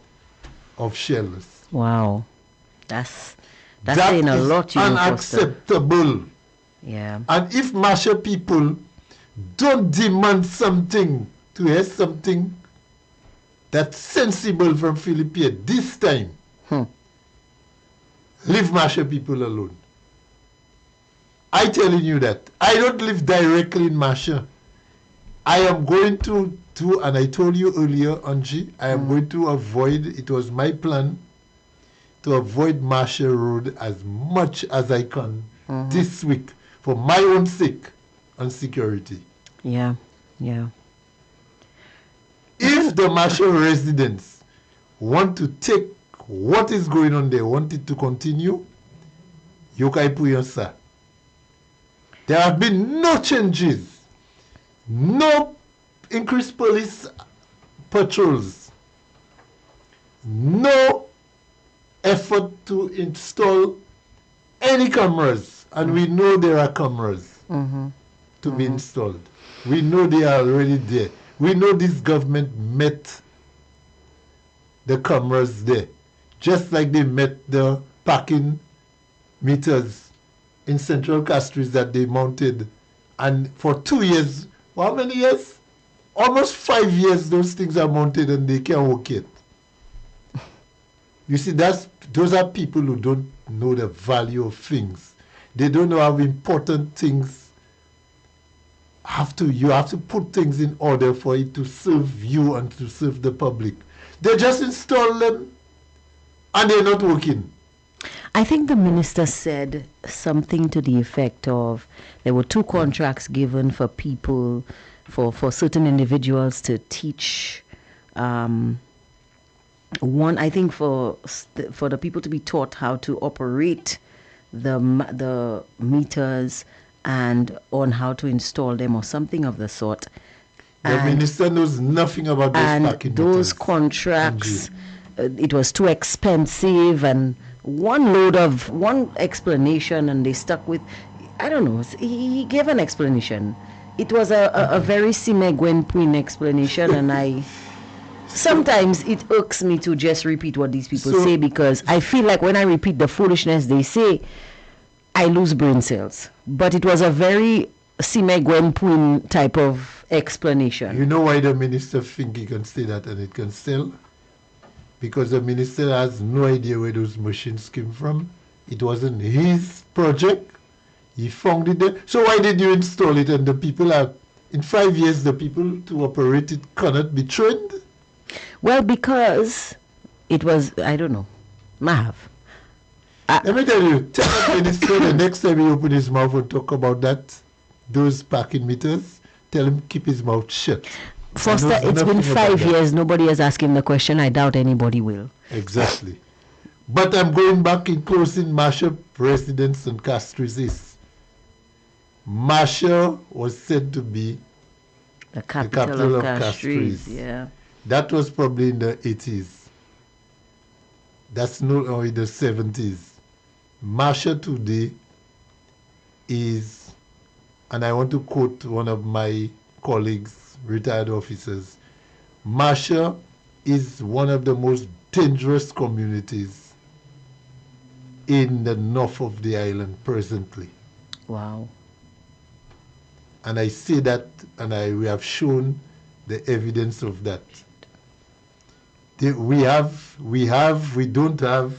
Of shells. Wow. That's saying a lot, you know, Foster. Unacceptable. Yeah. And if Masha people don't demand something, to hear something that's sensible from Philippia this time, leave Masha people alone. I telling you that. I don't live directly in Masha. I am going to and I told you earlier, Angie, I am going to avoid, it was my plan to avoid Masha Road as much as I can this week for my own sake and security. Yeah, yeah. If the Masha residents want to take what is going on there, want it to continue, Yokai Puyansa. There have been no changes, no increased police patrols, no effort to install any cameras, and we know there are cameras to be installed. We know they are already there. We know this government met the cameras there, just like they met the parking meters in Central Castries that they mounted. And for 2 years, how many years? Almost 5 years those things are mounted and they can't work yet. You see, those are people who don't know the value of things. They don't know how important things you have to put things in order for it to serve you and to serve the public. They just install them and they're not working. I think the minister said something to the effect of there were 2 contracts given for people, for certain individuals to teach. One, I think for the people to be taught how to operate the meters and on how to install them or something of the sort. The minister knows nothing about those parking meters. And those contracts, it was too expensive, and one explanation, and they stuck with, I don't know, he gave an explanation. It was a very Simegwen explanation, and sometimes it irks me to just repeat what these people say, because I feel like when I repeat the foolishness they say, I lose brain cells. But it was a very Simegwen type of explanation. You know why the minister think he can say that and it can sell? Because the minister has no idea where those machines came from. It wasn't his project. He found it there. So why did you install it? And the people in 5 years, the people to operate it cannot be trained? Well, because it was, I don't know, Mahav. Let me tell you, tell the minister the next time he open his mouth and talk about those parking meters, tell him keep his mouth shut. Foster, it's been 5 years. Nobody has asked him the question. I doubt anybody will. Exactly. But I'm going back in closing Masha residence and Castries East. Masha was said to be The capital of Castries, Castries. yeah. That was probably in the 80s. That's not only the 70s. Masha today is, and I want to quote one of my colleagues, retired officers, Masha is one of the most dangerous communities in the north of the island presently. Wow. And I say that, and we have shown the evidence of that. We don't have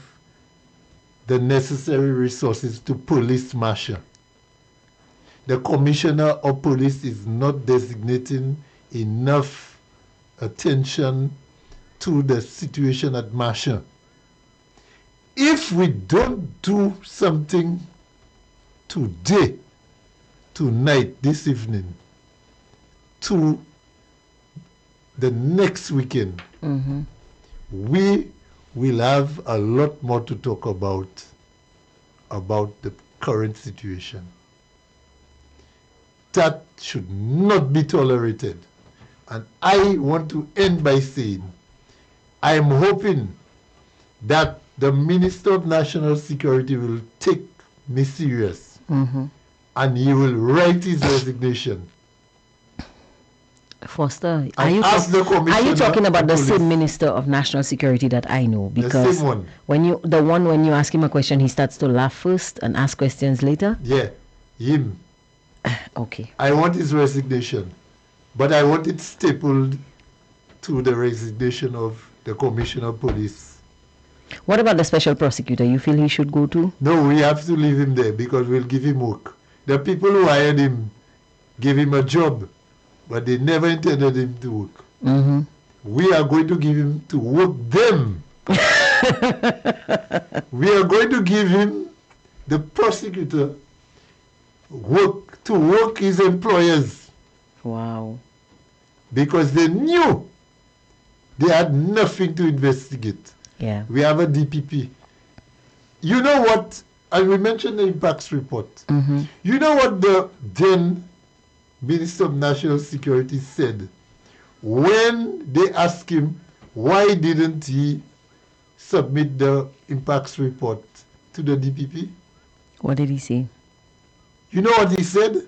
the necessary resources to police Masha. The commissioner of police is not designating enough attention to the situation at Masha. If we don't do something today, tonight, this evening, to the next weekend, we will have a lot more to talk about the current situation. That should not be tolerated. And I want to end by saying, I am hoping that the Minister of National Security will take me serious and he will write his resignation. Foster, are And you, ask the are you talking Commissioner about of the Police. same Minister of National Security that I know? The Because same one. when you ask him a question, he starts to laugh first and ask questions later. Yeah, him. Okay. I want his resignation, but I want it stapled to the resignation of the Commissioner of Police. What about the special prosecutor? You feel he should go too? No, we have to leave him there because we'll give him work. The people who hired him gave him a job, but they never intended him to work. We are going to give him to work them. We are going to give him, the prosecutor, to work his employers Wow. because they knew they had nothing to investigate. Yeah. We have a DPP. You know what? And we mentioned the impacts report. You know what the then Minister of National Security said when they asked him why didn't he submit the impacts report to the DPP? What did he say? You know what he said?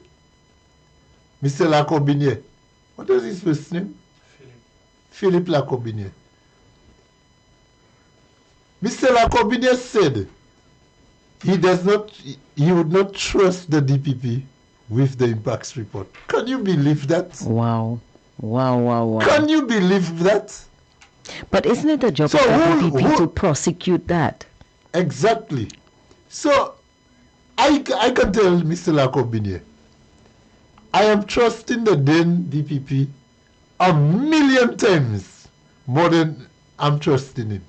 Mr. Lacobinier. What was his first name? Philippe Lacobinier. Mr. Lacobinier said he would not trust the DPP with the impacts report. Can you believe that? Wow. Wow, wow, wow. Can you believe that? But isn't it the job So of the who- DPP to prosecute that? Exactly. So I can tell Mr. Lacobinier, I am trusting the then DPP a million times more than I'm trusting him.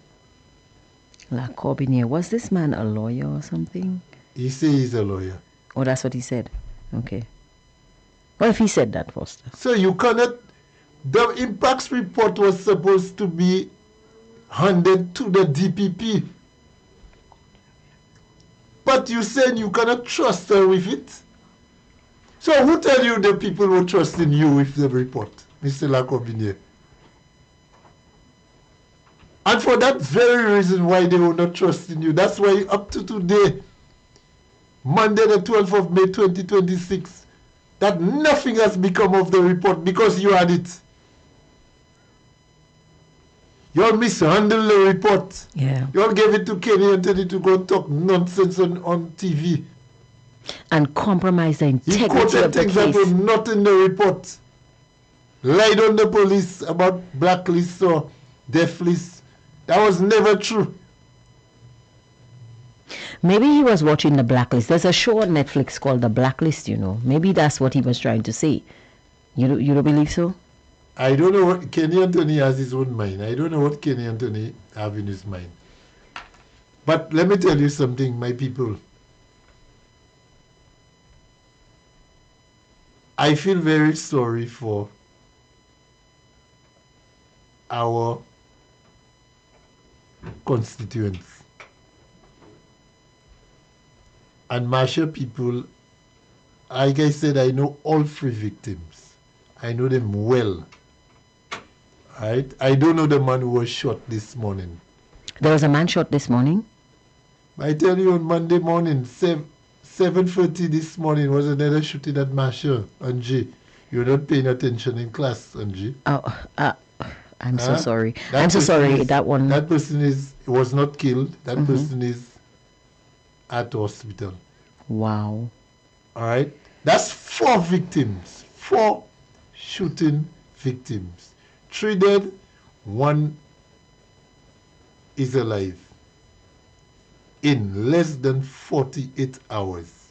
La Corbinier, was this man a lawyer or something? He says he's a lawyer. Oh, that's what he said. Okay. What if he said that, Foster? So you cannot, the impacts report was supposed to be handed to the DPP. But you saying you cannot trust her with it? So who tell you the people who trust in you with the report, Mr. Lacobinier? And for that very reason why they will not trust in you, that's why up to today, Monday the 12th of May 2026, that nothing has become of the report because you had it. You all mishandled the report. Yeah. You all gave it to Kenny Anthony to go and talk nonsense on TV. And compromise the He integrity quoted of the things that were case. not in the report. Lied on the police about blacklist or death list. That was never true. Maybe he was watching The Blacklist. There's a show on Netflix called The Blacklist, you know. Maybe that's what he was trying to say. You don't believe so? I don't know what Kenny Anthony has his own mind. I don't know what Kenny Anthony have in his mind. But let me tell you something, my people. I feel very sorry for our constituents. And Marshall people, like I said, I know all 3 victims. I know them well. Right? I don't know the man who was shot this morning. There was a man shot this morning. I tell you, on Monday morning, 7:30 this morning was another shooting at Marshall, Angie. You're not paying attention in class, Angie. I'm so sorry. That I'm so person sorry. is- That one. That person was not killed. That person is at the hospital. Wow. All right? That's 4 victims. 4 shooting victims. 3 dead, 1 is alive. In less than 48 hours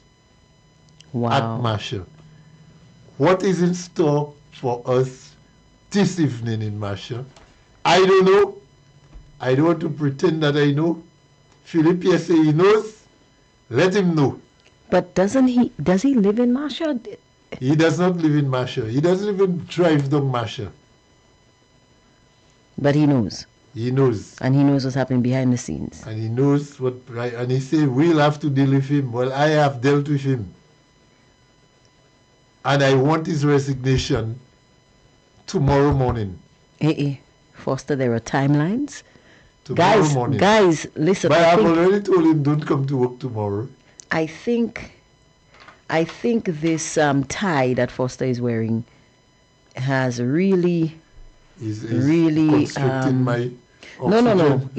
Wow. at Marshall. What is in store for us this evening in Marshall? I don't know. I don't want to pretend that I know. Philip say he knows. Let him know. But does he live in Marshall? He does not live in Marshall. He doesn't even drive down Marshall. But he knows. He knows. And he knows what's happening behind the scenes. And he knows what, right? And he said, we'll have to deal with him. Well, I have dealt with him. And I want his resignation tomorrow morning. Foster, there are timelines. Tomorrow morning. Guys, listen. But I I've think, already told him don't come to work tomorrow. I think this tie that Foster is wearing has really, Is really, constricting my no. oxygen.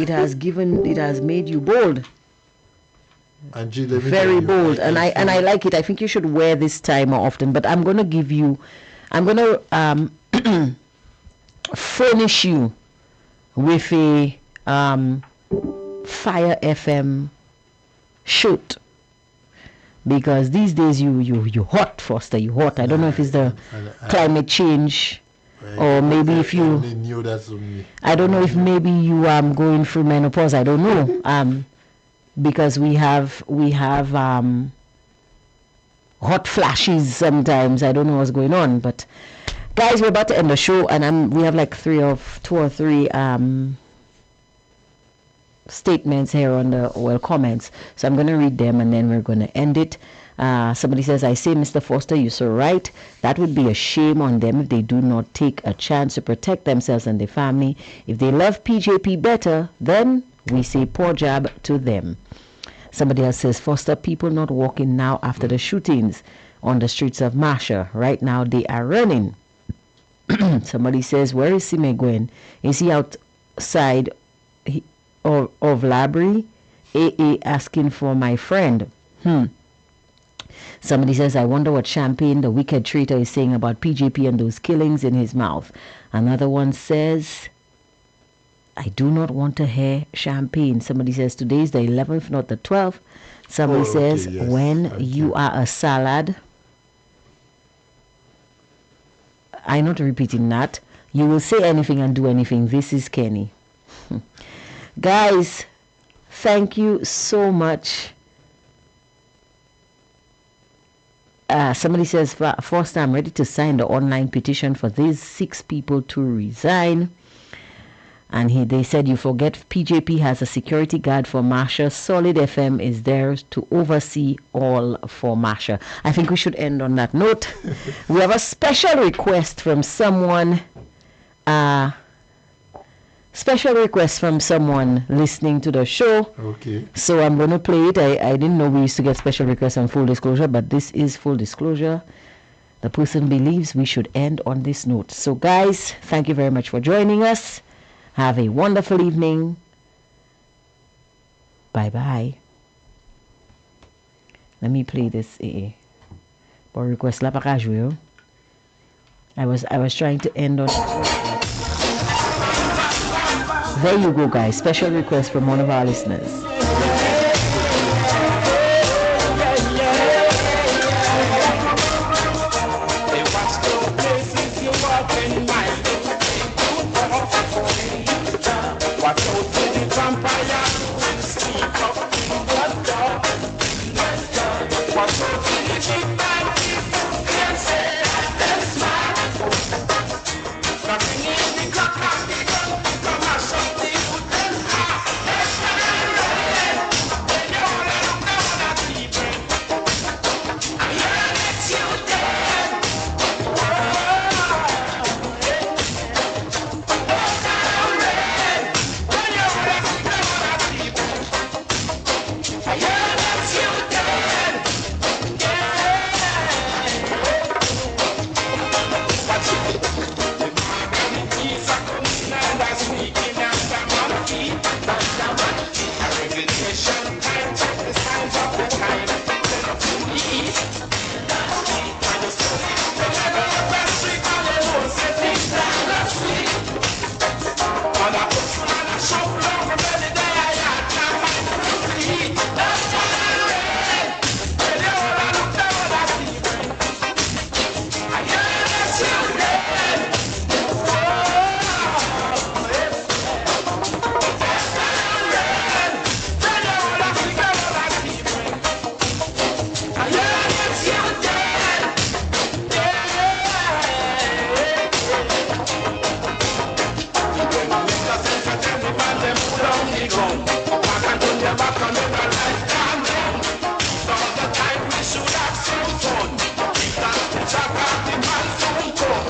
It has made you bold, Angie, let me very tell you, bold, and I like it. I think you should wear this tie more often. But I'm gonna furnish you with a Fire FM shoot, because these days you hot, Foster, you hot. I don't know if it's the climate change, or maybe if you, only knew that's on me. I don't know if maybe you going through menopause. I don't know. Because we have hot flashes sometimes. I don't know what's going on, but guys, we're about to end the show, and we have like 2 or 3 statements here on the comments. So I'm going to read them, and then we're going to end it. Somebody says, I say, Mr. Foster, you're so right. That would be a shame on them if they do not take a chance to protect themselves and their family. If they love PJP better, then we say poor job to them. Somebody else says, Foster, people not walking now after the shootings on the streets of Marshall. Right now they are running. Somebody says, where is Sime Gwen? Is he outside of library? AA asking for my friend. Somebody says, I wonder what Champagne, the wicked traitor, is saying about PJP and those killings in his mouth. Another one says, I do not want to hear Champagne. Somebody says, today is the 11th, not the 12th. Somebody says, yes. when Thank you you. are a salad. I'm not repeating that. You will say anything and do anything. This is Kenny. Guys, thank you so much. Somebody says, Foster, I'm ready to sign the online petition for these 6 people to resign. And they said, you forget PJP has a security guard for Marshall. Solid FM is there to oversee all for Marshall. I think we should end on that note. We have a special request from someone. Listening to the show. Okay. So I'm going to play it. I didn't know we used to get special requests on Full Disclosure, but this is Full Disclosure. The person believes we should end on this note. So guys, thank you very much for joining us. Have a wonderful evening. Bye-bye. Let me play this. For request la pa jouer. I was trying to end on. There you go, guys. Special request from one of our listeners. another life calm down. All the time we should have some fun. If that's the job of the man soon come.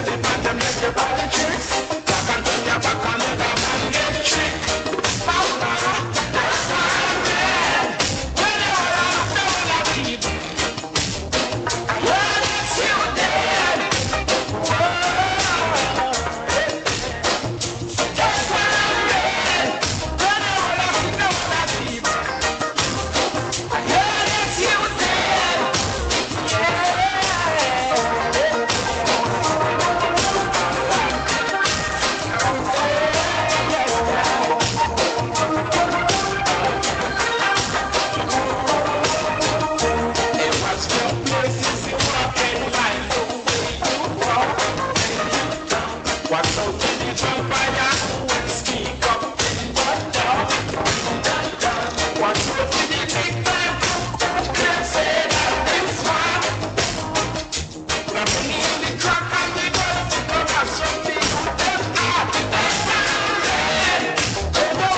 The man them make your body tricks. Back and turn your back another man get tricked. What's out in the vampire? Speak up, what up? What's out in the big time? Can't say that this one. I'm bringing in the crack and the gun. But have some people that are red. They know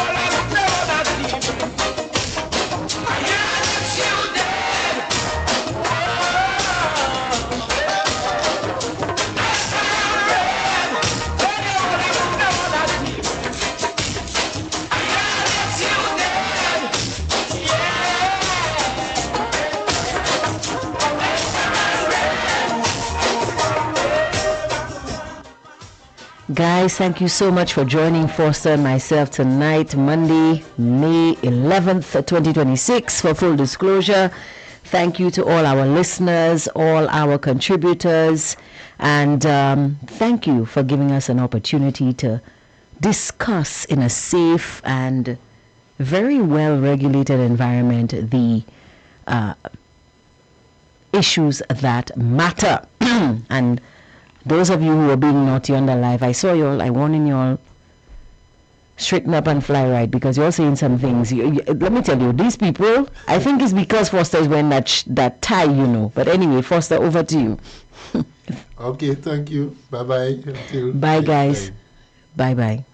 that people. I hear the children. Guys, thank you so much for joining Foster and myself tonight, Monday, May 11th, 2026, for Full Disclosure. Thank you to all our listeners, all our contributors, and thank you for giving us an opportunity to discuss in a safe and very well-regulated environment the issues that matter. And those of you who are being naughty on the live, I saw y'all, I warning y'all, straighten up and fly right, because you're saying some things. Let me tell you, these people, I think it's because Foster is wearing that tie, you know. But anyway, Foster, over to you. Okay, thank you. Bye-bye. Bye, guys. Bye-bye.